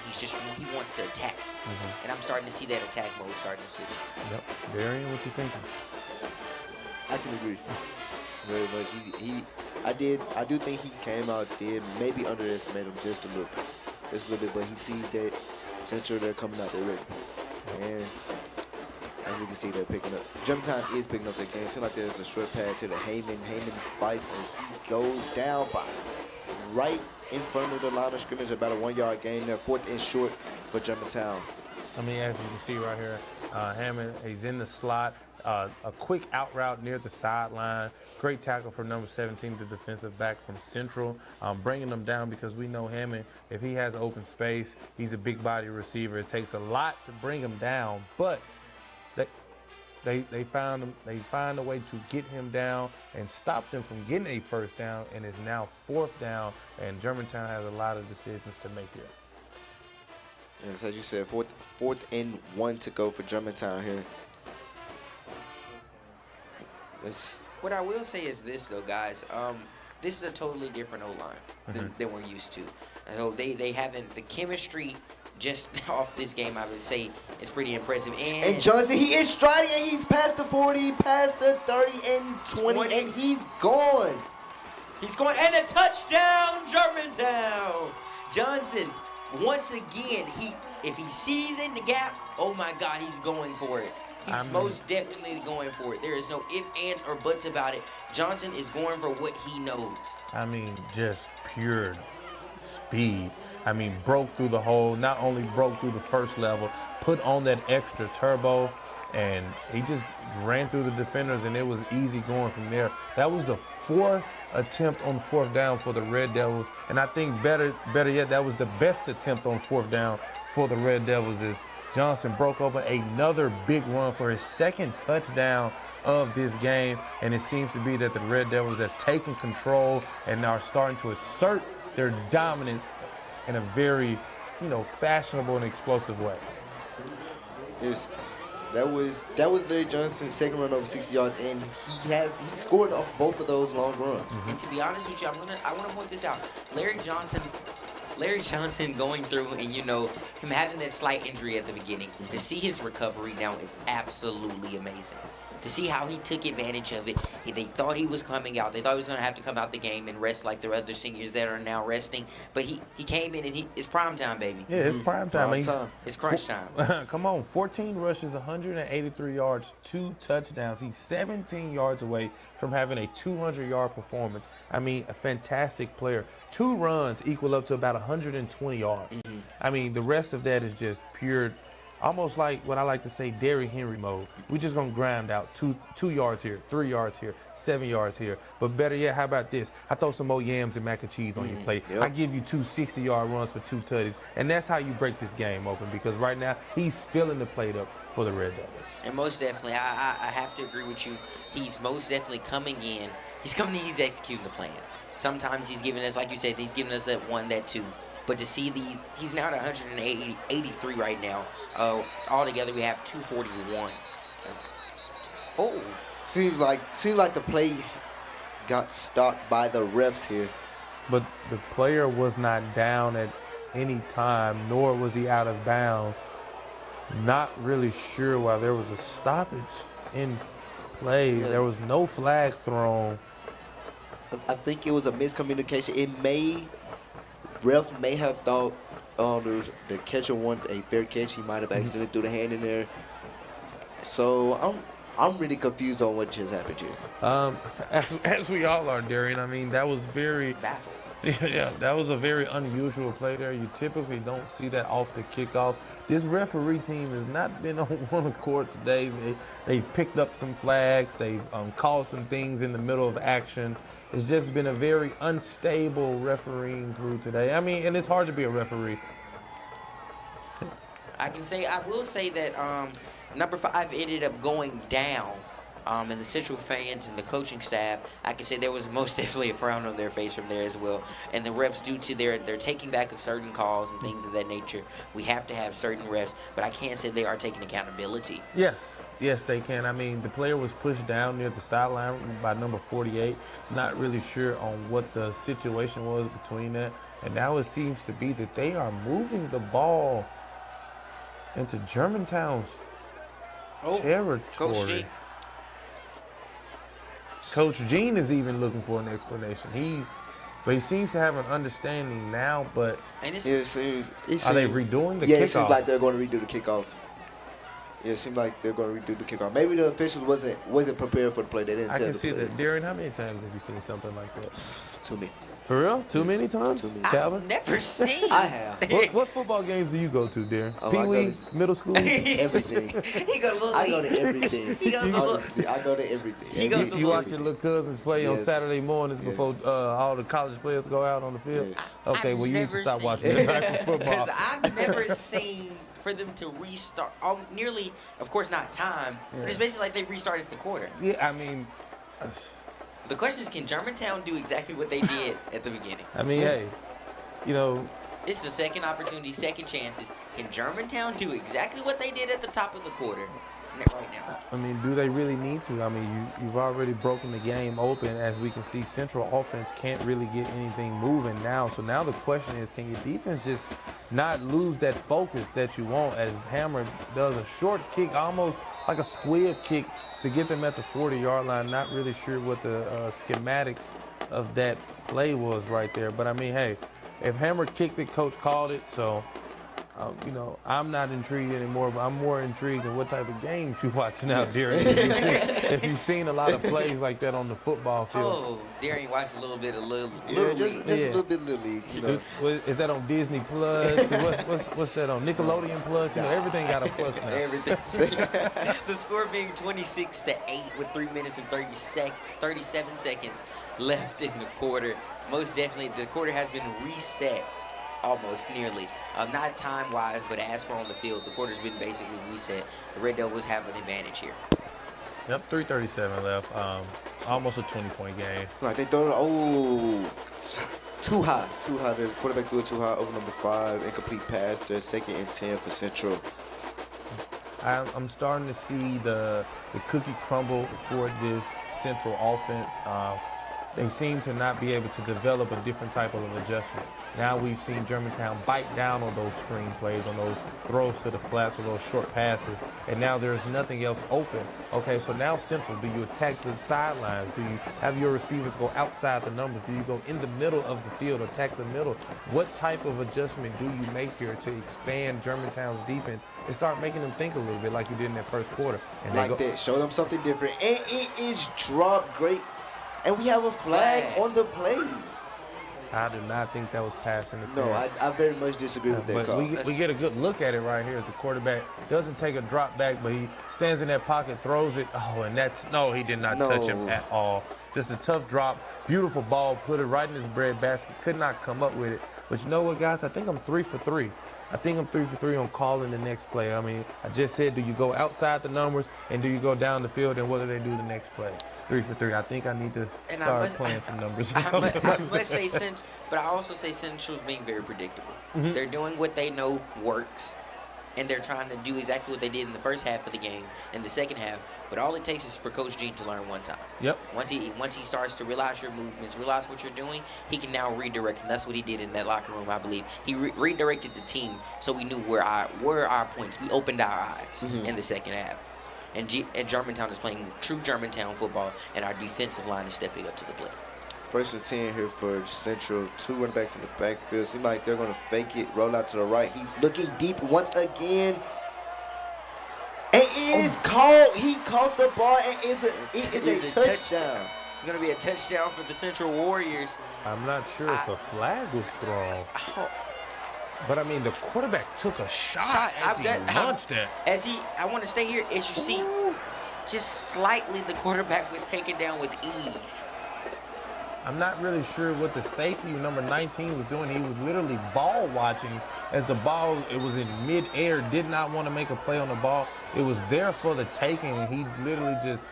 Speaker 2: He wants to attack. And I'm starting to see that attack mode starting to switch.
Speaker 5: Yep. Darian, what you thinking?
Speaker 3: I can agree very much. I do think he came out there, maybe underestimated him just a little bit, but he sees that Central, they're coming out there ready. And as we can see, they're picking up. Germantown is picking up their game. Seems like there's a short pass here to Heyman. Heyman fights, and he goes down by right in front of the line of scrimmage, about a 1-yard gain there, 4th and short for Germantown.
Speaker 5: I mean, as you can see right here, Hammond, he's in the slot. A quick out route near the sideline. Great tackle for number 17, the defensive back from Central, bringing them down, because we know Hammond, if he has open space, he's a big body receiver. It takes a lot to bring him down, but they find a way to get him down and stop them from getting a first down, and it's now 4th down, and Germantown has a lot of decisions to make here.
Speaker 3: Yes, as you said, 4th and 1 to go for Germantown here.
Speaker 2: What I will say is this, though, guys. This is a totally different O-line than we're used to. So they haven't, the chemistry just off this game, I would say, is pretty impressive.
Speaker 3: And Johnson, he is striding, and he's past the 40, past the 30 and 20, and he's gone.
Speaker 2: He's going, and a touchdown, Germantown. Johnson, once again, if he sees in the gap, oh my God, he's going for it. He's most definitely going for it. There is no ifs, ands, or buts about it. Johnson is going for what he knows.
Speaker 5: I mean, just pure speed. I mean, broke through the hole, not only broke through the first level, put on that extra turbo, and he just ran through the defenders, and it was easy going from there. That was the 4th attempt on 4th down for the Red Devils, and I think better yet, that was the best attempt on 4th down for the Red Devils. Is Johnson broke open another big run for his 2nd touchdown of this game, and it seems to be that the Red Devils have taken control and are starting to assert their dominance in a very, fashionable and explosive way.
Speaker 3: That was Larry Johnson's 2nd run over 60 yards, and he scored off both of those long runs.
Speaker 2: And to be honest with you, I want to point this out. Larry Johnson Larry Johnson going through and, him having that slight injury at the beginning. To see his recovery now is absolutely amazing. To see how he took advantage of it. They thought he was coming out. They thought he was going to have to come out the game and rest like the other seniors that are now resting. But he came in and it's prime time, baby.
Speaker 5: Yeah, it's prime time.
Speaker 2: It's crunch time.
Speaker 5: Come on, 14 rushes, 183 yards, 2 touchdowns. He's 17 yards away from having a 200-yard performance. I mean, a fantastic player. 2 runs equal up to about 120 yards. I mean, the rest of that is just pure, almost like what I like to say, Derrick Henry mode. We're just going to grind out 2 yards here, 3 yards here, 7 yards here. But better yet, how about this? I throw some more yams and mac and cheese on your plate. I give you 2 60-yard runs for 2 tutties. And that's how you break this game open, because right now he's filling the plate up for the Red Devils.
Speaker 2: And most definitely, I have to agree with you. He's most definitely coming in. He's executing the plan. Sometimes he's giving us, like you said, he's giving us that 1, that 2. But to see he's now at 183 right now. Altogether, we have 241.
Speaker 3: Seems like the play got stopped by the refs here.
Speaker 5: But the player was not down at any time, nor was he out of bounds. Not really sure why there was a stoppage in play. There was no flag thrown.
Speaker 3: I think it was a miscommunication. Ref may have thought the catcher wanted a fair catch. He might have accidentally threw the hand in there. So I'm really confused on what just happened here.
Speaker 5: As we all are, Darian. I mean, that was very
Speaker 2: baffled.
Speaker 5: Yeah, that was a very unusual play there. You typically don't see that off the kickoff. This referee team has not been on one accord today. They've picked up some flags. They've called some things in the middle of action. It's just been a very unstable refereeing crew today. I mean, and it's hard to be a referee.
Speaker 2: I will say that number 5 ended up going down. And the Central fans and the coaching staff, I can say there was most definitely a frown on their face from there as well. And the refs, due to their taking back of certain calls and things of that nature, we have to have certain refs. But I can't say they are taking accountability.
Speaker 5: Yes, they can. I mean, the player was pushed down near the sideline by number 48. Not really sure on what the situation was between that. And now it seems to be that they are moving the ball into Germantown's territory. Coach Gene is even looking for an explanation. But he seems to have an understanding now. But
Speaker 2: and
Speaker 5: are they redoing the kickoff?
Speaker 3: Yeah, it seems like they're going to redo the kickoff. Yeah, it seems like they're going to redo the kickoff. Maybe the officials wasn't prepared for the play. They didn't.
Speaker 5: I can see that. Darren, how many times have you seen something like that?
Speaker 3: Too many.
Speaker 5: For real? Too many times?
Speaker 3: Too many.
Speaker 5: Calvin?
Speaker 2: I've never seen.
Speaker 3: I have.
Speaker 5: What football games do you go to, Darren?
Speaker 3: Oh,
Speaker 5: Pee-wee, middle school?
Speaker 3: Everything.
Speaker 2: He go to Little
Speaker 3: I go to everything.
Speaker 2: He goes to
Speaker 3: Honestly, I go to everything.
Speaker 2: He goes to
Speaker 5: You watch your little cousins play on
Speaker 3: Yes.
Speaker 5: Saturday mornings before all the college players go out on the field?
Speaker 3: Yes.
Speaker 5: Okay,
Speaker 2: I've
Speaker 5: well, you need to
Speaker 2: never
Speaker 5: stop
Speaker 2: seen
Speaker 5: watching that type of football.
Speaker 2: Because I've never seen for them to restart, nearly, of course, not time, but it's basically like they restarted the quarter.
Speaker 5: Yeah, I mean,
Speaker 2: The question is, can Germantown do exactly what they did at the beginning?
Speaker 5: hey,
Speaker 2: This is a second opportunity, second chances. Can Germantown do exactly what they did at the top of the quarter right now?
Speaker 5: I mean, do they really need to? I mean, you've already broken the game open. As we can see, Central offense can't really get anything moving now. So now the question is, can your defense just not lose that focus that you want, as Hammer does a short kick, almost like a squib kick, to get them at the 40-yard line. Not really sure what the schematics of that play was right there. But, I mean, hey, if Hammer kicked it, Coach called it. So, I'm not intrigued anymore, but I'm more intrigued in what type of games you're watching out, Darian. If you've seen a lot of plays like that on the football field.
Speaker 2: Oh, Darian watched a little bit of Little
Speaker 3: just
Speaker 2: League.
Speaker 3: a little bit of Little League.
Speaker 5: Is that on Disney Plus? What's that on Nickelodeon Plus? Everything got a plus now.
Speaker 2: Everything. The score being 26-8 with 3 minutes and 37 seconds left in the quarter. Most definitely, the quarter has been reset. Almost nearly. Not time-wise, but as for on the field, the quarter's been basically reset. The Red Devils have an advantage here.
Speaker 5: Yep, 3:37 left. Almost a 20-point game.
Speaker 3: Like they throw too high. The quarterback threw it too high over number 5. Incomplete pass. They're 2nd and 10 for Central.
Speaker 5: I'm starting to see the cookie crumble for this Central offense. they seem to not be able to develop a different type of adjustment. Now we've seen Germantown bite down on those screen plays, on those throws to the flats, or those short passes, and now there's nothing else open. Okay, so now Central, do you attack the sidelines? Do you have your receivers go outside the numbers? Do you go in the middle of the field, attack the middle? What type of adjustment do you make here to expand Germantown's defense and start making them think a little bit like you did in that first quarter? And
Speaker 3: like that, show them something different. And it is dropped great. And we have a flag on the play.
Speaker 5: I do not think that was pass interference.
Speaker 3: No, I very much disagree with that call.
Speaker 5: We get a good look at it right here as the quarterback doesn't take a drop back, but he stands in that pocket, throws it. Oh, and no, he did not touch him at all. Just a tough drop, beautiful ball, put it right in his bread basket, could not come up with it. But you know what, guys? I think I'm 3 for 3. I think I'm 3 for 3 on calling the next play. I mean, I just said, do you go outside the numbers and do you go down the field, and what do they do the next play? 3 for 3. I think I need to start playing some numbers or something.
Speaker 2: I must say Central, but I also say Central's being very predictable. They're doing what they know works, and they're trying to do exactly what they did in the first half of the game and the second half. But all it takes is for Coach Gene to learn one time.
Speaker 5: Yep.
Speaker 2: Once he starts to realize your movements, realize what you're doing, he can now redirect, and that's what he did in that locker room, I believe. He redirected the team so we knew where our points. We opened our eyes in the second half. And Germantown is playing true Germantown football, and our defensive line is stepping up to the plate.
Speaker 3: 1st and 10 here for Central. 2 running backs in the backfield. Seems like they're going to fake it, roll out to the right. He's looking deep once again. And it is called. He caught the ball, and it is a touchdown.
Speaker 2: It's going to be a touchdown for the Central Warriors.
Speaker 5: I'm not sure if a flag was thrown. But, I mean, the quarterback took a shot as he launched it.
Speaker 2: I want to stay here. As you see, just slightly the quarterback was taken down with ease.
Speaker 5: I'm not really sure what the safety, number 19, was doing. He was literally ball watching as the ball, it was in mid-air, did not want to make a play on the ball. It was there for the taking, and he literally just,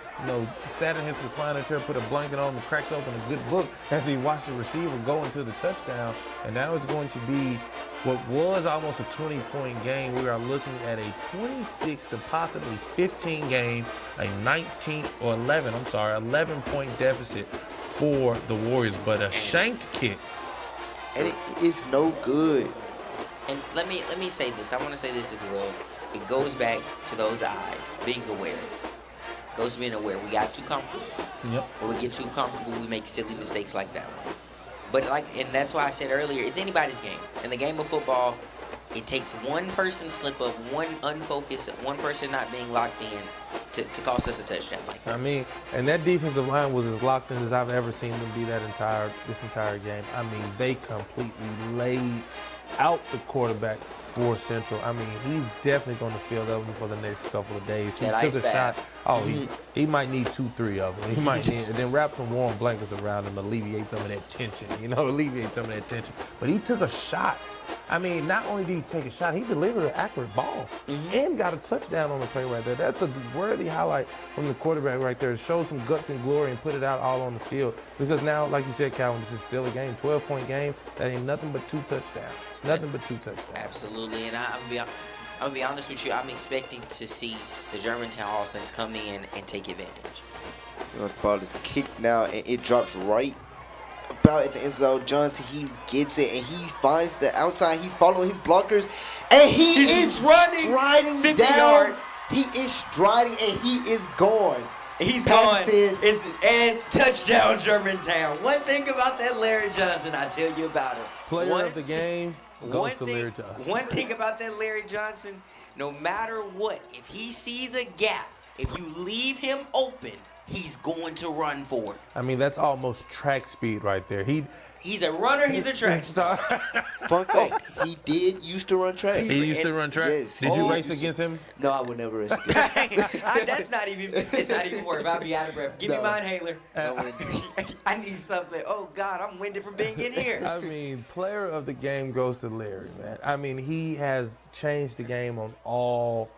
Speaker 5: sat in his recliner chair, put a blanket on, and cracked open a good book as he watched the receiver go into the touchdown. And now it's going to be what was almost a 20-point game. We are looking at a 26 to possibly 15 game, a 11-point deficit for the Warriors, but a shanked kick.
Speaker 3: And it is no good.
Speaker 2: And let me say this. I want to say this as well. It goes back to those eyes, being aware. Goes to being aware. We got too comfortable.
Speaker 5: Yep.
Speaker 2: When we get too comfortable, we make silly mistakes like that one. But and that's why I said earlier, it's anybody's game. In the game of football, it takes one person slip up, one unfocused, one person not being locked in to cost us a touchdown like that.
Speaker 5: I mean, and that defensive line was as locked in as I've ever seen them be this entire game. I mean, they completely laid out the quarterback for Central. I mean, he's definitely going to field up for the next couple of days. He took a shot. Oh, he might need 2-3 of them. He might need, and then wrap some warm blankets around him, alleviate some of that tension. But he took a shot. I mean, not only did he take a shot, he delivered an accurate ball and got a touchdown on the play right there. That's a worthy highlight from the quarterback right there. Show some guts and glory and put it out all on the field. Because now, like you said, Calvin, this is still a game, 12-point game. That ain't nothing but 2 touchdowns. Nothing but 2 touchdowns.
Speaker 2: Absolutely, and I'm gonna be honest with you. I'm expecting to see the Germantown offense come in and take advantage.
Speaker 3: The ball is kicked now, and it drops right about at the end zone. Johnson, he gets it, and he finds the outside. He's following his blockers, and he's striding
Speaker 2: 50
Speaker 3: down.
Speaker 2: yard.
Speaker 3: He is striding, and he is gone.
Speaker 2: He's gone. And touchdown, Germantown. One thing about that Larry Johnson, I tell you about it.
Speaker 5: Player of the game goes to Larry Johnson.
Speaker 2: One thing about that Larry Johnson, no matter what, if he sees a gap, if you leave him open, he's going to run for it.
Speaker 5: I mean, that's almost track speed right there.
Speaker 2: He's a runner. He's a track star.
Speaker 3: Fun fact, he did used to run track.
Speaker 5: He used to run track?
Speaker 3: Yes.
Speaker 5: Did you race against him?
Speaker 3: No, I would never race against him.
Speaker 2: It's not even worth. I'll be out of breath. Give me my inhaler. I need something. Oh, God, I'm winded from being in here.
Speaker 5: I mean, player of the game goes to Larry, man. I mean, he has changed the game on all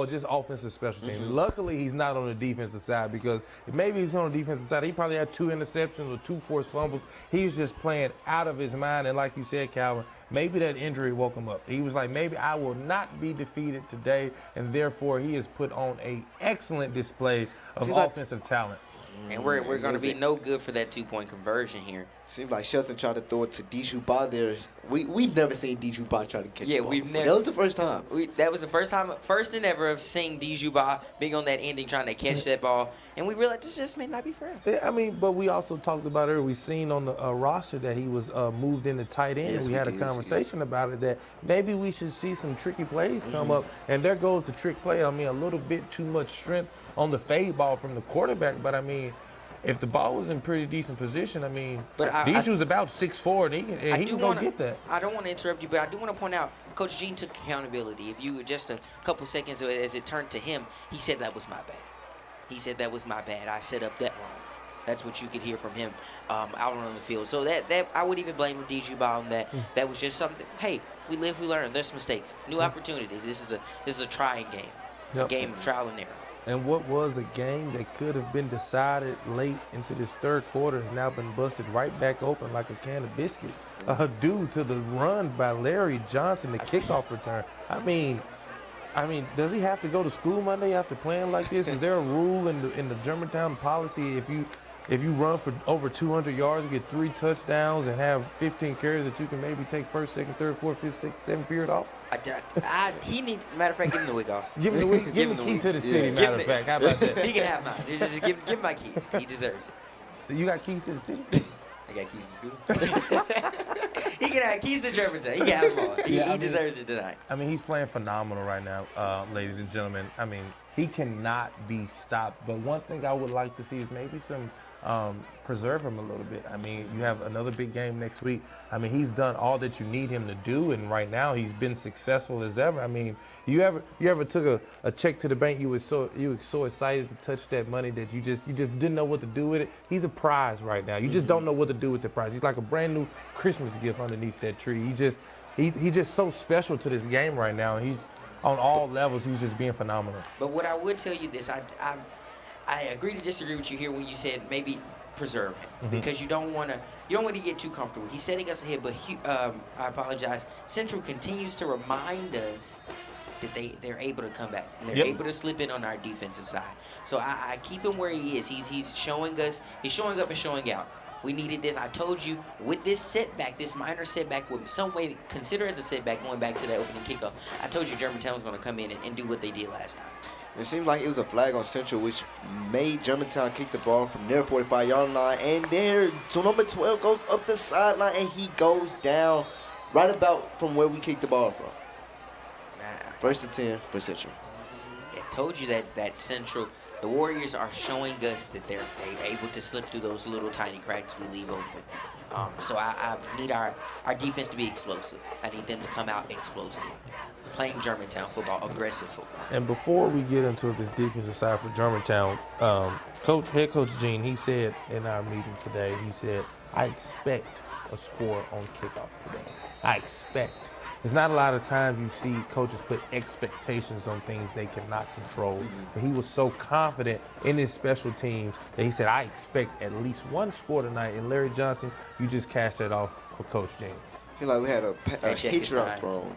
Speaker 5: just offensive special teams. Luckily, he's not on the defensive side, because if maybe he's on the defensive side, he probably had 2 interceptions or 2 forced fumbles. He was just playing out of his mind. And like you said, Calvin, maybe that injury woke him up. He was like, maybe I will not be defeated today. And therefore, he has put on an excellent display of offensive talent.
Speaker 2: And we're going to be no good for that 2-point conversion here.
Speaker 3: Seems like Shelton tried to throw it to Dijuba there. We've never seen Dijuba try to catch the ball.
Speaker 2: We've never.
Speaker 3: That was the first time.
Speaker 2: That was the first and ever of seeing Dijuba being on that ending trying to catch that ball. And we realized this just may not be fair.
Speaker 5: Yeah, I mean, but we also talked about it. We seen on the roster that he was moved into tight end.
Speaker 3: Yes,
Speaker 5: we had a conversation about it that maybe we should see some tricky plays come up. And there goes the trick play. I mean, a little bit too much strength on the fade ball from the quarterback. But, I mean, if the ball was in pretty decent position, I mean, Diju's about 6'4", and he can go get that.
Speaker 2: I don't want to interrupt you, but I do want to point out Coach Gene took accountability. If you just a couple seconds as it turned to him, he said that was my bad. He said that was my bad. I set up that wrong. That's what you could hear from him out on the field. So that I wouldn't even blame Dijuba on that. That was just something. Hey, we live, we learn. There's mistakes, new opportunities. This is a trying game, a game of trial and error.
Speaker 5: And what was a game that could have been decided late into this third quarter has now been busted right back open like a can of biscuits due to the run by Larry Johnson, the kickoff return. I mean, does he have to go to school Monday after playing like this? Is there a rule in the Germantown policy if you run for over 200 yards, you get 3 touchdowns and have 15 carries that you can maybe take first, second, third, fourth, fifth, sixth, seventh period off?
Speaker 2: He needs, matter of fact, give him the wig off.
Speaker 5: Give him the wig. Give him the key to the city, matter of fact. How about that?
Speaker 2: He can have mine. Just give him my keys. He deserves it.
Speaker 5: You got keys to the city?
Speaker 2: I got keys to school. He can have keys to Germantown. He can have them all. He deserves it tonight.
Speaker 5: I mean, he's playing phenomenal right now, ladies and gentlemen. I mean, he cannot be stopped. But one thing I would like to see is maybe some preserve him a little bit. I mean, you have another big game next week. I mean, he's done all that you need him to do, and right now he's been successful as ever. I mean, you ever took a check to the bank, you were so excited to touch that money that you just didn't know what to do with it. He's a prize right now. You just don't know what to do with the prize. He's like a brand new Christmas gift underneath that tree. He's just so special to this game right now. He's on all levels. He's just being phenomenal.
Speaker 2: But what I would tell you this, I agree to disagree with you here when you said maybe preserve him because you don't want to get too comfortable. He's setting us ahead, but I apologize. Central continues to remind us that they're able to come back. They're able to slip in on our defensive side. So I keep him where he is. He's showing us. He's showing up and showing out. We needed this. I told you with this setback, this minor setback, with some way consider as a setback going back to that opening kickoff. I told you Germantown was going to come in and do what they did last time.
Speaker 3: It seemed like it was a flag on Central, which made Germantown kick the ball from their 45-yard line. And there, so number 12 goes up the sideline, and he goes down right about from where we kicked the ball from. First and 10 for Central.
Speaker 2: I told you that Central, the Warriors are showing us that they're able to slip through those little tiny cracks we leave open. So I need our defense to be explosive. I need them to come out explosive. Playing Germantown football, aggressive football.
Speaker 5: And before we get into this defensive side for Germantown, Head Coach Gene, he said in our meeting today, he said, I expect a score on kickoff today. I expect. There's not a lot of times you see coaches put expectations on things they cannot control. But he was so confident in his special teams that he said, I expect at least one score tonight. And Larry Johnson, you just cashed that off for Coach Gene.
Speaker 3: Seems like we had a hitch route thrown.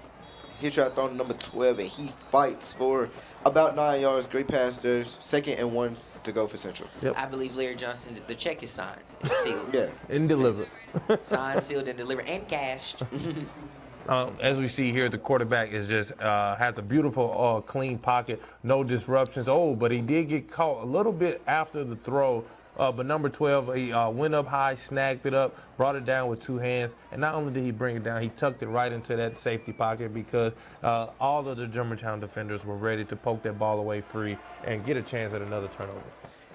Speaker 3: Hitch route thrown to number 12, and he fights for about 9 yards. Great pass there. 2nd and 1 to go for Central.
Speaker 5: Yep.
Speaker 2: I believe Larry Johnson, the check is signed. It's sealed.
Speaker 3: Yeah.
Speaker 5: And delivered.
Speaker 2: Signed, sealed, and delivered, and cashed.
Speaker 5: As we see here, the quarterback is just has a beautiful, clean pocket, no disruptions. Oh, but he did get caught a little bit after the throw. But number 12, he went up high, snagged it up, brought it down with 2 hands. And not only did he bring it down, he tucked it right into that safety pocket because all of the Germantown defenders were ready to poke that ball away free and get a chance at another turnover.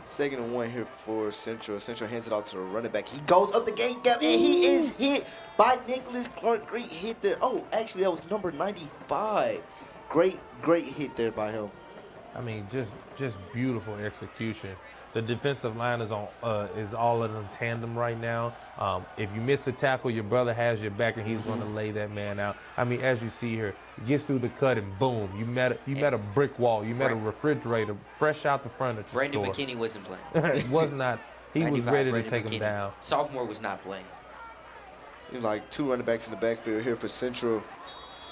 Speaker 3: 2nd and 1 here for Central. Central hands it off to the running back. He goes up the gate gap, and he is hit by Nicholas Clark. Great hit there. Oh, actually, that was number 95. Great hit there by him.
Speaker 5: I mean, just beautiful execution. The defensive line is all in tandem right now. If you miss a tackle, your brother has your back, and he's going to lay that man out. I mean, as you see here, he gets through the cut, and boom, you met a brick wall. You met a refrigerator fresh out the front of your
Speaker 2: Brandon
Speaker 5: store.
Speaker 2: McKinney wasn't playing.
Speaker 5: Was not. He was ready to take him down.
Speaker 2: Sophomore was not playing.
Speaker 3: Seems like 2 running backs in the backfield here for Central.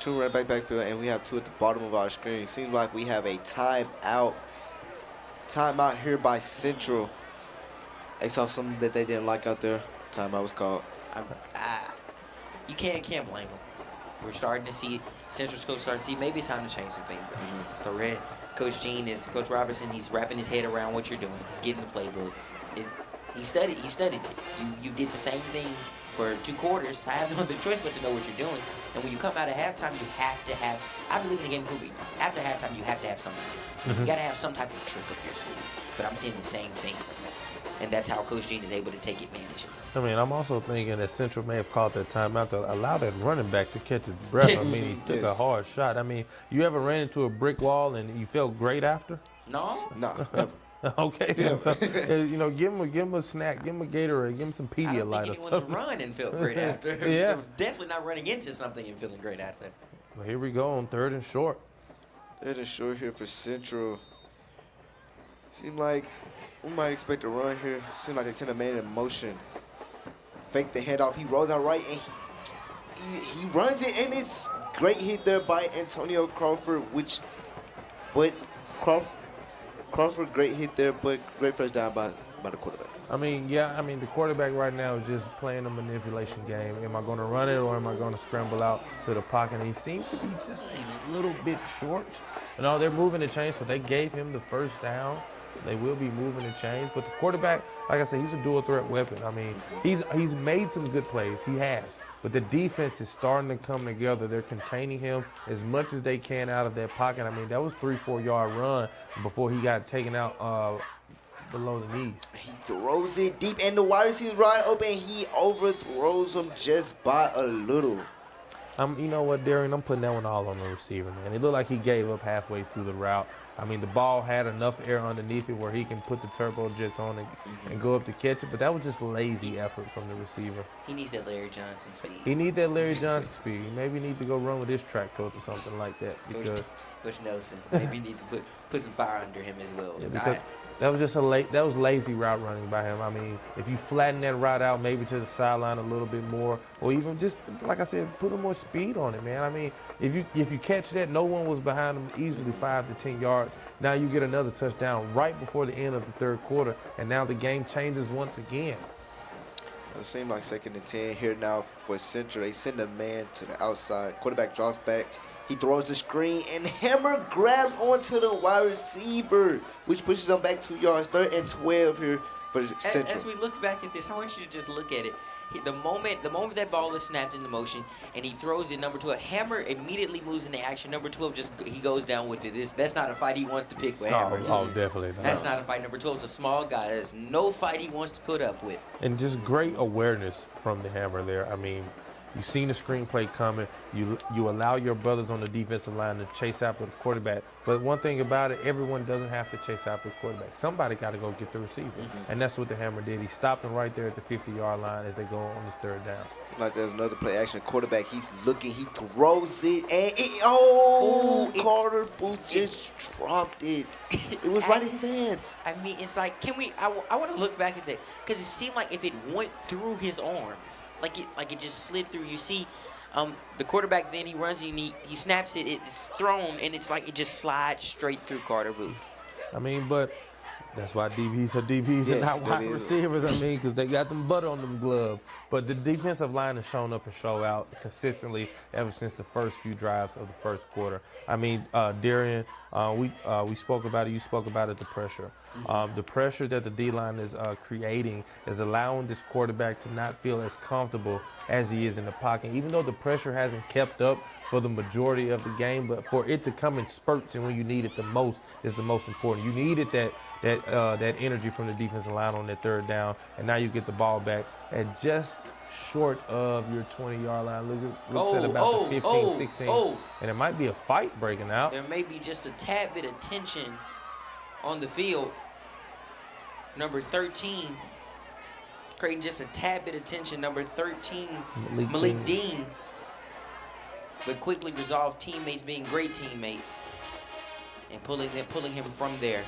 Speaker 3: 2 running backfield, and we have 2 at the bottom of our screen. Seems like we have a timeout. Timeout here by Central. They saw something that they didn't like out there. Timeout was called.
Speaker 2: You can't blame them. We're starting to see Central's coach start to see maybe it's time to change some things. The red Coach Robertson, he's wrapping his head around what you're doing. He's getting the playbook. He studied it. You did the same thing for 2 quarters. I have no other choice but to know what you're doing. And when you come out of halftime, you have to have, I believe in the game of hooping. After halftime, you have to have something. You got to have some type of trick up your sleeve. But I'm seeing the same thing from him. And that's how Coach Gene is able to take advantage of it.
Speaker 5: I mean, I'm also thinking that Central may have called that timeout to allow that running back to catch his breath. I mean, he took a hard shot. I mean, you ever ran into a brick wall and you felt great after?
Speaker 2: No.
Speaker 3: No, never.
Speaker 5: Okay, then. So, you know, give him a snack, give him a Gatorade, give him some Pedialyte or something.
Speaker 2: I don't think anyone's run and felt great after.
Speaker 5: Yeah.
Speaker 2: So definitely not running into something and feeling great after.
Speaker 5: Well, here we go on 3rd and short.
Speaker 3: 3rd and short here for Central. Seemed like we might expect a run here. Seemed like they sent a man in motion. Fake the handoff. He rolls out right and he runs it, and it's great hit there by Antonio Crawford, Crawford great hit there, but great first down by the quarterback.
Speaker 5: I mean, the quarterback right now is just playing a manipulation game. Am I going to run it or am I going to scramble out to the pocket? And he seems to be just a little bit short. No, they're moving the chains, so they gave him the first down. They will be moving the chains, but the quarterback, like I said, he's a dual threat weapon. I mean, he's made some good plays. He has, but the defense is starting to come together. They're containing him as much as they can out of that pocket. I mean, that was 3-4 yard run before he got taken out below the knees.
Speaker 3: He throws it deep, and the wide receiver's wide open. He overthrows him just by a little.
Speaker 5: You know what, Darian? I'm putting that one all on the receiver, man. It looked like he gave up halfway through the route. I mean, the ball had enough air underneath it where he can put the turbo jets on and go up to catch it, but that was just lazy effort from the receiver.
Speaker 2: He needs that Larry Johnson speed.
Speaker 5: He needs that Larry Johnson speed. He maybe need to go run with his track coach or something like that. Because
Speaker 2: Coach Nelson, maybe need to put some fire under him as well.
Speaker 5: Yeah, because that was just lazy route running by him. I mean, if you flatten that route out maybe to the sideline a little bit more, or even just, like I said, put a more speed on it, man. I mean, if you catch that, no one was behind him easily 5 to 10 yards. Now you get another touchdown right before the end of the 3rd quarter, and now the game changes once again.
Speaker 3: It seems like 2nd and 10 here now for Central. They send a man to the outside. Quarterback drops back. He throws the screen, and Hammer grabs onto the wide receiver, which pushes them back 2 yards. 3rd and 12 here for Central.
Speaker 2: As we look back at this, I want you to just look at it. The moment that ball is snapped into motion and he throws it, number 12, Hammer immediately moves into action. Number 12 he goes down with it. That's not a fight he wants to pick with Hammer.
Speaker 5: Oh, definitely not.
Speaker 2: That's not a fight. Number 12 is a small guy. There's no fight he wants to put up with.
Speaker 5: And just great awareness from the Hammer there. I mean, you've seen the screenplay coming. You allow your brothers on the defensive line to chase after the quarterback. But one thing about it, everyone doesn't have to chase after the quarterback. Somebody got to go get the receiver. And that's what the Hammer did. He stopped him right there at the 50-yard line as they go on this 3rd down.
Speaker 3: Like there's another play action quarterback. He's looking. He throws it, and Carter Booth just dropped it. It was right in his hands.
Speaker 2: I mean, it's like, I want to look back at that because it seemed like if it went through his arms, like it just slid through. You see, the quarterback then he runs and he snaps it. It's thrown and it's like it just slides straight through Carter Booth.
Speaker 5: I mean, but that's why DBs are DBs and not wide receivers. I mean, because they got them butter on them gloves. But the defensive line has shown up and show out consistently ever since the first few drives of the 1st quarter. I mean, Darian, we spoke about it. You spoke about it, the pressure. The pressure that the D-line is creating is allowing this quarterback to not feel as comfortable as he is in the pocket. Even though the pressure hasn't kept up for the majority of the game, but for it to come in spurts and when you need it the most is the most important. You needed that energy from the defensive line on that 3rd down, and now you get the ball back at just short of your 20-yard line. Looks at about the 15, 16, and it might be a fight breaking out.
Speaker 2: There may be just a tad bit of tension on the field. Number 13, creating just a tad bit of tension. Number 13, Malik Dean, but quickly resolved teammates being great teammates and pulling him from there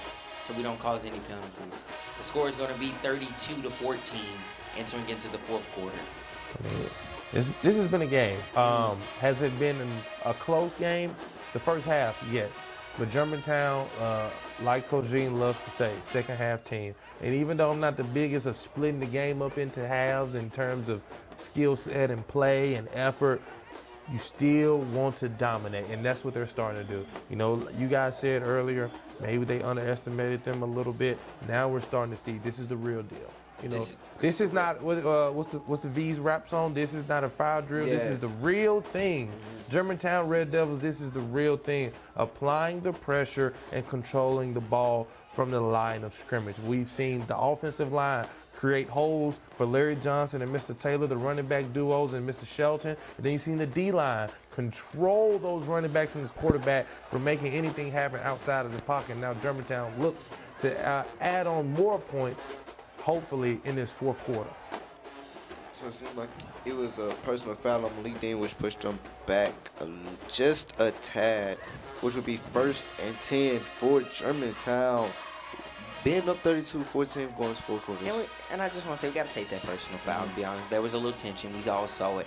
Speaker 2: so we don't cause any penalties. The score is going to be 32-14 entering into the 4th quarter.
Speaker 5: This has been a game. Has it been a close game? The first half, yes. But Germantown, like Coach Jean loves to say, second half team. And even though I'm not the biggest of splitting the game up into halves in terms of skill set and play and effort, you still want to dominate, and that's what they're starting to do. You know, you guys said earlier, maybe they underestimated them a little bit. Now we're starting to see this is the real deal. You know, this is not what's the V's rap song? This is not a fire drill. Yeah. This is the real thing. Germantown Red Devils, this is the real thing. Applying the pressure and controlling the ball from the line of scrimmage. We've seen the offensive line create holes for Larry Johnson and Mr. Taylor, the running back duos, and Mr. Shelton. And then you've seen the D-line control those running backs and this quarterback from making anything happen outside of the pocket. Now Germantown looks to add on more points, hopefully, in this fourth quarter.
Speaker 3: So it seemed like it was a personal foul on Malik Dean, which pushed them back just a tad, which would be 1st and 10 for Germantown. Being up 32-14 going to 4 quarters.
Speaker 2: And I just want to say, we got to take that personal foul, to be honest. There was a little tension. We all saw it.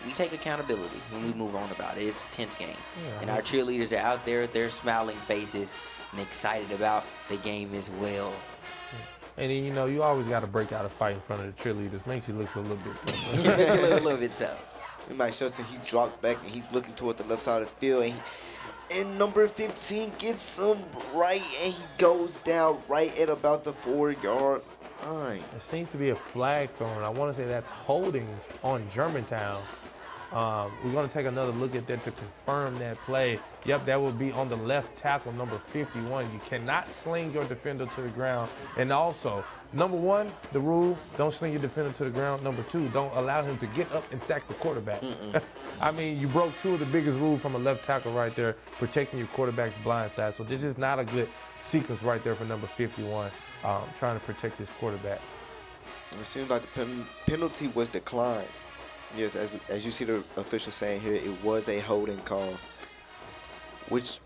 Speaker 2: We take accountability when we move on about it. It's a tense game. Yeah, and our cheerleaders are out there, they're smiling faces and excited about the game as well.
Speaker 5: And then, you know, you always got to break out a fight in front of the cheerleaders. Makes you look a little bit tough.
Speaker 2: a little bit so.
Speaker 3: Mike Shelton, he drops back and he's looking toward the left side of the field. And number 15 gets him right, and he goes down right at about the 4-yard line.
Speaker 5: There seems to be a flag thrown. I want to say that's holding on Germantown. We're going to take another look at that to confirm that play. Yep, that will be on the left tackle, number 51. You cannot sling your defender to the ground. And also, number 1, the rule, don't sling your defender to the ground. Number 2, don't allow him to get up and sack the quarterback. I mean, you broke 2 of the biggest rules from a left tackle right there, protecting your quarterback's blind side. So this is not a good sequence right there for number 51, trying to protect this quarterback.
Speaker 3: It seems like the penalty was declined. Yes, as you see the official saying here, it was a holding call, which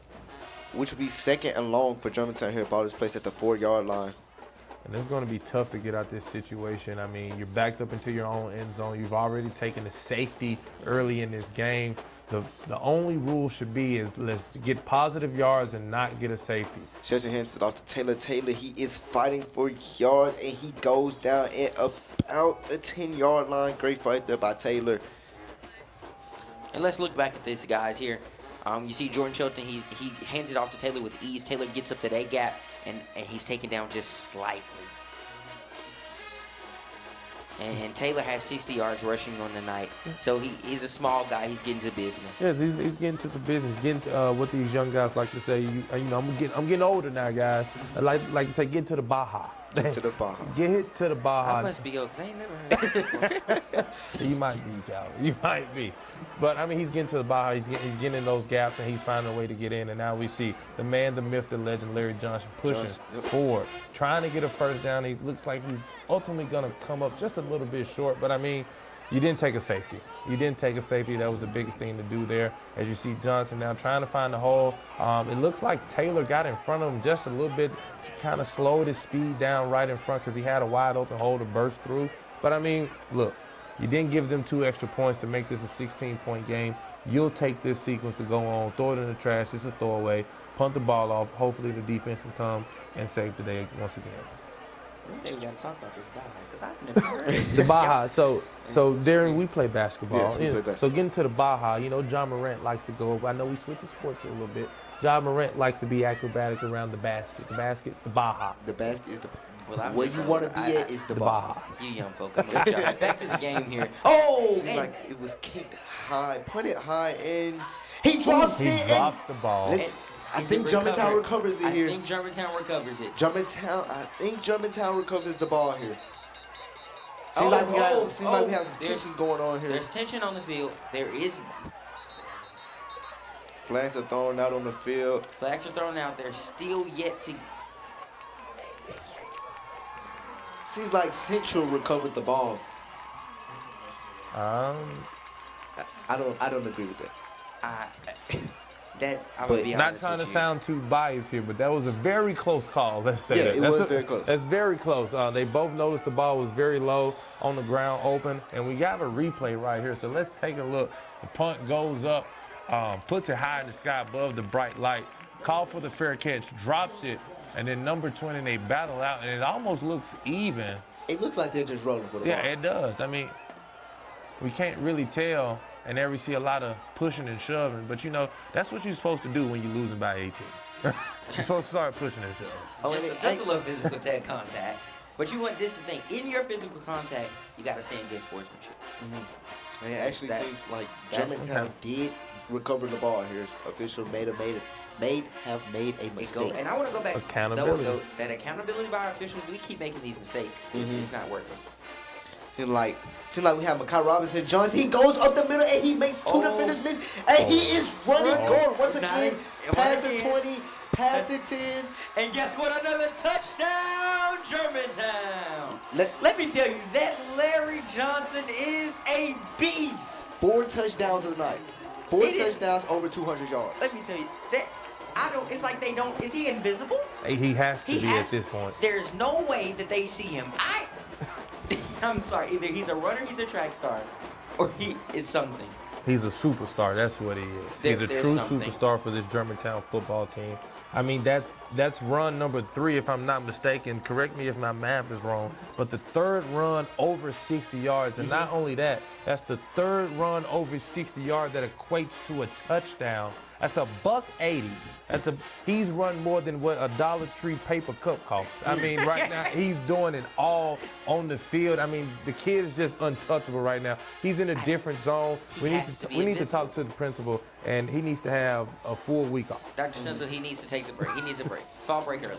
Speaker 3: would be 2nd and long for Germantown here. Ball is placed at the 4-yard line.
Speaker 5: And it's going to be tough to get out this situation. I mean, you're backed up into your own end zone. You've already taken the safety early in this game. The only rule should be is let's get positive yards and not get a safety.
Speaker 3: Shelton hands it off to Taylor. Taylor, he is fighting for yards, and he goes down at about the 10-yard line. Great fight there by Taylor.
Speaker 2: And let's look back at this, guys, here. You see Jordan Shelton, he hands it off to Taylor with ease. Taylor gets up to that gap, and he's taken down just slightly. And Taylor has 60 yards rushing on the night. So he's a small guy. He's getting to business.
Speaker 5: Yeah, he's getting to the business, getting to what these young guys like to say. You know, I'm getting older now, guys. I like to say, get to the Baja.
Speaker 3: Get to the Baja.
Speaker 5: Get hit to the Baja.
Speaker 2: I must be old, because I ain't never heard that before.
Speaker 5: You might be, Calvin. You might be. But, I mean, he's getting to the Baja. He's getting in those gaps, and he's finding a way to get in. And now we see the man, the myth, the legend, Larry Johnson, pushing forward, trying to get a first down. He looks like he's ultimately going to come up just a little bit short. But, I mean, you didn't take a safety. You didn't take a safety. That was the biggest thing to do there. As you see Johnson now trying to find the hole. It looks like Taylor got in front of him just a little bit, kind of slowed his speed down right in front because he had a wide open hole to burst through. But, I mean, look, you didn't give them 2 extra points to make this a 16-point game. You'll take this sequence to go on, throw it in the trash. It's a throwaway. Punt the ball off. Hopefully the defense can come and save the day once again.
Speaker 2: One day we got to talk about this Baja, because I've never heard of
Speaker 5: the Baja. So Darren, we play basketball.
Speaker 3: Yes, we play basketball.
Speaker 5: So getting to the Baja, you know, John Morant likes to go. I know we switching sports a little bit. John Morant likes to be acrobatic around the basket. The Baja.
Speaker 3: The basket is the.
Speaker 2: Well,
Speaker 3: where you want to be at is the Baja.
Speaker 2: You young folk, I'm gonna let back to the game here. Oh,
Speaker 3: it seemed like it was kicked high, punted high, and he drops it.
Speaker 5: He dropped the ball.
Speaker 3: I think Germantown recovers it here.
Speaker 2: I think Germantown recovers it.
Speaker 3: I think Germantown recovers the ball here. Seems like we have some tension going on here.
Speaker 2: There's tension on the field. There is.
Speaker 3: Flags are thrown out on the field.
Speaker 2: Flags are thrown out. They're still yet to.
Speaker 3: Seems like Central recovered the ball.
Speaker 5: I
Speaker 3: don't agree with that.
Speaker 2: I would be honest
Speaker 5: not trying to sound too biased here, but that was a very close call. Let's say that.
Speaker 3: It was very close.
Speaker 5: That's very close. They both noticed the ball was very low on the ground, open, and we got a replay right here. So let's take a look. The punt goes up, puts it high in the sky above the bright lights. call for the fair catch, drops it, and then number 20, they battle out, and it almost looks even.
Speaker 3: It looks like they're just rolling for the ball.
Speaker 5: Yeah, it does. I mean, we can't really tell, and there we see a lot of pushing and shoving, but you know, that's what you're supposed to do when you're losing by 18. You're supposed to start pushing and shoving.
Speaker 2: Just a little physical contact. But you want this to think, in your physical contact, you got to stay in good sportsmanship.
Speaker 3: And it actually seems like Germantown did recover the ball here. Official may have made a mistake.
Speaker 2: And I want to go back
Speaker 5: accountability.
Speaker 2: to that accountability by our officials. We keep making these mistakes. It's not working.
Speaker 3: Seems like we have Makai Robinson Johnson. He goes up the middle and he makes two defenders miss. And he is running goal once again. Pass it 20, pass it 10.
Speaker 2: And guess what? Another touchdown, Germantown.
Speaker 3: Let
Speaker 2: me tell you, that Larry Johnson is a beast.
Speaker 3: 4 touchdowns of the night. 4 touchdowns over 200 yards.
Speaker 2: Let me tell you, it's like they don't, is he invisible?
Speaker 5: He has to be at this point.
Speaker 2: There's no way that they see him. I'm sorry, either he's a runner, he's a track star, or he is something.
Speaker 5: He's a superstar. That's what he is. He's a true superstar for this Germantown football team. I mean, that's run number 3, if I'm not mistaken. Correct me if my math is wrong. But the 3rd run over 60 yards. And not only that, that's the 3rd run over 60 yards that equates to a touchdown. That's $1.80. He's run more than what a Dollar Tree paper cup costs. I mean, right now, he's doing it all on the field. I mean, the kid is just untouchable right now. He's in a different zone. We need to talk to the principal, and he needs to have a full week off.
Speaker 2: Dr. Senzel, he needs to take the break. He needs a break. Fall break early.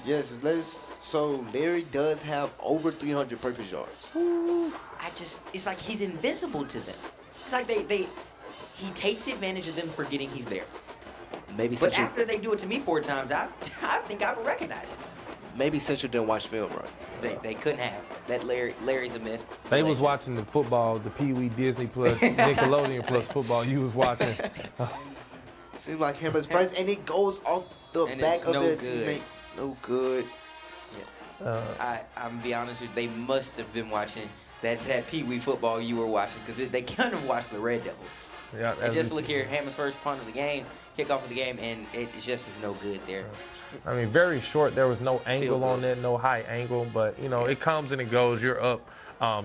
Speaker 3: Yes, so Larry does have over 300 purpose yards.
Speaker 2: It's like he's invisible to them. It's like he takes advantage of them forgetting he's there. But after they do it to me 4 times, I think I would recognize him.
Speaker 3: Maybe Central didn't watch film right.
Speaker 2: They couldn't have. That Larry's a myth.
Speaker 5: They was watching the football, the Pee Wee Disney Plus, Nickelodeon Plus football you was watching.
Speaker 3: Seems like Hammer's first, and it goes off the back of their teammate. No good.
Speaker 2: I'm gonna be honest with you, they must have been watching that Pee Wee football you were watching, because they kind of watched the Red Devils.
Speaker 5: Yeah,
Speaker 2: and just look here, Hammer's first punt of the game, kickoff of the game, and it just was no good there.
Speaker 5: I mean, very short. There was no angle on that, no high angle, but, you know, it comes and it goes. You're up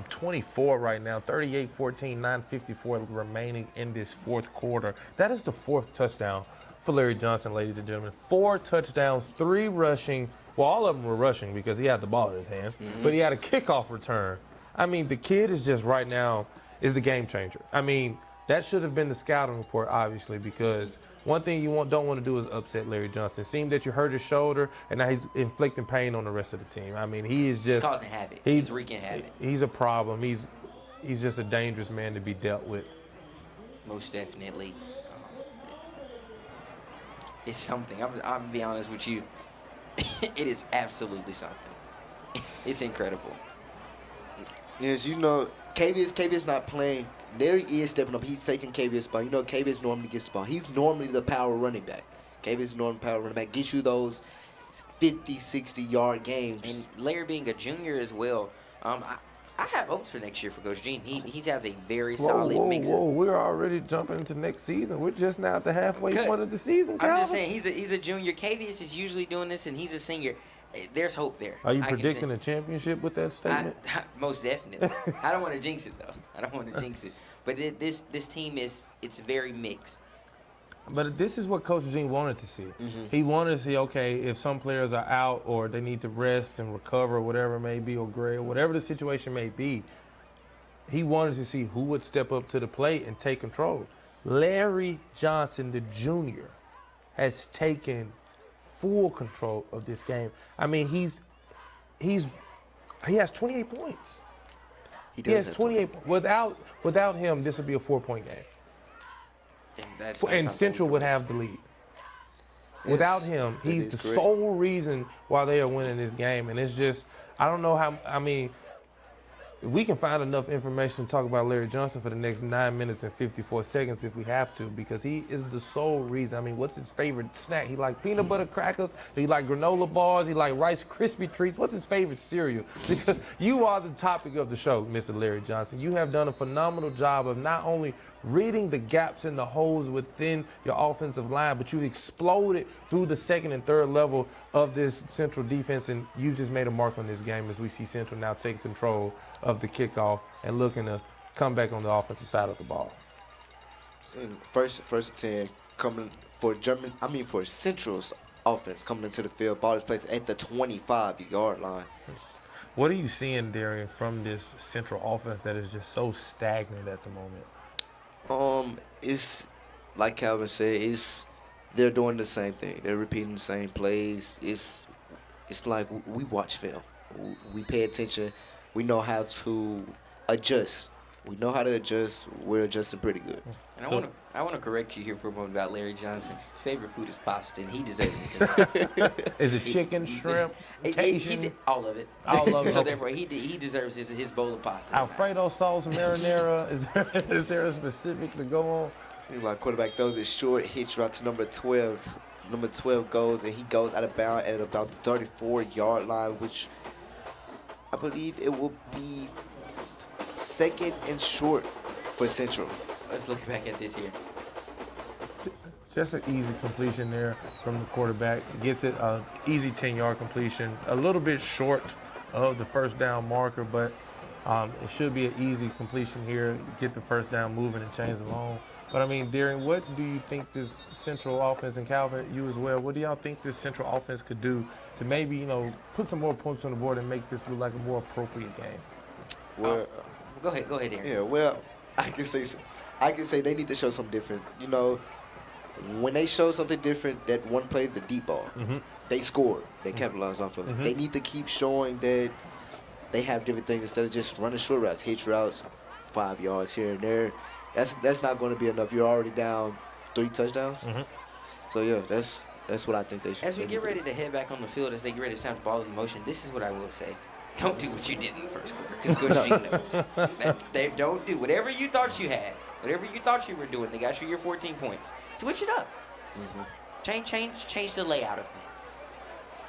Speaker 5: 24 right now, 38-14, 9:54 remaining in this 4th quarter. That is the 4th touchdown for Larry Johnson, ladies and gentlemen. 4 touchdowns, 3 rushing. Well, all of them were rushing because he had the ball in his hands, but he had a kickoff return. I mean, the kid is just right now is the game changer. I mean, that should have been the scouting report, obviously, because one thing you don't want to do is upset Larry Johnson. It seemed that you hurt his shoulder, and now he's inflicting pain on the rest of the team. I mean, he is just...
Speaker 2: He's causing havoc. He's wreaking havoc.
Speaker 5: He's a problem. He's just a dangerous man to be dealt with.
Speaker 2: Most definitely. It's something. I'm going to be honest with you. It is absolutely something. It's incredible.
Speaker 3: Yes, you know, KV's not playing. Larry is stepping up. He's taking KV's spot. You know, KV's normally gets the ball. He's normally the power running back. KV's normally power running back. Gets you those 50, 60-yard games.
Speaker 2: And Larry being a junior as well, I have hopes for next year for Coach Gene. He has a very solid mix.
Speaker 5: We're already jumping into next season. We're just now at the halfway point of the season, Calvin.
Speaker 2: I'm just saying, he's a junior. KVS is usually doing this, and he's a senior. There's hope there.
Speaker 5: Are you predicting a championship with that statement?
Speaker 2: Most definitely. I don't want to jinx it, though. I don't want to jinx it. But this team it's very mixed.
Speaker 5: But this is what Coach Gene wanted to see. He wanted to see, okay, if some players are out or they need to rest and recover, whatever it may be, or gray, or whatever the situation may be, he wanted to see who would step up to the plate and take control. Larry Johnson, the junior, has taken full control of this game. I mean, he has 28 points. He has 28. Without him, this would be a 4-point game. And Central would have the lead. Yes, without him, he's the sole reason why they are winning this game. And it's just, I don't know how, I mean, we can find enough information to talk about Larry Johnson for the next 9 minutes and 54 seconds if we have to, because he is the sole reason. I mean, what's his favorite snack? He like peanut butter crackers. He like granola bars. He like Rice Krispie treats. What's his favorite cereal? Because you are the topic of the show, Mr. Larry Johnson. You have done a phenomenal job of not only reading the gaps and the holes within your offensive line, but you've exploded through the second and third level of this Central defense, and you just made a mark on this game as we see Central now take control of the kickoff and looking to come back on the offensive side of the ball.
Speaker 3: And first and 10 coming for for Central's offense coming into the field. Ball is placed at the 25-yard line.
Speaker 5: What are you seeing, Darian, from this Central offense that is just so stagnant at the moment?
Speaker 3: It's like Calvin said, they're doing the same thing. They're repeating the same plays. It's like we watch film. We pay attention. We know how to adjust. We know how to adjust. We're adjusting pretty good.
Speaker 2: And I want to correct you here for a moment about Larry Johnson. His favorite food is pasta, and he deserves it tonight.
Speaker 5: Is it chicken, shrimp, Cajun?
Speaker 2: All of it.
Speaker 5: All of it.
Speaker 2: So therefore, he deserves his bowl of pasta tonight.
Speaker 5: Alfredo sauce, marinara. Is there a specific to go on?
Speaker 3: Seems like quarterback throws it short, hits right to number 12. Number 12 goes, and he goes out of bounds at about the 34-yard line, which I believe it will be second and short for Central.
Speaker 2: Let's look back at this here.
Speaker 5: Just an easy completion there from the quarterback. Gets it easy 10-yard completion. A little bit short of the first down marker, but it should be an easy completion here. Get the first down moving and change the long. But, I mean, Darren, what do you think this Central offense, and Calvin, you as well, what do y'all think this Central offense could do to maybe, put some more points on the board and make this look like a more appropriate game?
Speaker 3: Well,
Speaker 2: Go ahead, Darren.
Speaker 3: Yeah, well, I can say they need to show something different. When they show something different, that one play, the deep ball, they scored. They capitalized off of it. They need to keep showing that they have different things instead of just running short routes, hitch routes, 5 yards here and there. That's not going to be enough. You're already down 3 touchdowns. So, yeah, that's what I think they should do.
Speaker 2: As we get ready to head back on the field, as they get ready to snap the ball in motion, this is what I will say. Don't do what you did in the first quarter, because Coach G knows. They don't do whatever you thought you had, whatever you thought you were doing. They got you your 14 points. Switch it up. Change the layout of things.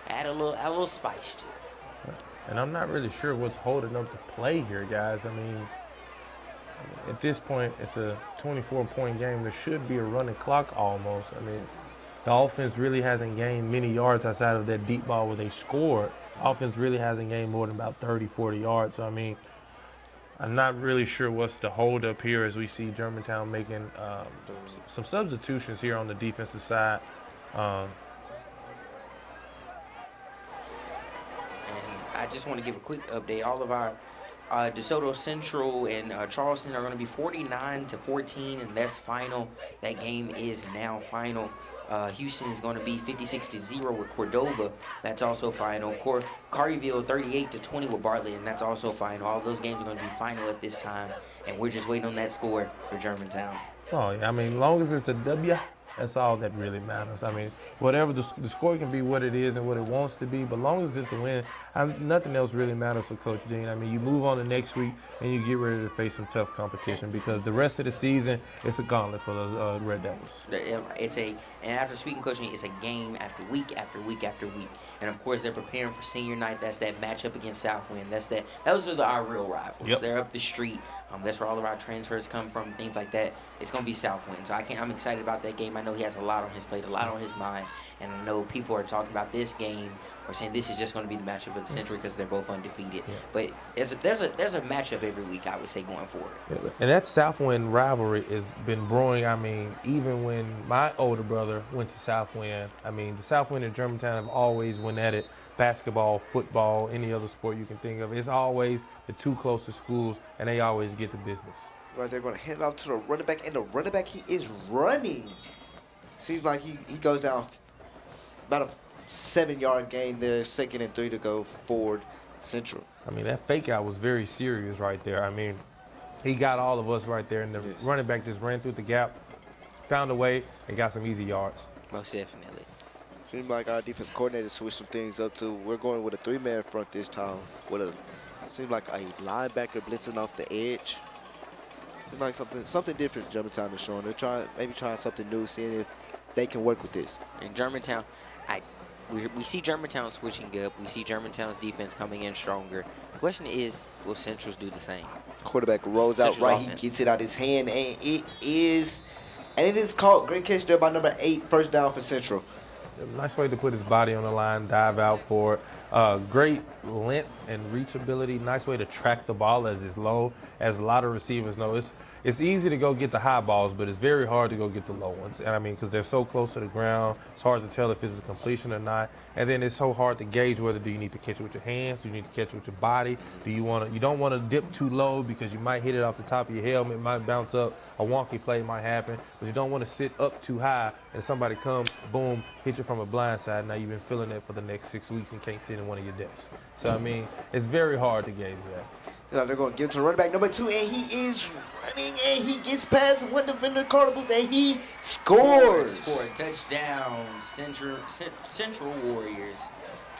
Speaker 2: Add a little spice to it.
Speaker 5: And I'm not really sure what's holding up the play here, guys. I mean, at this point, it's a 24-point game. There should be a running clock almost. I mean, the offense really hasn't gained many yards outside of that deep ball where they scored. Offense really hasn't gained more than about 30, 40 yards. So, I mean, I'm not really sure what's the hold up here as we see Germantown making some substitutions here on the defensive side.
Speaker 2: And I just want to give a quick update. All of our DeSoto Central and Charleston are going to be 49-14, and that's final. That game is now final. Houston is going to be 56-0 with Cordova. That's also final. Carterville 38-20 with Bartlett, and that's also final. All those games are going to be final at this time, and we're just waiting on that score for Germantown.
Speaker 5: Oh, yeah. I mean, as long as it's a W, that's all that really matters. I mean, whatever the score can be what it is and what it wants to be, but as long as it's a win, nothing else really matters for Coach Dean. I mean, you move on to next week and you get ready to face some tough competition because the rest of the season, it's a gauntlet for the Red Devils.
Speaker 2: And after speaking Coach Dean, it's a game after week after week after week. And of course, they're preparing for senior night. That's that matchup against Southwind. Those are our real rivals.
Speaker 5: Yep.
Speaker 2: They're up the street. That's where all of our transfers come from, things like that. It's going to be Southwind. So I'm excited about that game. I know he has a lot on his plate, a lot on his mind. And I know people are talking about this game or saying this is just going to be the matchup of the century because they're both undefeated. Yeah. But there's a matchup every week, I would say, going forward.
Speaker 5: Yeah, and that Southwind rivalry has been brewing. I mean, even when my older brother went to Southwind, I mean, the Southwind and Germantown have always went at it. Basketball, football, any other sport you can think of. It's always the two closest schools, and they always get the business.
Speaker 3: Right, they're going to hand it off to the running back, and the running back, he is running. Seems like he goes down about a 7-yard gain there, 2nd and 3 to go forward Central.
Speaker 5: I mean, that fake out was very serious right there. I mean, he got all of us right there, and the running back just ran through the gap, found a way, and got some easy yards.
Speaker 2: Most definitely.
Speaker 3: Seems like our defense coordinator switched some things up too. We're going with a 3-man front this time with a seems like a linebacker blitzing off the edge. Seems like something different Germantown is showing. They're trying something new, seeing if they can work with this.
Speaker 2: In Germantown, we see Germantown switching up. We see Germantown's defense coming in stronger. The question is, will Central's do the same?
Speaker 3: Quarterback rolls out right. Offense. He gets it out his hand, and it is caught. Great catch there by number 8. First down for Central.
Speaker 5: Nice way to put his body on the line, dive out for it. Great length and reachability. Nice way to track the ball as it's low. As a lot of receivers know, it's easy to go get the high balls, but it's very hard to go get the low ones. And I mean, because they're so close to the ground, it's hard to tell if it's a completion or not. And then it's so hard to gauge whether do you need to catch it with your hands, do you need to catch it with your body, you don't want to dip too low because you might hit it off the top of your helmet, it might bounce up, a wonky play might happen, but you don't want to sit up too high and somebody come, boom, hit you from a blind side. Now you've been feeling it for the next 6 weeks and can't sit in one of your desks. So I mean, it's very hard to gauge that.
Speaker 3: They're going to give it to running back number 2, and he is running, and he gets past one defender, Carnival, and he scores.
Speaker 2: Touchdown, Central Warriors.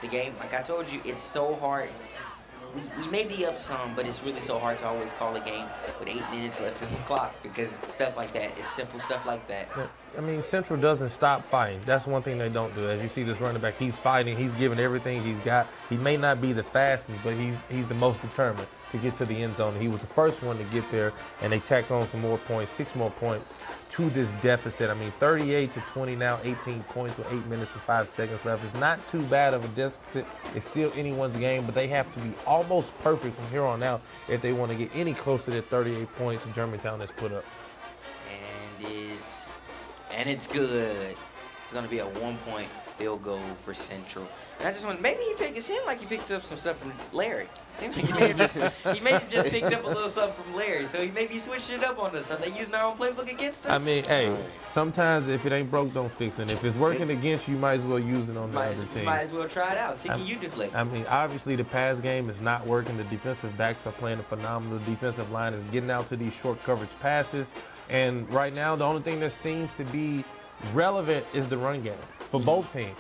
Speaker 2: The game, like I told you, it's so hard. We may be up some, but it's really so hard to always call a game with 8 minutes left in the clock because it's stuff like that. It's simple stuff like that.
Speaker 5: I mean, Central doesn't stop fighting. That's one thing they don't do. As you see this running back, he's fighting. He's giving everything he's got. He may not be the fastest, but he's the most determined to get to the end zone. He was the first one to get there, and they tacked on some more points, 6 more points to this deficit. I mean, 38-20 now, 18 points with 8 minutes and 5 seconds left. It's not too bad of a deficit. It's still anyone's game, but they have to be almost perfect from here on out if they want to get any close to the 38 points Germantown has put up.
Speaker 2: And it's good. It's going to be a 1-point field goal for Central. And I just want, maybe it seemed like he picked up some stuff from Larry. Seems like he may have just picked up a little something from Larry. So he maybe switched it up on us. Are they using our own playbook against us?
Speaker 5: I mean, hey, sometimes if it ain't broke, don't fix it. If it's working against you, might as well use it on the other team.
Speaker 2: Might as well try it out. See, can you deflect?
Speaker 5: I mean, obviously the pass game is not working. The defensive backs are playing a phenomenal. The defensive line is getting out to these short coverage passes. And right now, the only thing that seems to be relevant is the run game for both teams.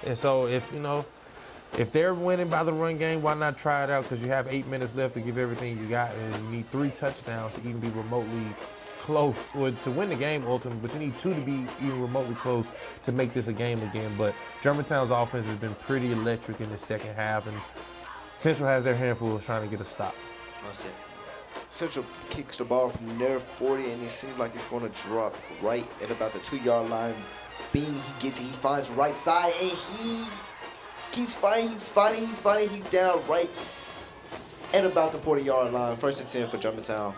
Speaker 5: And so if they're winning by the run game, why not try it out? Because you have 8 minutes left to give everything you got, and you need 3 touchdowns to even be remotely close, or to win the game ultimately, but you need 2 to be even remotely close to make this a game again. But Germantown's offense has been pretty electric in the second half, and Central has their handful of trying to get a stop.
Speaker 2: That's it.
Speaker 3: Central kicks the ball from near 40, and it seems like it's going to drop right at about the 2-yard line. Bean, he gets it, he finds right side, and he keeps fighting, he's down right at about the 40-yard line. 1st and 10 for Germantown.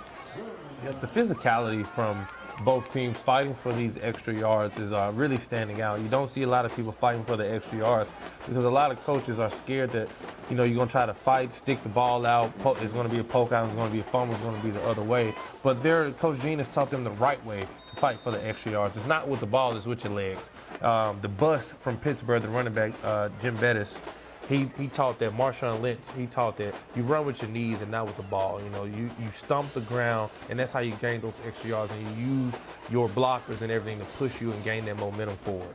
Speaker 5: Yeah, the physicality from both teams fighting for these extra yards is really standing out. You don't see a lot of people fighting for the extra yards because a lot of coaches are scared that, you're going to try to fight, stick the ball out, it's going to be a poke out, it's going to be a fumble, it's going to be the other way. But Coach Gene has taught them the right way to fight for the extra yards. It's not with the ball, it's with your legs. The bus from Pittsburgh, the running back, Jim Bettis, he taught that. Marshawn Lynch, he taught that you run with your knees and not with the ball. You stomp the ground, and that's how you gain those extra yards, and you use your blockers and everything to push you and gain that momentum forward.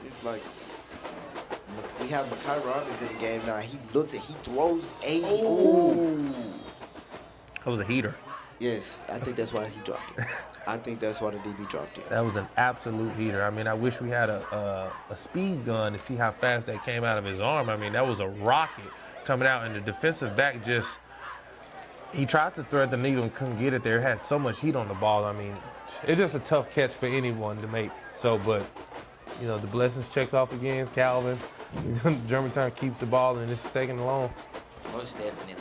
Speaker 3: It's like we have Makai Robbins in the game now. He looks and he throws a. Ooh.
Speaker 5: That was a heater.
Speaker 3: Yes, I think that's why he dropped it. I think that's why the DB dropped it.
Speaker 5: That was an absolute heater. I mean, I wish we had a speed gun to see how fast that came out of his arm. I mean, that was a rocket coming out, and the defensive back he tried to thread the needle and couldn't get it there. It had so much heat on the ball. I mean, it's just a tough catch for anyone to make. So, but, the blessings checked off again. Calvin, Germantown keeps the ball, and it's 2nd and long.
Speaker 2: Most definitely.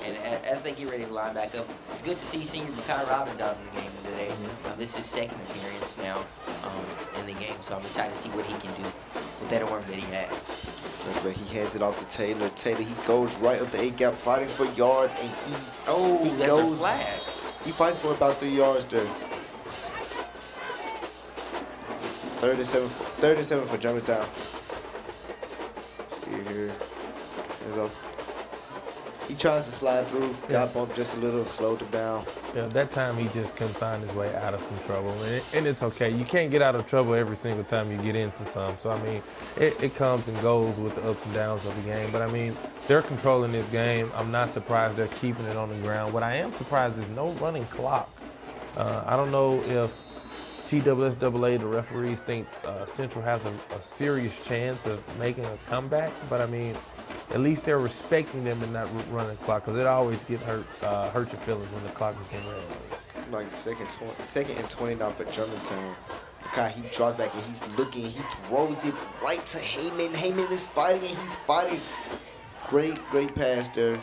Speaker 2: And as they get ready to line back up, it's good to see senior Makai Robbins out in the game today. This is his 2nd appearance now in the game, so I'm excited to see what he can do with that arm that he has.
Speaker 3: But he hands it off to Taylor. Taylor, he goes right up the A-gap, fighting for yards, and he goes.
Speaker 2: A flag.
Speaker 3: He fights for about 3 yards there. 3rd and 7 for Germantown. Let's see here. Hands off. He tries to slide through, got bumped just a little, slowed him down.
Speaker 5: Yeah, that time he just couldn't find his way out of some trouble. And it's okay. You can't get out of trouble every single time you get into some. So, I mean, it comes and goes with the ups and downs of the game. But, I mean, they're controlling this game. I'm not surprised they're keeping it on the ground. What I am surprised is no running clock. I don't know if TSSAA, the referees, think Central has a serious chance of making a comeback. But, I mean, at least they're respecting them and not running the clock, because it always hurt your feelings when the clock is getting ready.
Speaker 3: Like second and 20 now for Germantown. God, he draws back and he's looking. He throws it right to Heyman. Heyman is fighting and he's fighting. Great pass there.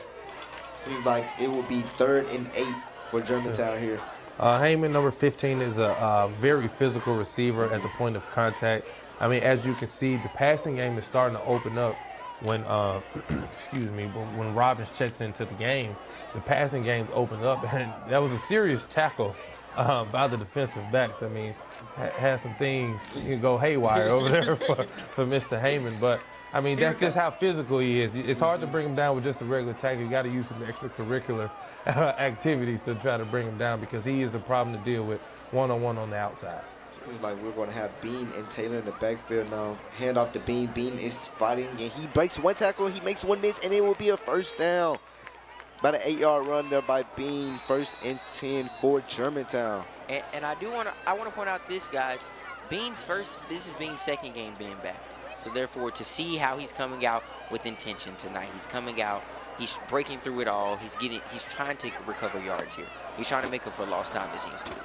Speaker 3: Seems like it will be 3rd and 8 for Germantown here.
Speaker 5: Heyman, number 15, is a very physical receiver at the point of contact. I mean, as you can see, the passing game is starting to open up when, when Robbins checks into the game. The passing game opened up, and that was a serious tackle by the defensive backs. I mean, had some things go haywire over there for Mr. Heyman, but I mean, that's just how physical he is. It's hard to bring him down with just a regular tackle. You got to use some extracurricular activities to try to bring him down, because he is a problem to deal with one-on-one on the outside.
Speaker 3: Seems like we're going to have Bean and Taylor in the backfield now. Hand off to Bean. Bean is fighting, and he breaks one tackle. He makes one miss, and it will be a first down. About an 8-yard run there by Bean. 1st and 10 for Germantown.
Speaker 2: And I want to point out this, guys. This is Bean's 2nd game being back. So therefore, to see how he's coming out with intention tonight, he's coming out, he's breaking through it all. He's trying to recover yards here. He's trying to make up for lost time, it seems to be.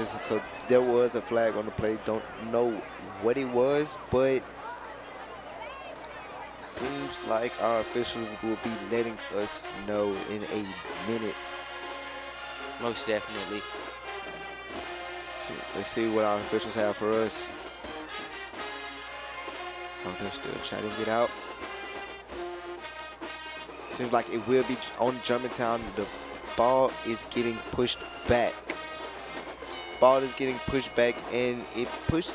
Speaker 3: So there was a flag on the play. Don't know what it was, but seems like our officials will be letting us know in a minute.
Speaker 2: Most definitely.
Speaker 3: Let's see what our officials have for us. Oh, they're still trying to get out. Seems like it will be on Germantown. The ball is getting pushed back. Ball is getting pushed back, and it pushed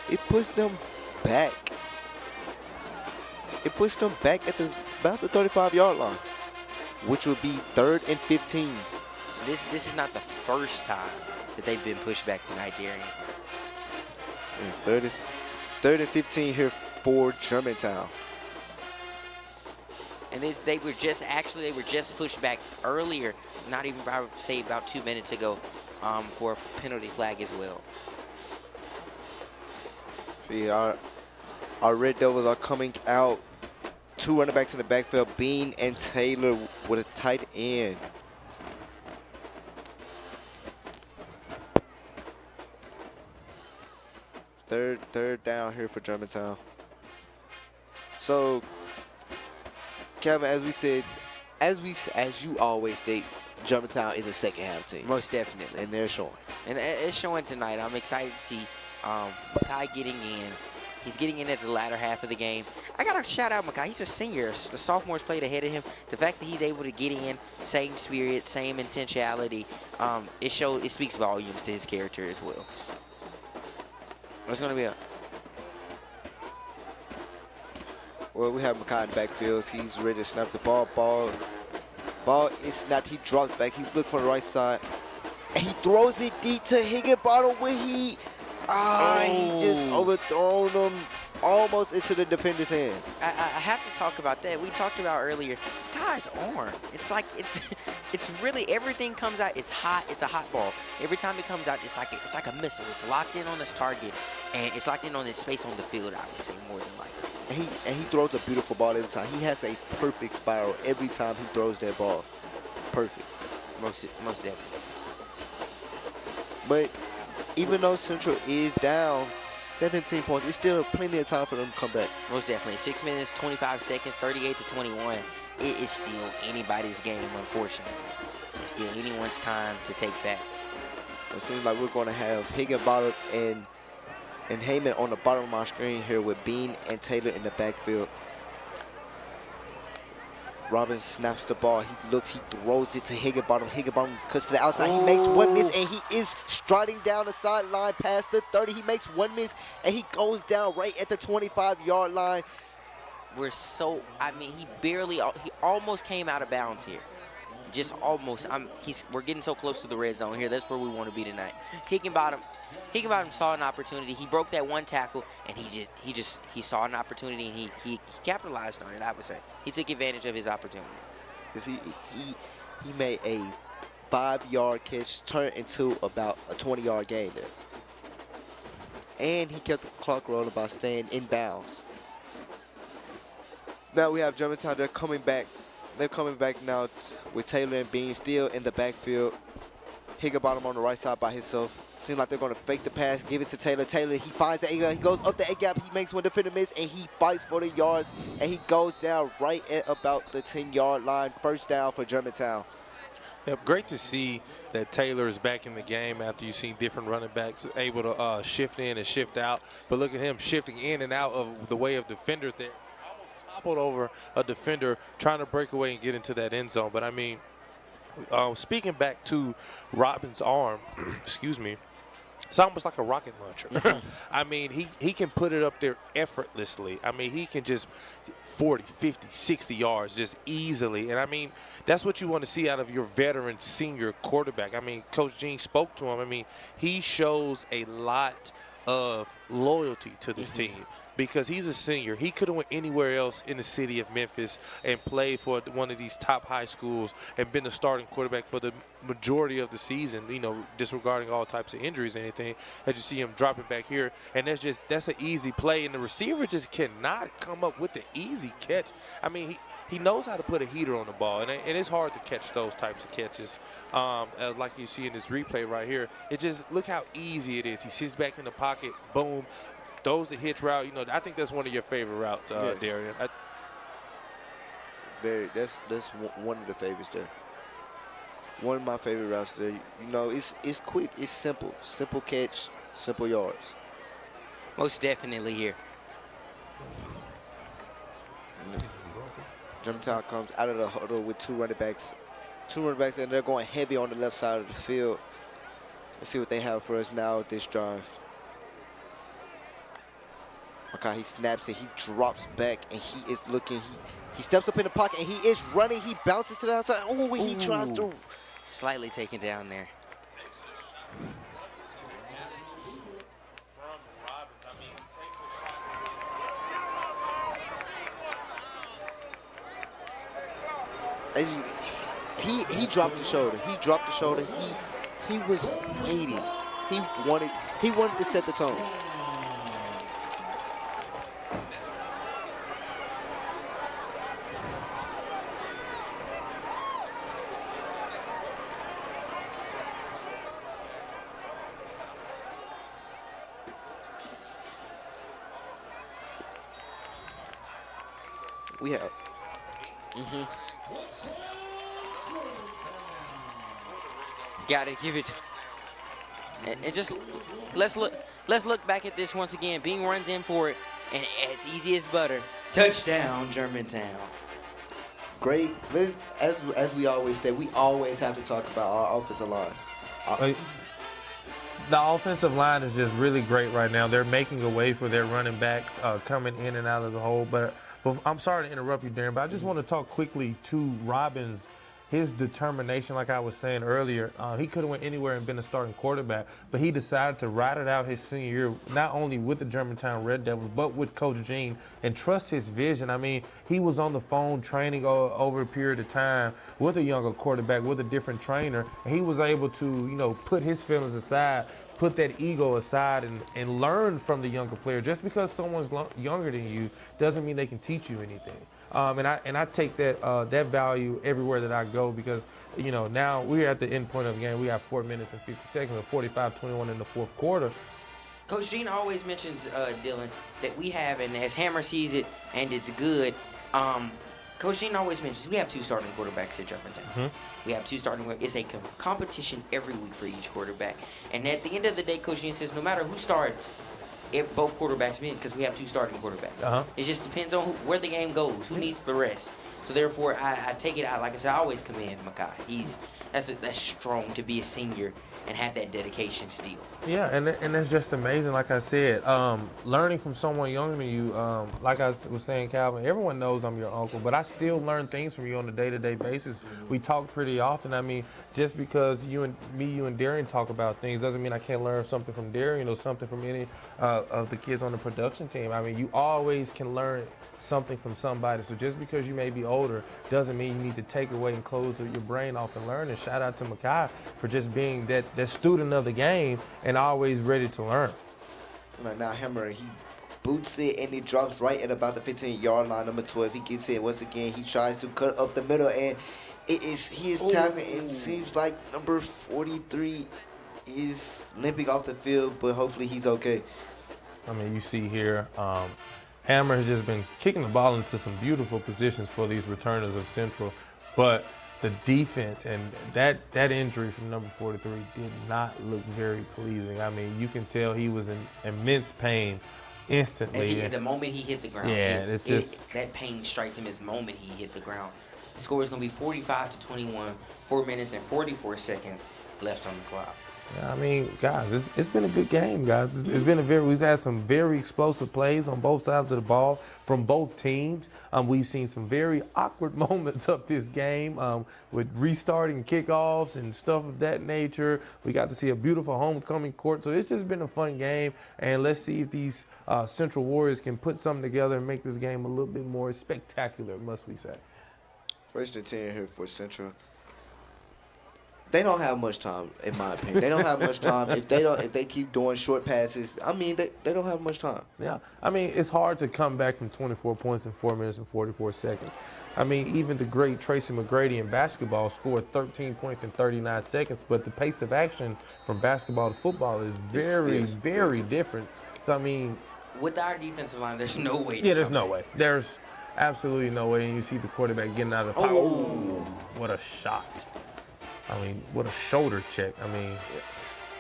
Speaker 3: them back. It pushed them back at about the 35-yard line, which would be 3rd and 15.
Speaker 2: This is not the first time that they've been pushed back tonight, Darian.
Speaker 3: It's 3rd and 15 here for Germantown.
Speaker 2: And they were just pushed back earlier, not even, I would say, about 2 minutes ago, for a penalty flag as well.
Speaker 3: See, our Red Devils are coming out. 2 running backs in the backfield, Bean and Taylor with a tight end. Third down here for Germantown. So, Kevin, as we said, as you always state, Germantown is a second half team.
Speaker 2: Most definitely.
Speaker 3: And they're showing.
Speaker 2: And it's showing tonight. I'm excited to see Makai getting in. He's getting in at the latter half of the game. I got to shout out Makai. He's a senior. The sophomores played ahead of him. The fact that he's able to get in, same spirit, same intentionality, it speaks volumes to his character as well. What's going to be up?
Speaker 3: Well, we have Makai in the backfield. He's ready to snap the ball. Ball is snapped. He drops back. He's looking for the right side. And he throws it deep to Higginbottom where he just overthrown him almost into the defender's hands.
Speaker 2: I have to talk about that. We talked about earlier, guy's arm. It's like, it's really, everything comes out. It's hot. It's a hot ball. Every time it comes out, it's like a missile. It's locked in on its target, and it's locked in on its space on the field, I would say, more than likely.
Speaker 3: And he throws a beautiful ball every time. He has a perfect spiral every time he throws that ball. Perfect.
Speaker 2: Most definitely.
Speaker 3: But even though Central is down 17 points, it's still plenty of time for them to come back.
Speaker 2: Most definitely. 6 minutes, 25 seconds, 38-21. It is still anybody's game, unfortunately. It's still anyone's time to take back.
Speaker 3: It seems like we're going to have Higginbottom and Heyman on the bottom of my screen here with Bean and Taylor in the backfield. Robbins snaps the ball. He looks, he throws it to Higginbottom. Higginbottom cuts to the outside. He makes one miss, and he is striding down the sideline past the 30. He makes one miss, and he goes down right at the 25-yard line.
Speaker 2: I mean, he almost came out of bounds here. Just almost. We're getting so close to the red zone here. That's where we want to be tonight. Higginbottom saw an opportunity. He broke that one tackle, and he saw an opportunity, and he capitalized on it, I would say. He took advantage of his opportunity.
Speaker 3: Because he made a 5-yard catch turn into about a 20-yard gain there. And he kept the clock rolling by staying in bounds. Now we have Germantown. They're coming back. They're coming back now with Taylor and Bean still in the backfield. Higginbottom on the right side by himself. Seems like they're going to fake the pass, give it to Taylor. Taylor, he finds the A-gap. He goes up the A-gap. He makes one defender miss, and he fights for the yards, and he goes down right at about the 10-yard line. First down for Germantown.
Speaker 5: Yep, great to see that Taylor is back in the game after you've seen different running backs able to shift in and shift out. But look at him shifting in and out of the way of defenders there. Toppled over a defender trying to break away and get into that end zone. But I mean, speaking back to Robbins' arm, excuse me, it's almost like a rocket launcher. I mean, he can put it up there effortlessly. I mean, he can just 40, 50, 60 yards just easily. And I mean, that's what you want to see out of your veteran senior quarterback. I mean, Coach Gene spoke to him. I mean, he shows a lot of loyalty to this team because he's a senior. He could have went anywhere else in the city of Memphis and played for one of these top high schools and been the starting quarterback for the majority of the season, you know, disregarding all types of injuries and anything. As you see him dropping back here, and that's an easy play, and the receiver just cannot come up with the easy catch. I mean, he knows how to put a heater on the ball, and it's hard to catch those types of catches. Like you see in this replay right here, it just, look how easy it is. He sits back in the pocket, boom, throws the hitch route. You know, I think that's one of your favorite routes, Darian.
Speaker 3: That's one of the favorites there. One of my favorite routes there. You know, it's quick, it's simple catch, simple yards.
Speaker 2: Most definitely here.
Speaker 3: Germantown comes out of the huddle with two running backs, and they're going heavy on the left side of the field. Let's see what they have for us now with this drive. Okay, he snaps it, he drops back, and he is looking, he steps up in the pocket, and he is running, he bounces to the outside. Oh, he tries to.
Speaker 2: Slightly taken down there.
Speaker 3: He dropped the shoulder. He dropped the shoulder. He was waiting. He wanted to set the tone. We have.
Speaker 2: Gotta give it. And just let's look back at this once again. Bing runs in for it, and as easy as butter. Touchdown, Germantown.
Speaker 3: Great. As we always say, we always have to talk about our offensive line.
Speaker 5: The offensive line is just really great right now. They're making a way for their running backs coming in and out of the hole. But I'm sorry to interrupt you, Darren, but I just want to talk quickly to Robbins. His determination, like I was saying earlier, he could have went anywhere and been a starting quarterback, but he decided to ride it out his senior year, not only with the Germantown Red Devils, but with Coach Gene, and trust his vision. I mean, he was on the phone training over a period of time with a younger quarterback, with a different trainer, and he was able to, you know, put his feelings aside, put that ego aside, and learn from the younger player. Just because someone's younger than you doesn't mean they can teach you anything. And I take that value everywhere that I go because, you know, now we're at the end point of the game. We have 4 minutes and 50 seconds, or 45-21 in the fourth quarter.
Speaker 2: Coach Gene always mentions, Dylan, that we have, and as Hammer sees it, and it's good, Coach Gene always mentions we have two starting quarterbacks at Germantown. We have two starting. It's a competition every week for each quarterback. And at the end of the day, Coach Gene says no matter who starts, if both quarterbacks win, because we have two starting quarterbacks. It just depends on where the game goes, who needs the rest. So therefore, I take it out. Like I said, I always commend Makai. That's strong to be a senior and have that dedication still.
Speaker 5: Yeah, and that's just amazing. Like I said, learning from someone younger than you, like I was saying, Calvin, everyone knows I'm your uncle, but I still learn things from you on a day-to-day basis. We talk pretty often. I mean, just because you and Darian talk about things doesn't mean I can't learn something from Darian or something from any of the kids on the production team. I mean, you always can learn something from somebody. So just because you may be older doesn't mean you need to take away and close your brain off and learn. And shout out to Makai for just being that student of the game and always ready to learn.
Speaker 3: Right now, Hammer, he boots it and he drops right at about the 15-yard line. Number 12, he gets it once again. He tries to cut up the middle, and he is tackling. It seems like number 43 is limping off the field, but hopefully he's okay.
Speaker 5: I mean, you see here, Hammer has just been kicking the ball into some beautiful positions for these returners of Central, but the defense and that injury from number 43 did not look very pleasing. I mean, you can tell he was in immense pain instantly.
Speaker 2: The moment he hit the ground, that pain struck him as the moment he hit the ground. The score is going to be 45-21, 4 minutes and 44 seconds left on the clock.
Speaker 5: Yeah, I mean, guys, it's been a good game, guys. We've had some very explosive plays on both sides of the ball from both teams. We've seen some very awkward moments of this game with restarting kickoffs and stuff of that nature. We got to see a beautiful homecoming court, so it's just been a fun game. And let's see if these Central Warriors can put something together and make this game a little bit more spectacular, must we say.
Speaker 3: First and 10 here for Central. They don't have much time, in my opinion. They don't have much time. If they keep doing short passes, I mean, they don't have much time.
Speaker 5: Yeah, I mean, it's hard to come back from 24 points in 4 minutes and 44 seconds. I mean, even the great Tracy McGrady in basketball scored 13 points in 39 seconds, but the pace of action from basketball to football is very different. So, I mean,
Speaker 2: with our defensive line, there's no way.
Speaker 5: Yeah, there's no way. There's absolutely no way. And you see the quarterback getting out of the pocket. Oh, what a shot. I mean, what a shoulder check. I mean,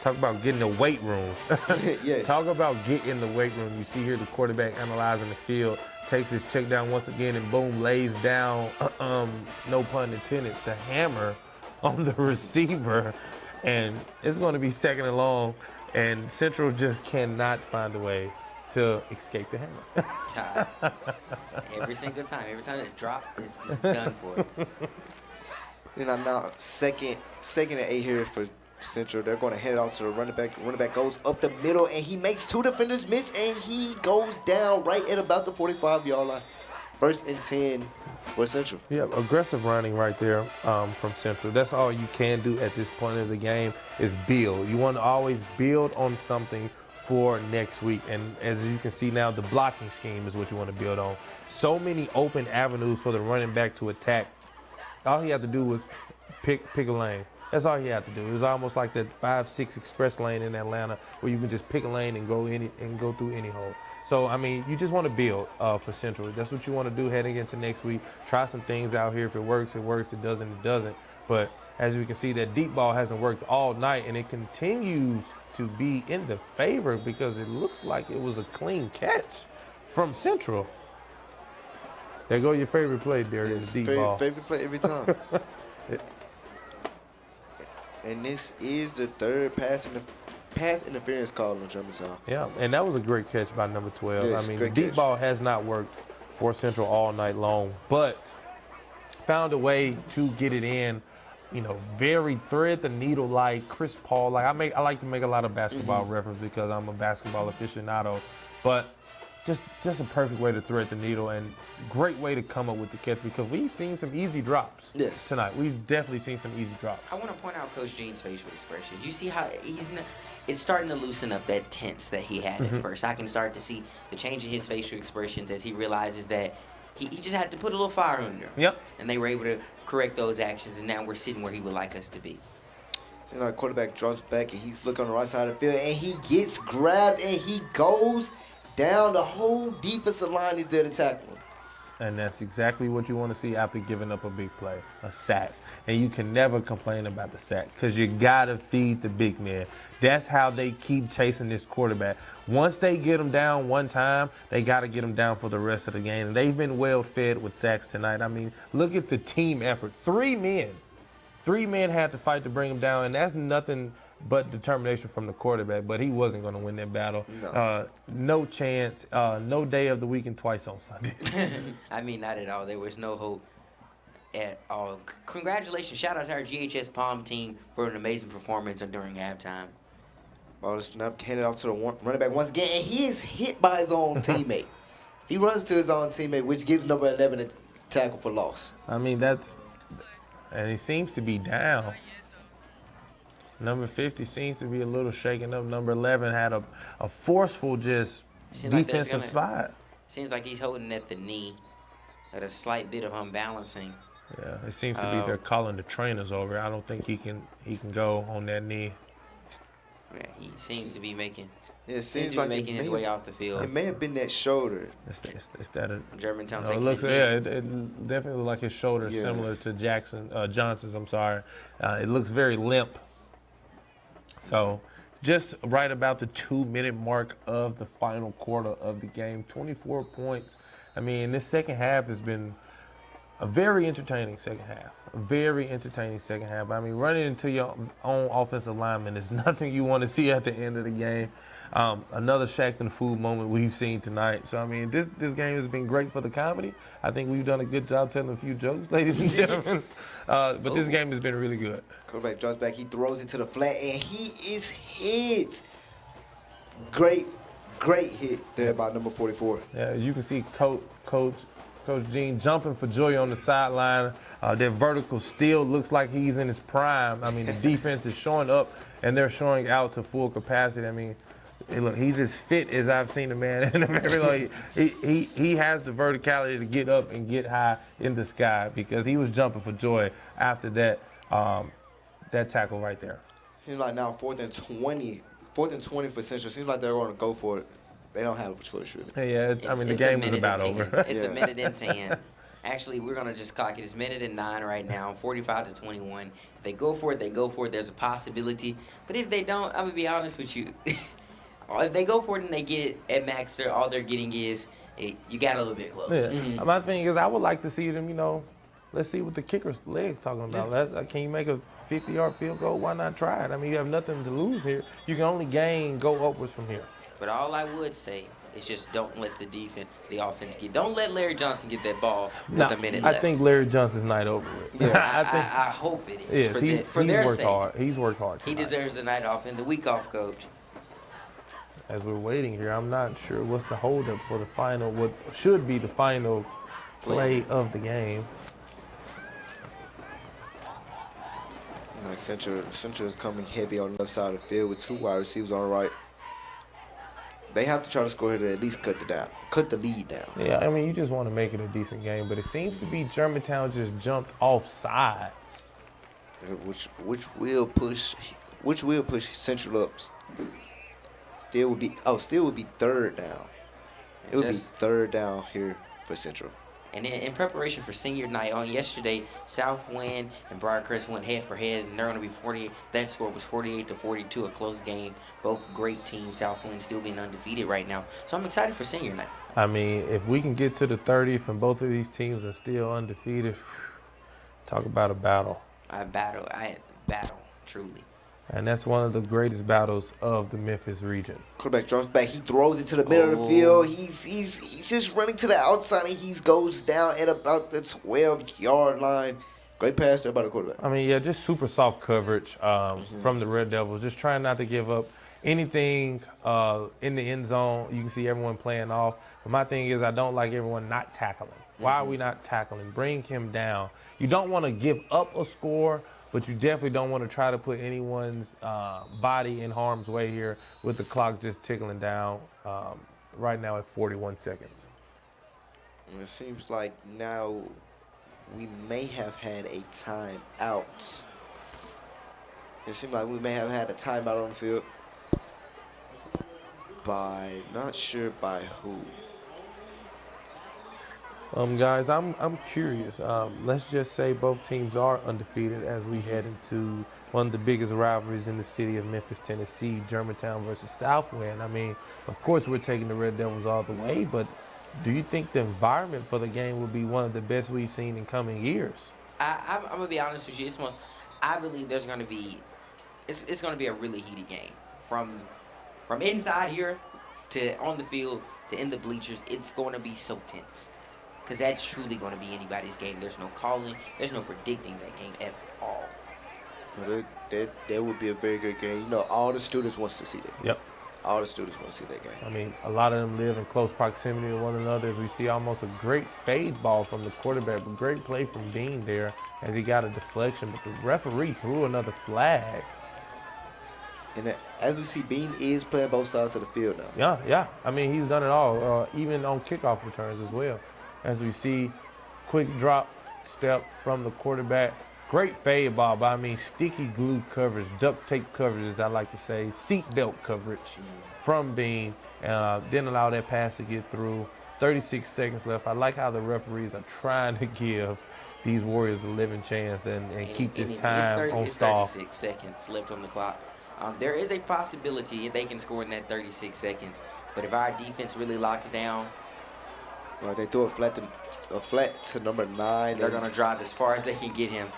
Speaker 5: talk about getting the weight room.
Speaker 3: Yes.
Speaker 5: Talk about getting in the weight room. You see here the quarterback analyzing the field, takes his check down once again, and boom, lays down, no pun intended, the hammer on the receiver. And it's going to be second and long, and Central just cannot find a way to escape the hammer.
Speaker 2: Every single time. Every time it drops, it's done for.
Speaker 3: Now second and 8 here for Central. They're going to head out to the running back. The running back goes up the middle, and he makes 2 defenders miss, and he goes down right at about the 45-yard line. First and 10 for Central.
Speaker 5: Yeah, aggressive running right there from Central. That's all you can do at this point of the game is build. You want to always build on something for next week. And as you can see now, the blocking scheme is what you want to build on. So many open avenues for the running back to attack. All he had to do was pick a lane. That's all he had to do. It was almost like that 5-6 express lane in Atlanta where you can just pick a lane and go through any hole. So, I mean, you just want to build for Central. That's what you want to do heading into next week. Try some things out here. If it works, it works. It doesn't, it doesn't. But as we can see, that deep ball hasn't worked all night, and it continues to be in the favor because it looks like it was a clean catch from Central. There go your favorite play, Darian, the deep ball.
Speaker 3: Favorite play every time. And this is the third pass interference call on Germantown.
Speaker 5: Yeah, and that was a great catch by number 12.
Speaker 3: Yes,
Speaker 5: I mean, the deep ball has not worked for Central all night long, but found a way to get it in. You know, very thread the needle like Chris Paul. Like I like to make a lot of basketball reference because I'm a basketball aficionado, but just a perfect way to thread the needle and great way to come up with the catch because we've seen some easy drops tonight. We've definitely seen some easy drops.
Speaker 2: I want to point out Coach Jean's facial expressions. You see how it's starting to loosen up that tense that he had at first. I can start to see the change in his facial expressions as he realizes that he just had to put a little fire under him.
Speaker 5: Yep.
Speaker 2: And they were able to correct those actions, and now we're sitting where he would like us to be.
Speaker 3: And our quarterback drops back, and he's looking on the right side of the field, and he gets grabbed, and he goes down. The whole defensive line is there to tackle him.
Speaker 5: And that's exactly what you want to see after giving up a big play, a sack. And you can never complain about the sack because you got to feed the big man. That's how they keep chasing this quarterback. Once they get him down one time, they got to get him down for the rest of the game. And they've been well fed with sacks tonight. I mean, look at the team effort. 3 men had to fight to bring him down, and that's nothing but determination from the quarterback, but he wasn't going to win that battle. No chance, no day of the week and twice on Sunday.
Speaker 2: I mean, not at all. There was no hope at all. Congratulations. Shout out to our GHS Palm team for an amazing performance during halftime.
Speaker 3: Ball snap handed off to the running back once again, and he is hit by his own teammate. He runs to his own teammate, which gives number 11 a tackle for loss.
Speaker 5: I mean, and he seems to be down. Number 50 seems to be a little shaken up. Number 11 had a forceful defensive slide.
Speaker 2: Seems like he's holding at the knee at a slight bit of unbalancing.
Speaker 5: Yeah, it seems to be they're calling the trainers over. I don't think he can go on that knee.
Speaker 2: Yeah, he seems to be making.
Speaker 3: Yeah, it seems like
Speaker 2: making his way off the field.
Speaker 3: It may have been that shoulder.
Speaker 5: It's that
Speaker 2: Germantown.
Speaker 5: It definitely looks like his shoulder is similar to Johnson's. I'm sorry. It looks very limp. So, just right about the 2-minute mark of the final quarter of the game, 24 points. I mean, this second half has been a very entertaining second half. A very entertaining second half. I mean, running into your own offensive lineman is nothing you want to see at the end of the game. Another Shaq and Food moment we've seen tonight. So, I mean, this game has been great for the comedy. I think we've done a good job telling a few jokes, ladies and gentlemen. But this game has been really good.
Speaker 3: Quarterback drops back. He throws it to the flat, and he is hit. Great hit there by number 44.
Speaker 5: Yeah, you can see Coach Gene jumping for joy on the sideline. That vertical still looks like he's in his prime. I mean, the defense is showing up, and they're showing out to full capacity. I mean, hey, look, he's as fit as I've seen a man in a very long. He has the verticality to get up and get high in the sky because he was jumping for joy after that tackle right there.
Speaker 3: Seems like now 4th and 20 for Central. Seems like they're going to go for it. They don't have a choice, really.
Speaker 5: Hey, yeah, the game is about over.
Speaker 2: It's a minute and 10. Actually, we're going to just clock it. It's minute and 9 right now, 45-21. If they go for it, they go for it. There's a possibility. But if they don't, I'm going to be honest with you. If they go for it and they get it at max, all they're getting is you got a little bit close.
Speaker 5: Yeah. My thing is I would like to see them, let's see what the kicker's legs talking about. Can you make a 50-yard field goal? Why not try it? I mean, you have nothing to lose here. You can only go upwards from here.
Speaker 2: But all I would say is just don't let the offense don't let Larry Johnson get that ball with a minute left.
Speaker 5: I think Larry Johnson's night over with.
Speaker 2: Yeah, I hope it is.
Speaker 5: Yeah,
Speaker 2: for their sake.
Speaker 5: Hard. He's worked hard tonight.
Speaker 2: He deserves the night off and the week off, Coach.
Speaker 5: As we're waiting here, I'm not sure what's the holdup for the final, what should be the final play of the game.
Speaker 3: Like Central is coming heavy on the left side of the field with 2 wide receivers on the right. They have to try to score here to at least cut the lead down.
Speaker 5: Yeah, I mean, you just want to make it a decent game, but it seems to be Germantown just jumped off sides.
Speaker 3: Which will push Central up. Still would be 3rd down. It would be 3rd down here for Central.
Speaker 2: And in preparation for senior night on yesterday, Southwind and Briarcrest went head for head, and they're going to be 48. That score was 48-42, a close game. Both great teams. Southwind still being undefeated right now. So I'm excited for senior night.
Speaker 5: I mean, if we can get to the 30 from both of these teams and still undefeated, talk about a battle.
Speaker 2: Battle, truly.
Speaker 5: And that's one of the greatest battles of the Memphis region.
Speaker 3: Quarterback drops back. He throws it to the middle of the field. He's just running to the outside, and he goes down at about the 12-yard line. Great pass there by the quarterback.
Speaker 5: I mean, yeah, just super soft coverage from the Red Devils. Just trying not to give up anything in the end zone. You can see everyone playing off. But my thing is I don't like everyone not tackling. Why are we not tackling? Bring him down. You don't want to give up a score, but you definitely don't want to try to put anyone's body in harm's way here with the clock just tickling down right now at 41 seconds.
Speaker 3: And it seems like now we may have had a timeout. It seems like we may have had a timeout on the field not sure by who.
Speaker 5: Guys, I'm curious. Let's just say both teams are undefeated as we head into one of the biggest rivalries in the city of Memphis, Tennessee, Germantown versus Southwind. I mean, of course, we're taking the Red Devils all the way, but do you think the environment for the game will be one of the best we've seen in coming years?
Speaker 2: I'm gonna be honest with you. I believe there's gonna be, it's gonna be a really heated game from inside here to on the field to in the bleachers. It's going to be so tense. Because that's truly going to be anybody's game. There's no calling. There's no predicting that game at all.
Speaker 3: That would be a very good game. You know, all the students wants to see that.
Speaker 5: Yep.
Speaker 3: All the students want to see that game.
Speaker 5: I mean, a lot of them live in close proximity to one another as we see almost a great fade ball from the quarterback, but great play from Dean there as he got a deflection, but the referee threw another flag.
Speaker 3: And as we see, Bean is playing both sides of the field now.
Speaker 5: Yeah. I mean, he's done it all, even on kickoff returns as well. As we see, quick drop step from the quarterback. Great fade ball, but I mean sticky glue coverage, duct tape coverage, as I like to say, seat belt coverage from Bean. Didn't allow that pass to get through. 36 seconds left. I like how the referees are trying to give these Warriors a living chance and keep this time on stall.
Speaker 2: 36 seconds left on the clock. There is a possibility they can score in that 36 seconds, but if our defense really locks down,
Speaker 3: well, they threw a flat to number 9.
Speaker 2: They're going to drive as far as they can get him.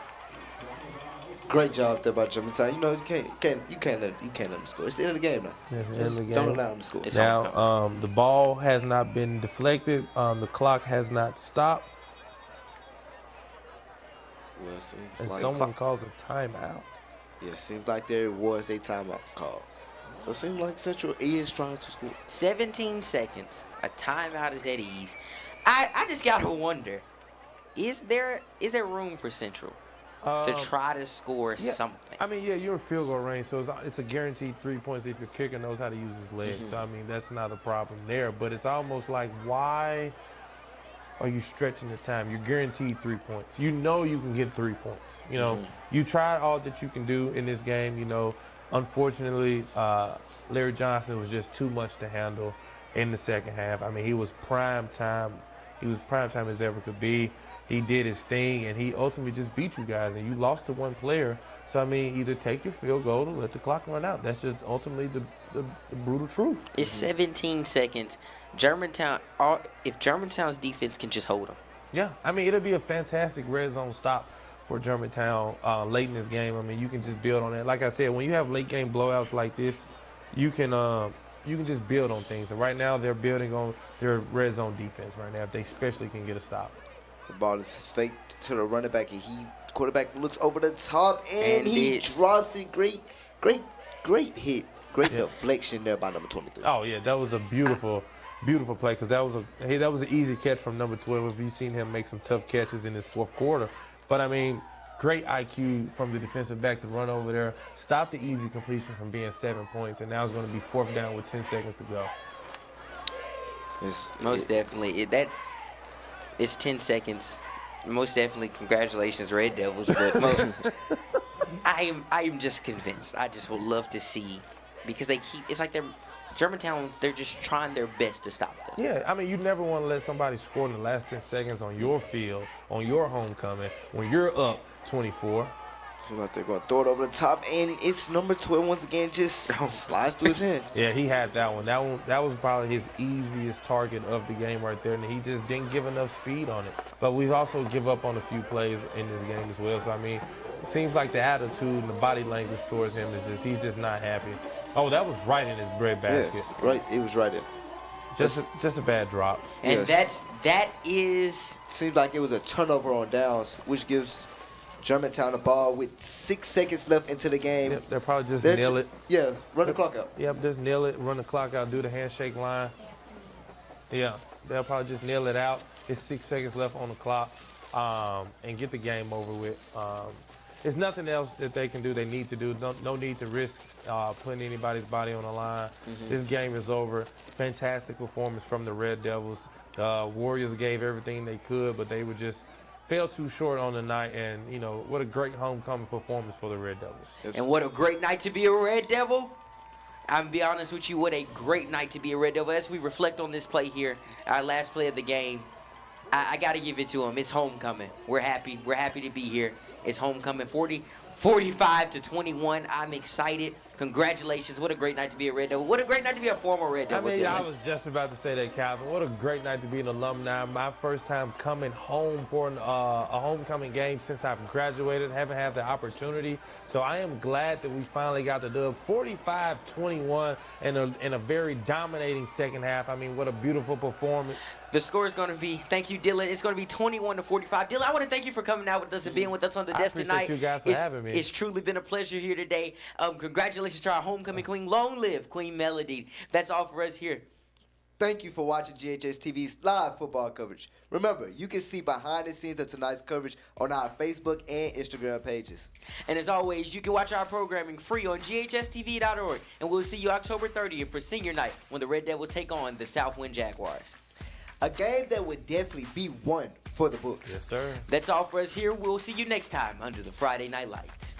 Speaker 3: Great job there by Germantown. You know, you can't let them score. It's the end of the game now.
Speaker 5: Yeah, the end of the game.
Speaker 3: Don't allow them to score.
Speaker 5: Now, the ball has not been deflected. The clock has not stopped.
Speaker 3: Well, it seems
Speaker 5: and
Speaker 3: like
Speaker 5: someone calls a timeout.
Speaker 3: Yeah, it seems like there was a timeout called. So it seems like Central is trying to score.
Speaker 2: 17 seconds. A timeout is at ease. I just got to wonder, is there room for Central to try to score something?
Speaker 5: I mean, yeah, you're in field goal range, so it's a guaranteed 3 points if your kicker knows how to use his legs. So, I mean, that's not a problem there. But it's almost like, why are you stretching the time? You're guaranteed 3 points. You know you can get 3 points. You know, you tried all that you can do in this game. You know, unfortunately, Larry Johnson was just too much to handle in the second half. I mean, he was prime time. He was prime time as ever could be. He did his thing, and he ultimately just beat you guys, and you lost to one player. So, I mean, either take your field goal or let the clock run out. That's just ultimately the brutal truth.
Speaker 2: It's 17 seconds. Germantown, if Germantown's defense can just hold them.
Speaker 5: Yeah, I mean, it'll be a fantastic red zone stop for Germantown late in this game. I mean, you can just build on that. Like I said, when you have late game blowouts like this, you can just build on things. And right now, they're building on their red zone defense right now, if they especially can get a stop.
Speaker 3: The ball is faked to the running back, and quarterback looks over the top, and he drops it. Great hit. Great deflection there by number 23.
Speaker 5: Oh, yeah, that was a beautiful play, because that was an easy catch from number 12. If you've seen him make some tough catches in his fourth quarter. But, I mean, great IQ from the defensive back to run over there, stop the easy completion from being 7 points, and now it's going to be 4th down with 10 seconds to go.
Speaker 2: Most definitely. It's 10 seconds. Most definitely, congratulations, Red Devils. But I am just convinced. I just would love to see, because it's like Germantown, they're just trying their best to stop them.
Speaker 5: Yeah, I mean, you never want to let somebody score in the last 10 seconds on your field, on your homecoming, when you're up 24.
Speaker 3: Seems like they're going to throw it over the top, and it's number 12 once again, just slides through his hand.
Speaker 5: Yeah, he had that one. That was probably his easiest target of the game right there, and he just didn't give enough speed on it. But we've also give up on a few plays in this game as well. So, I mean, it seems like the attitude and the body language towards him is he's just not happy. Oh, that was right in his bread basket.
Speaker 3: Yes, right. It was right in.
Speaker 5: Just a bad drop.
Speaker 2: And that is...
Speaker 3: Seems like it was a turnover on downs, which gives Germantown the ball with 6 seconds left into the game.
Speaker 5: Yep, they'll probably just nail it.
Speaker 3: Yeah, run the clock out.
Speaker 5: Yep, just nail it, run the clock out, do the handshake line. Yeah, they'll probably just nail it out. It's 6 seconds left on the clock, and get the game over with. There's nothing else that they can do. They need to do. No need to risk putting anybody's body on the line. This game is over. Fantastic performance from the Red Devils. The Warriors gave everything they could, but they were just fell too short on the night, and, you know, what a great homecoming performance for the Red Devils.
Speaker 2: And what a great night to be a Red Devil. I'm going to be honest with you, what a great night to be a Red Devil. As we reflect on this play here, our last play of the game, I got to give it to them. It's homecoming. We're happy. We're happy to be here. It's homecoming. 45-21. I'm excited. Congratulations. What a great night to be a Red Devil. What a great night to be a former Red Devil.
Speaker 5: I was just about to say that, Calvin. What a great night to be an alumni. My first time coming home for a homecoming game since I've graduated. Haven't had the opportunity. So I am glad that we finally got the dub. 45-21 in a very dominating second half. I mean, what a beautiful performance.
Speaker 2: The score is going to be, thank you, Dylan, it's going to be 21-45. Dylan, I want to thank you for coming out with us and being with us on the desk tonight.
Speaker 5: I appreciate you guys for having me.
Speaker 2: It's truly been a pleasure here today. Congratulations to our homecoming queen. Long live Queen Melody. That's all for us here.
Speaker 3: Thank you for watching GHS-TV's live football coverage. Remember, you can see behind the scenes of tonight's coverage on our Facebook and Instagram pages.
Speaker 2: And as always, you can watch our programming free on GHS-TV.org. And we'll see you October 30th for senior night when the Red Devils take on the Southwind Jaguars.
Speaker 3: A game that would definitely be one for the books.
Speaker 5: Yes, sir.
Speaker 2: That's all for us here. We'll see you next time under the Friday Night Lights.